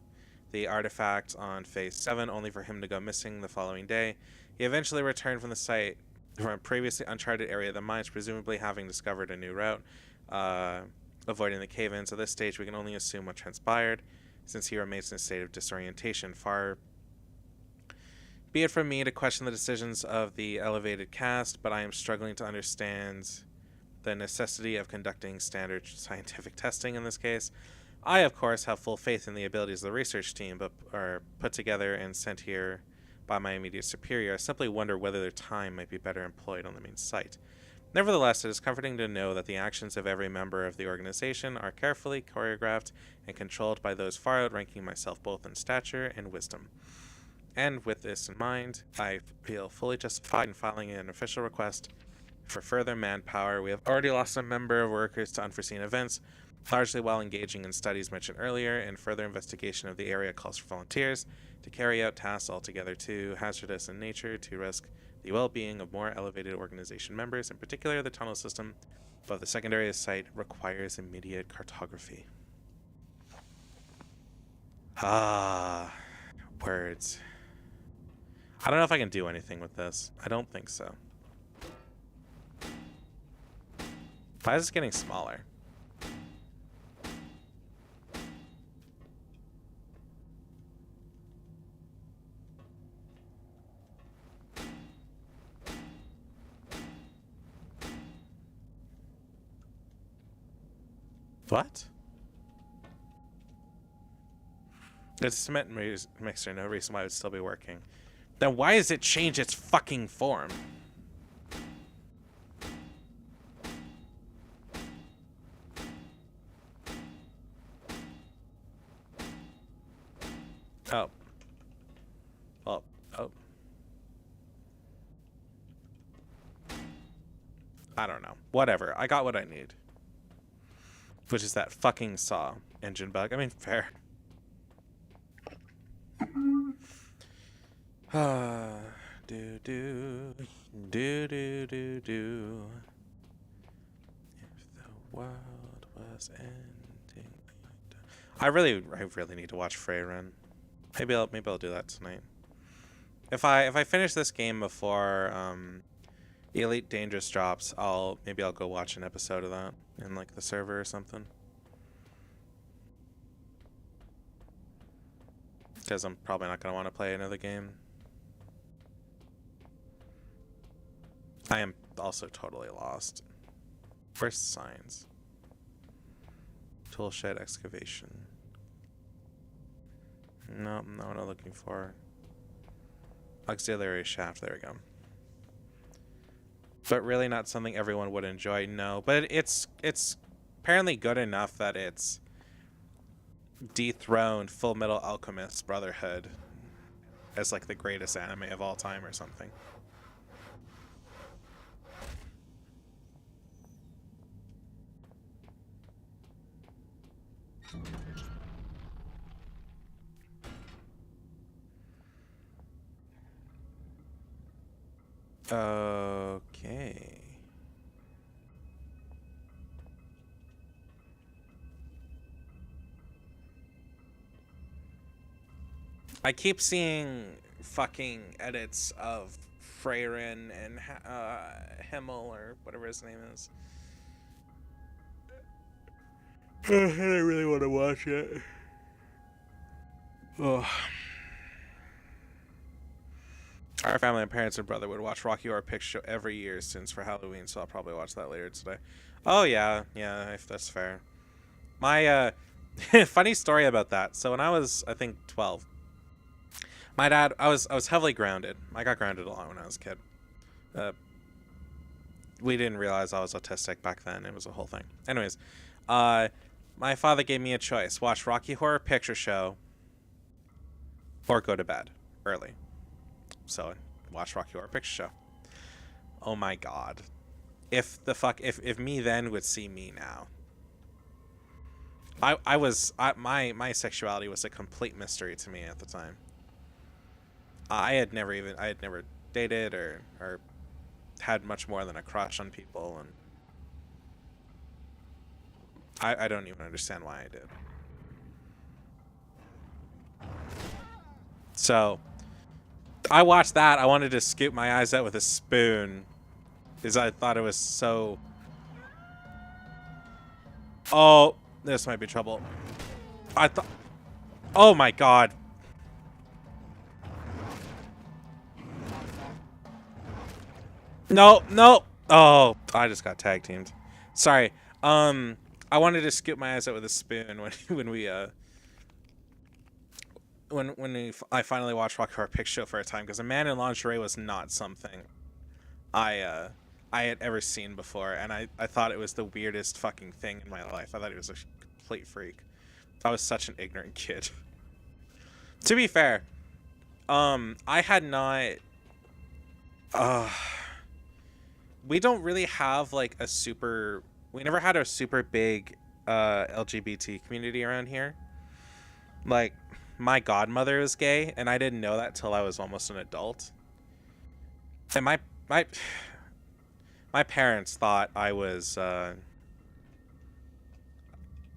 the artifact on phase 7, only for him to go missing the following day. He eventually returned from the site from a previously uncharted area of the mines, presumably having discovered a new route, avoiding the cave-ins. At this stage, we can only assume what transpired, since he remains in a state of disorientation. Far be it from me to question the decisions of the elevated caste, but I am struggling to understand the necessity of conducting standard scientific testing in this case. I, of course, have full faith in the abilities of the research team, but are put together and sent here by my immediate superior. I simply wonder whether their time might be better employed on the main site. Nevertheless, it is comforting to know that the actions of every member of the organization are carefully choreographed and controlled by those far outranking myself both in stature and wisdom. And with this in mind, I feel fully justified in filing an official request for further manpower. We have already lost a member of workers to unforeseen events, largely while engaging in studies mentioned earlier, and further investigation of the area calls for volunteers to carry out tasks altogether too hazardous in nature to risk the well-being of more elevated organization members. In particular, the tunnel system above the secondary site requires immediate cartography. Ah, words. I don't know if I can do anything with this. I don't think so. Why is this getting smaller? What? It's a cement mixer, no reason why it would still be working. Then why does it change its fucking form? Oh. Oh. Oh. I don't know. Whatever. I got what I need. Which is that fucking saw engine bug. I mean, fair. Do do do do do do. If the world was ending. I really need to watch Freyren. Maybe I'll do that tonight. If I finish this game before Elite Dangerous drops, maybe I'll go watch an episode of that in like the server or something. Because I'm probably not gonna want to play another game. I am also totally lost. Where's signs? Toolshed excavation. No, not what I'm looking for. Auxiliary shaft, there we go. But really not something everyone would enjoy, no. But it's apparently good enough that it's dethroned Full Metal Alchemist Brotherhood as like the greatest anime of all time or something. Okay. I keep seeing fucking edits of Freyren and Himmel or whatever his name is. I really want to watch it. Oh. Our family, my parents and brother would watch Rocky Horror Picture Show every year since for Halloween, so I'll probably watch that later today. Oh yeah, if that's fair. My funny story about that. So when I was, I think, 12, my dad, I was heavily grounded. I got grounded a lot when I was a kid. We didn't realize I was autistic back then. It was a whole thing. Anyways, my father gave me a choice: watch Rocky Horror Picture Show or go to bed early. So watch Rocky Horror Picture Show. Oh my god. If me then would see me now. My sexuality was a complete mystery to me at the time. I had never dated or had much more than a crush on people, and I don't even understand why I did. So I watched that. I wanted to scoop my eyes out with a spoon because I thought it was so... Oh, this might be trouble. I thought... Oh my god. No. Oh, I just got tag teamed. Sorry. I wanted to scoop my eyes out with a spoon when I finally watched Rocky Horror Picture Show for a time, because a man in lingerie was not something I had ever seen before, and I thought it was the weirdest fucking thing in my life. I thought he was a complete freak. I was such an ignorant kid. To be fair, I had not we don't really have like a super. We never had a super big LGBT community around here. Like, my godmother is gay, and I didn't know that till I was almost an adult. And my my parents thought I was.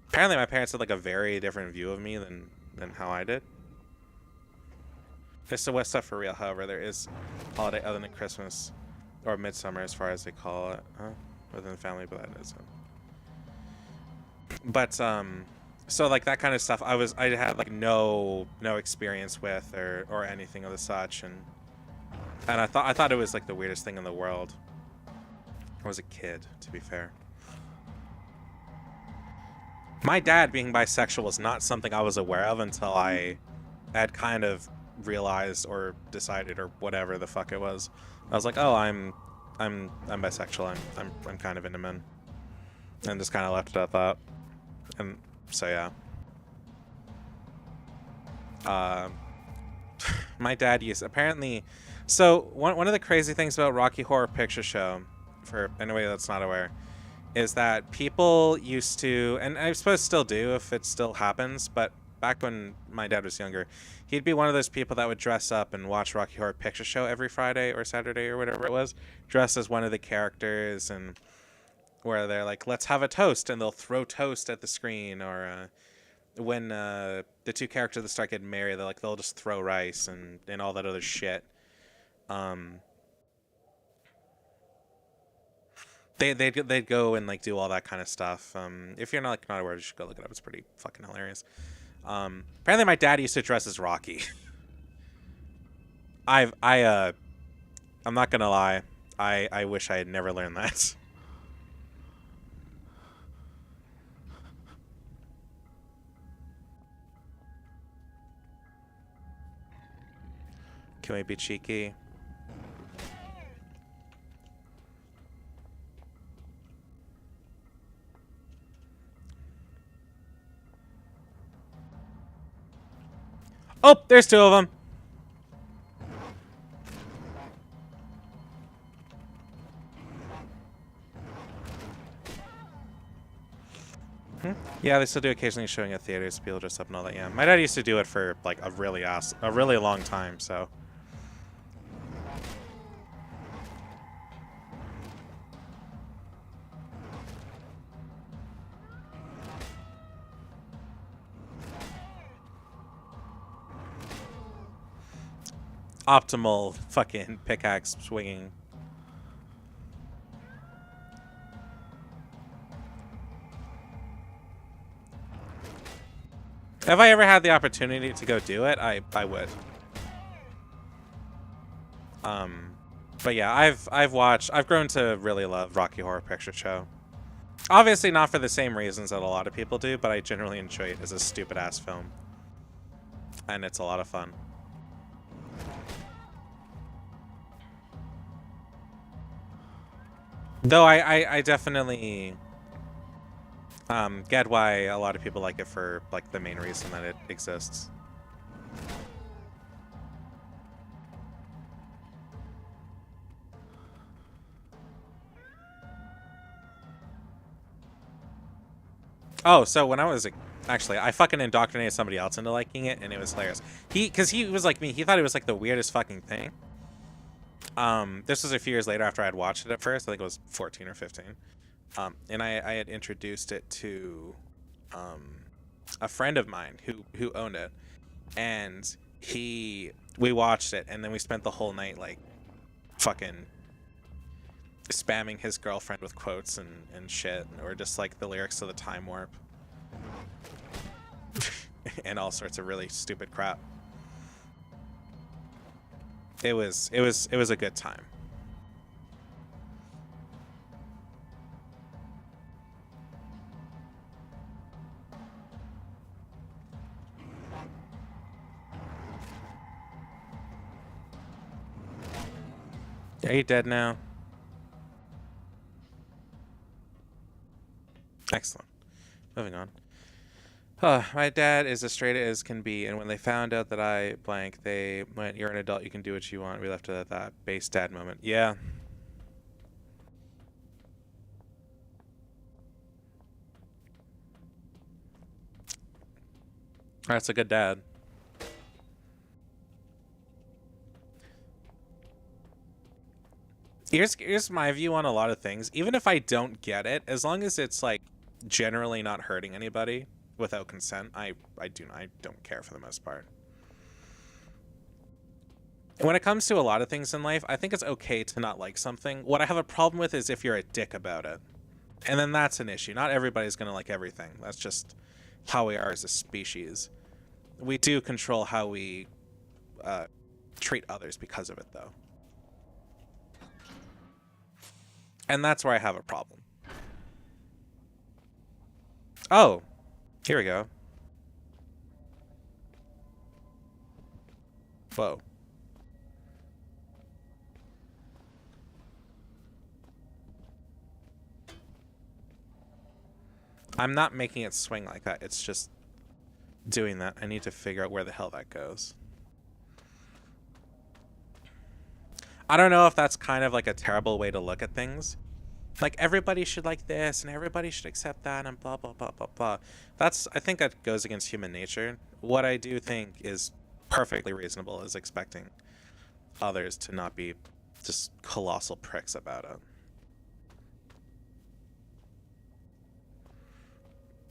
Apparently, my parents had like a very different view of me than how I did. There's the West stuff for real. However, there is holiday other than Christmas or Midsummer, as far as they call it, within the family, but that is. But so like that kind of stuff, I had like no experience with or anything of the such, and I thought it was like the weirdest thing in the world. I was a kid, to be fair. My dad being bisexual was not something I was aware of until I had kind of realized or decided or whatever the fuck it was. I was like, oh, I'm bisexual. I'm kind of into men, and just kind of left it at that. And so yeah. My dad used apparently. So one of the crazy things about Rocky Horror Picture Show, for anybody that's not aware, is that people used to, and I suppose still do if it still happens, but back when my dad was younger, he'd be one of those people that would dress up and watch Rocky Horror Picture Show every Friday or Saturday or whatever it was, dressed as one of the characters, and where they're like, let's have a toast, and they'll throw toast at the screen, or when the two characters that start getting married, they'll just throw rice and all that other shit. They'd go and like do all that kind of stuff. If you're not aware, you should go look it up. It's pretty fucking hilarious. Apparently my dad used to dress as Rocky. I'm not gonna lie. I wish I had never learned that. Can we be cheeky? Oh, there's two of them. Yeah, they still do occasionally showing at theaters. People dress up and all that. Yeah, my dad used to do it for like a really long time. So. Optimal fucking pickaxe swinging. If I ever had the opportunity to go do it, I would. But yeah, I've grown to really love Rocky Horror Picture Show. Obviously not for the same reasons that a lot of people do, but I generally enjoy it as a stupid ass film. And it's a lot of fun. Though I definitely get why a lot of people like it for like the main reason that it exists. Oh, so when I was actually, I fucking indoctrinated somebody else into liking it, and it was hilarious. Because he was like me, he thought it was like the weirdest fucking thing. This was a few years later after I had watched it at first. I think it was 14 or 15. And I had introduced it to a friend of mine who owned it, and we watched it, and then we spent the whole night like fucking spamming his girlfriend with quotes and shit, or just like the lyrics to the Time Warp and all sorts of really stupid crap. It was a good time. Are you dead now? Excellent. Moving on. My dad is as straight as can be, and when they found out that I blank, they went, "You're an adult, you can do what you want." We left it at that base dad moment. Yeah. That's a good dad. Here's my view on a lot of things. Even if I don't get it, as long as it's like generally not hurting anybody without consent, I don't care for the most part. When it comes to a lot of things in life, I think it's okay to not like something. What I have a problem with is if you're a dick about it. And then that's an issue. Not everybody's going to like everything. That's just how we are as a species. We do control how we treat others because of it, though. And that's where I have a problem. Oh, here we go. Whoa. I'm not making it swing like that. It's just doing that. I need to figure out where the hell that goes. I don't know if that's kind of like a terrible way to look at things. Like, everybody should like this and everybody should accept that and blah, blah, blah, blah, blah. I think that goes against human nature. What I do think is perfectly reasonable is expecting others to not be just colossal pricks about it.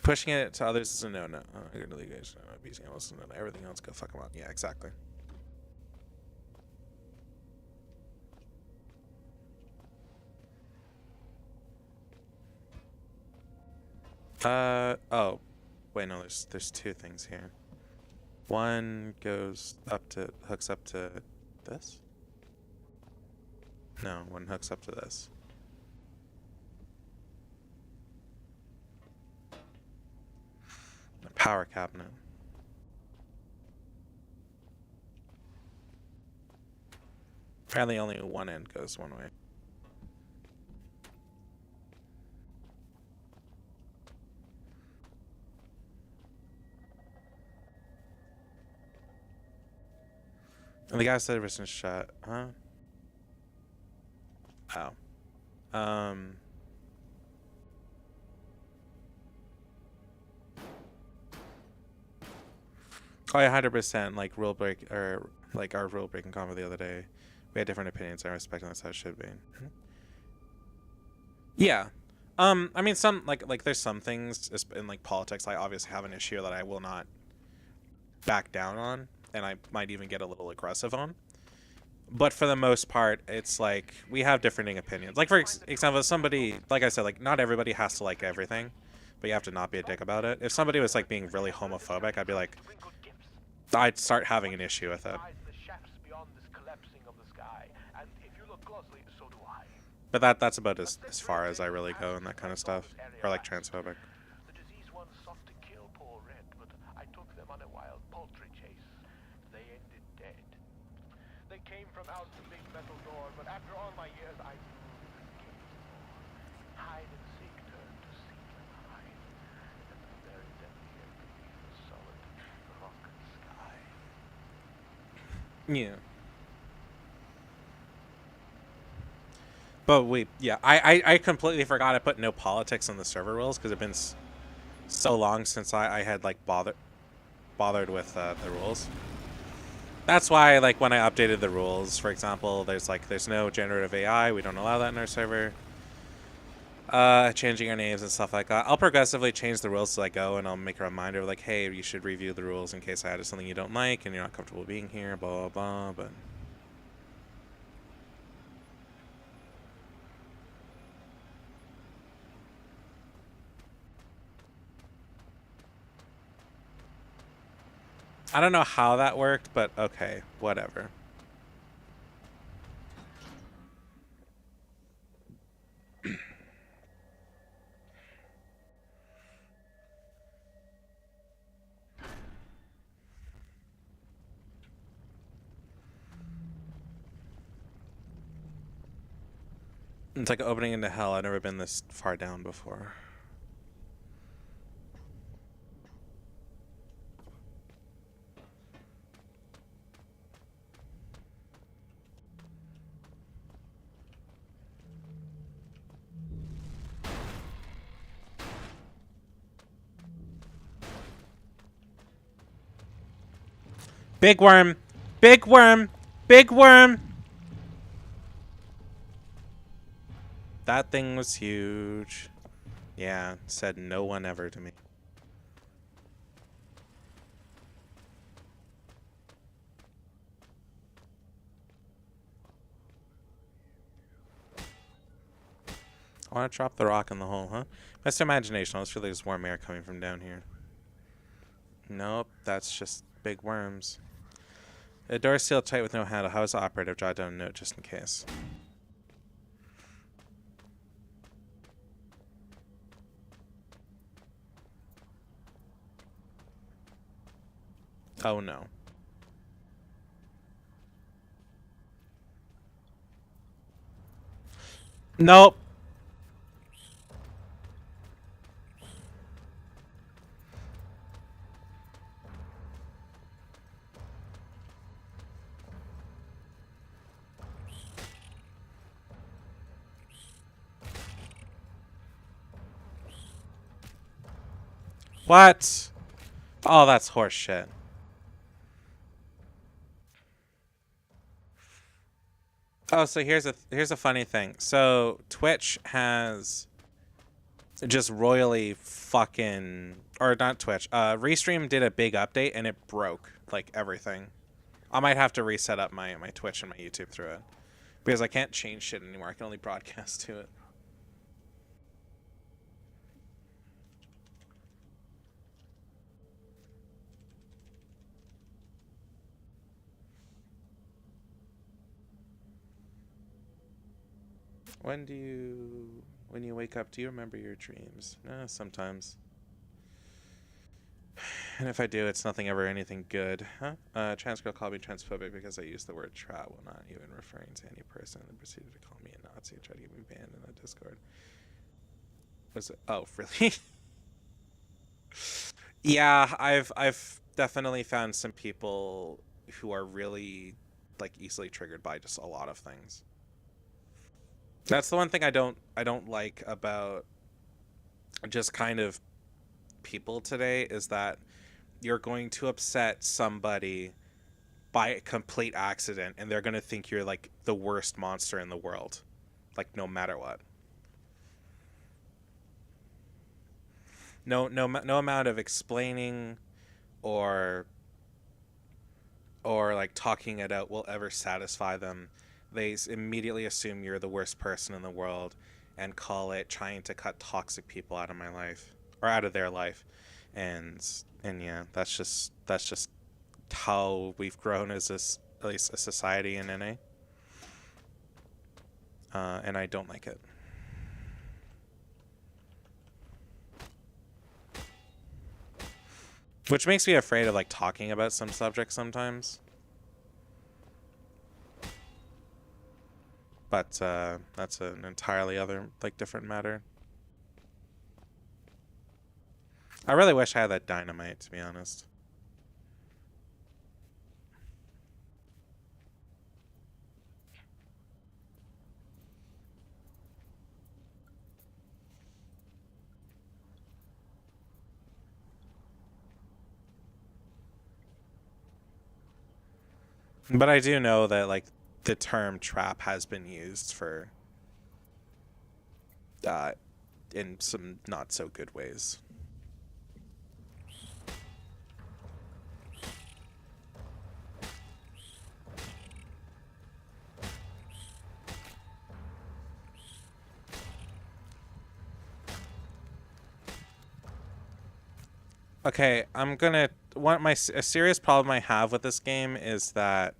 Pushing it to others is a no-no. Abusing animals, no. Everything else, go fuck them up. Yeah, exactly. Oh. Wait, no, there's two things here. One hooks up to this? No, one hooks up to this. A power cabinet. Apparently only one end goes one way. And the guy said ever since shot, huh? Oh. Oh, yeah, 100%. Like rule break, or like our rule breaking convo the other day, we had different opinions. I respect, and that's how it should be. Yeah. I mean, some like there's some things in like politics I obviously have an issue that I will not back down on, and I might even get a little aggressive on. But for the most part, it's like we have differing opinions. Like, for example, somebody, like I said, like not everybody has to like everything, but you have to not be a dick about it. If somebody was like being really homophobic, I'd be like, I'd start having an issue with it. But that's about as far as I really go in that kind of stuff, or like transphobic. The disease ones sought to kill poor Red, but I took them on a wild poultry chase. They ended dead. They came from out the big metal door, but after all my years, I knew the cave more. Hide and seek turned to seek and hide, and I buried them here beneath the solid rock sky. Yeah. But wait, yeah, I completely forgot I put no politics on the server rules because it's been so long since I had like bothered with the rules. That's why, like, when I updated the rules, for example, there's no generative AI. We don't allow that in our server. Changing our names and stuff like that. I'll progressively change the rules as I go, and I'll make a reminder of like, hey, you should review the rules in case I added something you don't like and you're not comfortable being here, blah, blah, blah, but... I don't know how that worked, but okay, whatever. It's like opening into hell. I've never been this far down before. Big worm! Big worm! Big worm! That thing was huge. Yeah, said no one ever to me. I want to drop the rock in the hole, huh? Best imagination. I always feel like there's warm air coming from down here. Nope, that's just big worms. The door sealed tight with no handle. How is the operative? Jot down a note just in case. Oh no. Nope. What? Oh, that's horse shit. Oh, so here's a funny thing. So Twitch has just royally fucking, or not Twitch. Restream did a big update and it broke like everything. I might have to reset up my Twitch and my YouTube through it because I can't change shit anymore. I can only broadcast to it. When you wake up, do you remember your dreams? Sometimes. And if I do, it's nothing ever anything good. Huh? Trans girl called me transphobic because I used the word trap while not even referring to any person and proceeded to call me a Nazi and try to get me banned in the Discord. Was it? Oh, really? Yeah, I've definitely found some people who are really like easily triggered by just a lot of things. That's the one thing I don't like about just kind of people today is that you're going to upset somebody by a complete accident and they're going to think you're like the worst monster in the world, like no matter what. No amount of explaining or like talking it out will ever satisfy them. They immediately assume you're the worst person in the world and call it trying to cut toxic people out of my life or out of their life. And yeah, that's just how we've grown as at least a society in NA. And I don't like it. Which makes me afraid of like talking about some subjects sometimes. But that's an entirely other, like, different matter. I really wish I had that dynamite, to be honest. But I do know that, like, the term trap has been used for in some not so good ways. Okay, I'm gonna a serious problem I have with this game is that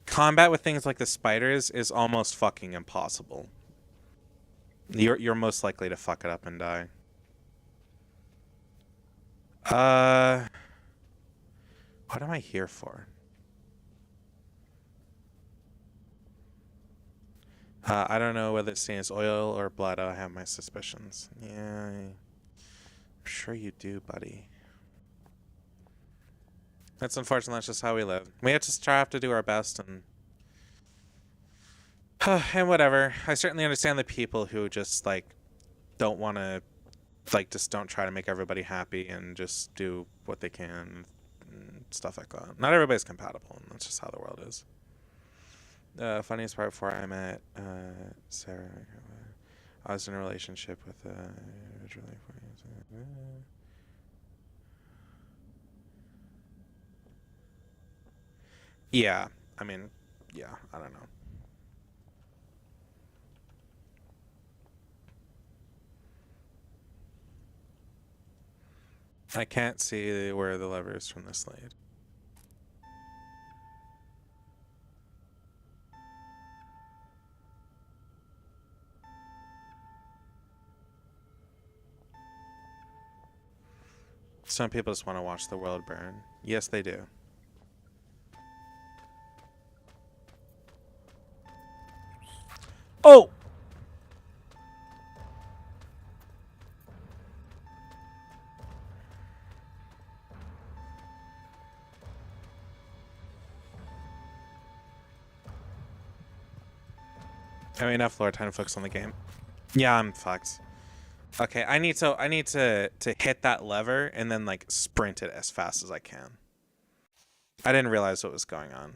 combat with things like the spiders is almost fucking impossible. You're most likely to fuck it up and die. What am I here for? I don't know whether it's seen as oil or blood. I have my suspicions. Yeah, I'm sure you do, buddy. That's unfortunate. That's just how we live. We have to do our best and and whatever. I certainly understand the people who just like don't want to like just don't try to make everybody happy and just do what they can and stuff like that. Not everybody's compatible, and that's just how the world is. Funniest part before I met Sarah, I was in a relationship with yeah, I mean, yeah, I don't know. I can't see where the lever is from this lead. Some people just want to watch the world burn. Yes, they do. Oh! I mean, enough lore time to focus on the game. Yeah, I'm fucked. Okay, I need to hit that lever and then like sprint it as fast as I can. I didn't realize what was going on.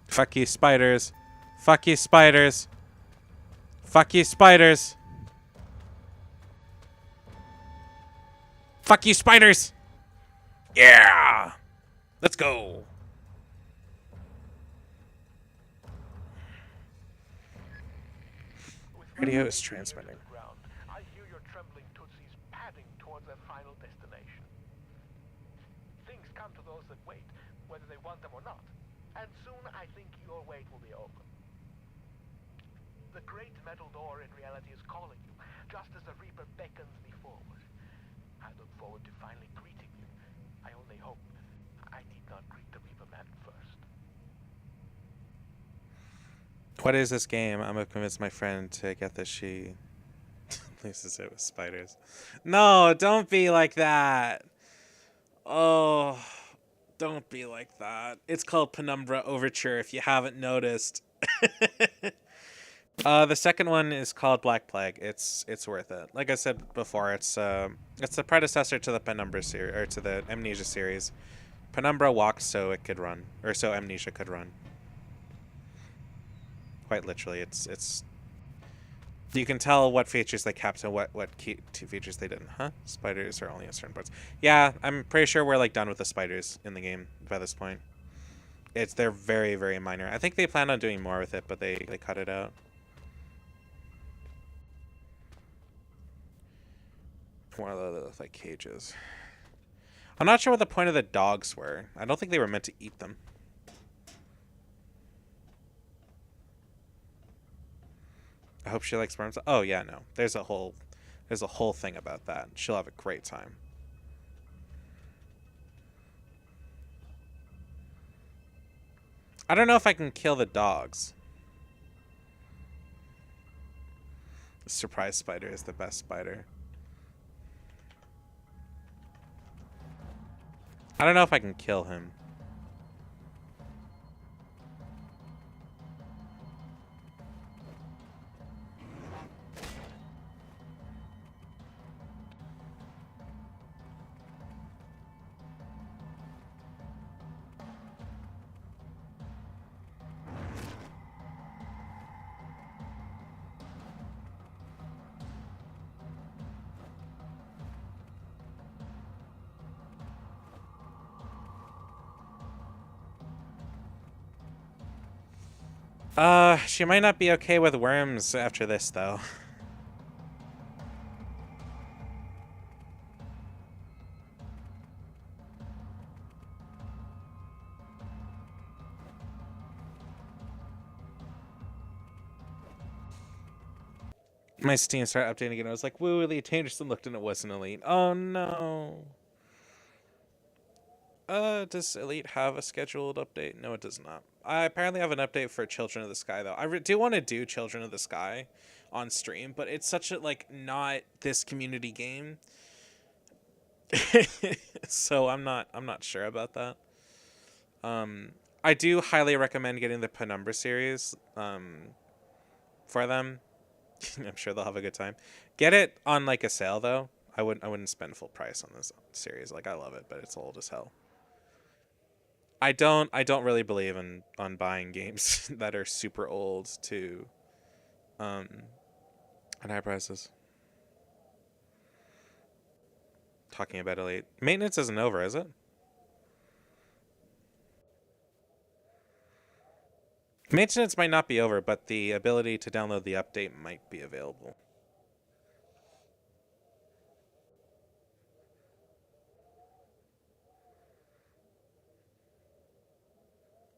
Fuck you, spiders. Fuck you, spiders. Fuck you, spiders. Fuck you, spiders. Yeah. Let's go. Radio is transmitting. I hear your trembling tootsies padding towards their final destination. Things come to those that wait, whether they want them or not. And soon I think your wait will be over. The great metal door in reality is calling you, just as the Reaper beckons me forward. I look forward to finally greeting you. I only hope I need not greet the Reaper man first. What is this game? I'm gonna convince my friend to get this. She loses it with spiders. No, don't be like that. Oh, don't be like that. It's called Penumbra Overture, if you haven't noticed. The second one is called Black Plague. It's worth it. Like I said before, it's the predecessor to the Penumbra series, or to the Amnesia series. Penumbra walked so it could run, or so Amnesia could run. Quite literally, it's. You can tell what features they kept and what key features they didn't. Huh? Spiders are only at certain parts. Yeah, I'm pretty sure we're like done with the spiders in the game by this point. They're very, very minor. I think they plan on doing more with it, but they cut it out. More of the like cages. I'm not sure what the point of the dogs were. I don't think they were meant to eat them. I hope she likes worms. Oh yeah, no. There's a whole thing about that. She'll have a great time. I don't know if I can kill the dogs. The surprise spider is the best spider. I don't know if I can kill him. She might not be okay with worms after this, though. My Steam started updating again. I was like, woo, Elite Dangerson looked and it wasn't Elite. Oh no. Does Elite have a scheduled update? No, it does not. I apparently have an update for Children of the Sky though. I do want to do Children of the Sky on stream, but it's such a like not this community game. So I'm not sure about that. I do highly recommend getting the Penumbra series for them. I'm sure they'll have a good time. Get it on like a sale though. I wouldn't spend full price on this series. Like I love it, but it's old as hell. I don't really believe in on buying games that are super old to at high prices. Talking about Elite. Maintenance isn't over, is it? Maintenance might not be over, but the ability to download the update might be available.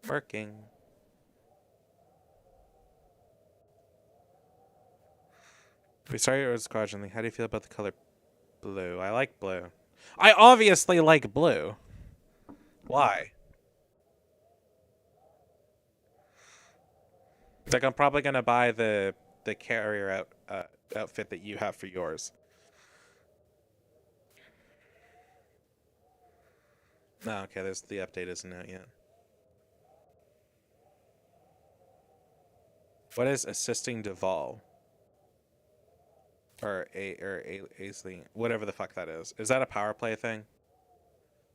Working. We started your squadron. How do you feel about the color blue? I like blue. I obviously like blue. Why? Like I'm probably gonna buy the carrier outfit that you have for yours. Oh, okay. There's the update isn't out yet. What is assisting Duval? Or Aisling, whatever the fuck that is. Is that a power play thing?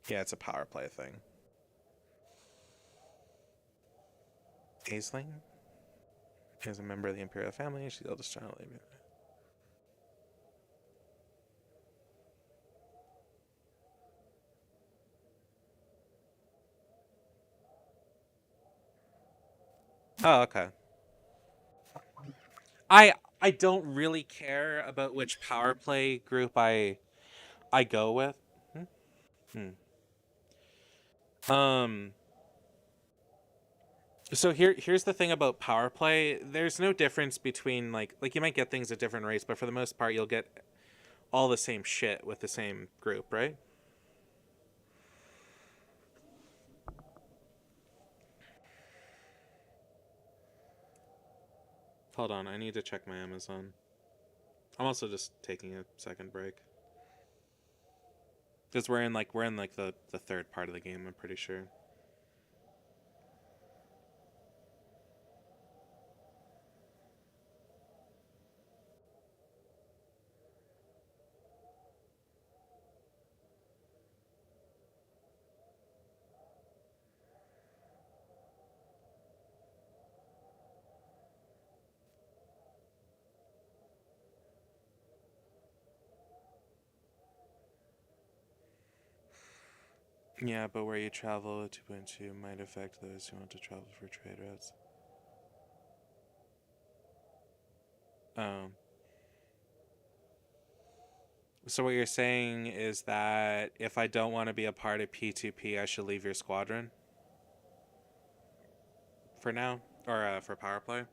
Yeah, it's a power play thing. Aisling is a member of the Imperial family. She's the eldest child. Oh, okay. I don't really care about which power play group I go with. So here's the thing about power play. There's no difference between like you might get things at different rates, but for the most part you'll get all the same shit with the same group, right? Hold on, I need to check my Amazon. I'm also just taking a second break. Because we're in the third part of the game, I'm pretty sure. Yeah, but where you travel, 2.2 might affect those who want to travel for trade routes. Oh. So what you're saying is that if I don't want to be a part of P2P, I should leave your squadron? For now? Or for power play?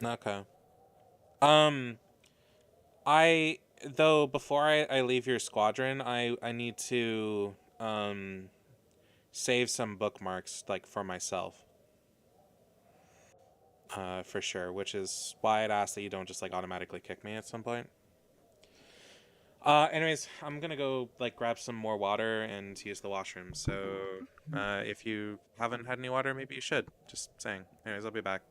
Okay. I though before I leave your squadron, I need to save some bookmarks like for myself. For sure, which is why I'd ask that you don't just like automatically kick me at some point. Anyways, I'm gonna go like grab some more water and use the washroom. So, if you haven't had any water, maybe you should. Just saying. Anyways, I'll be back.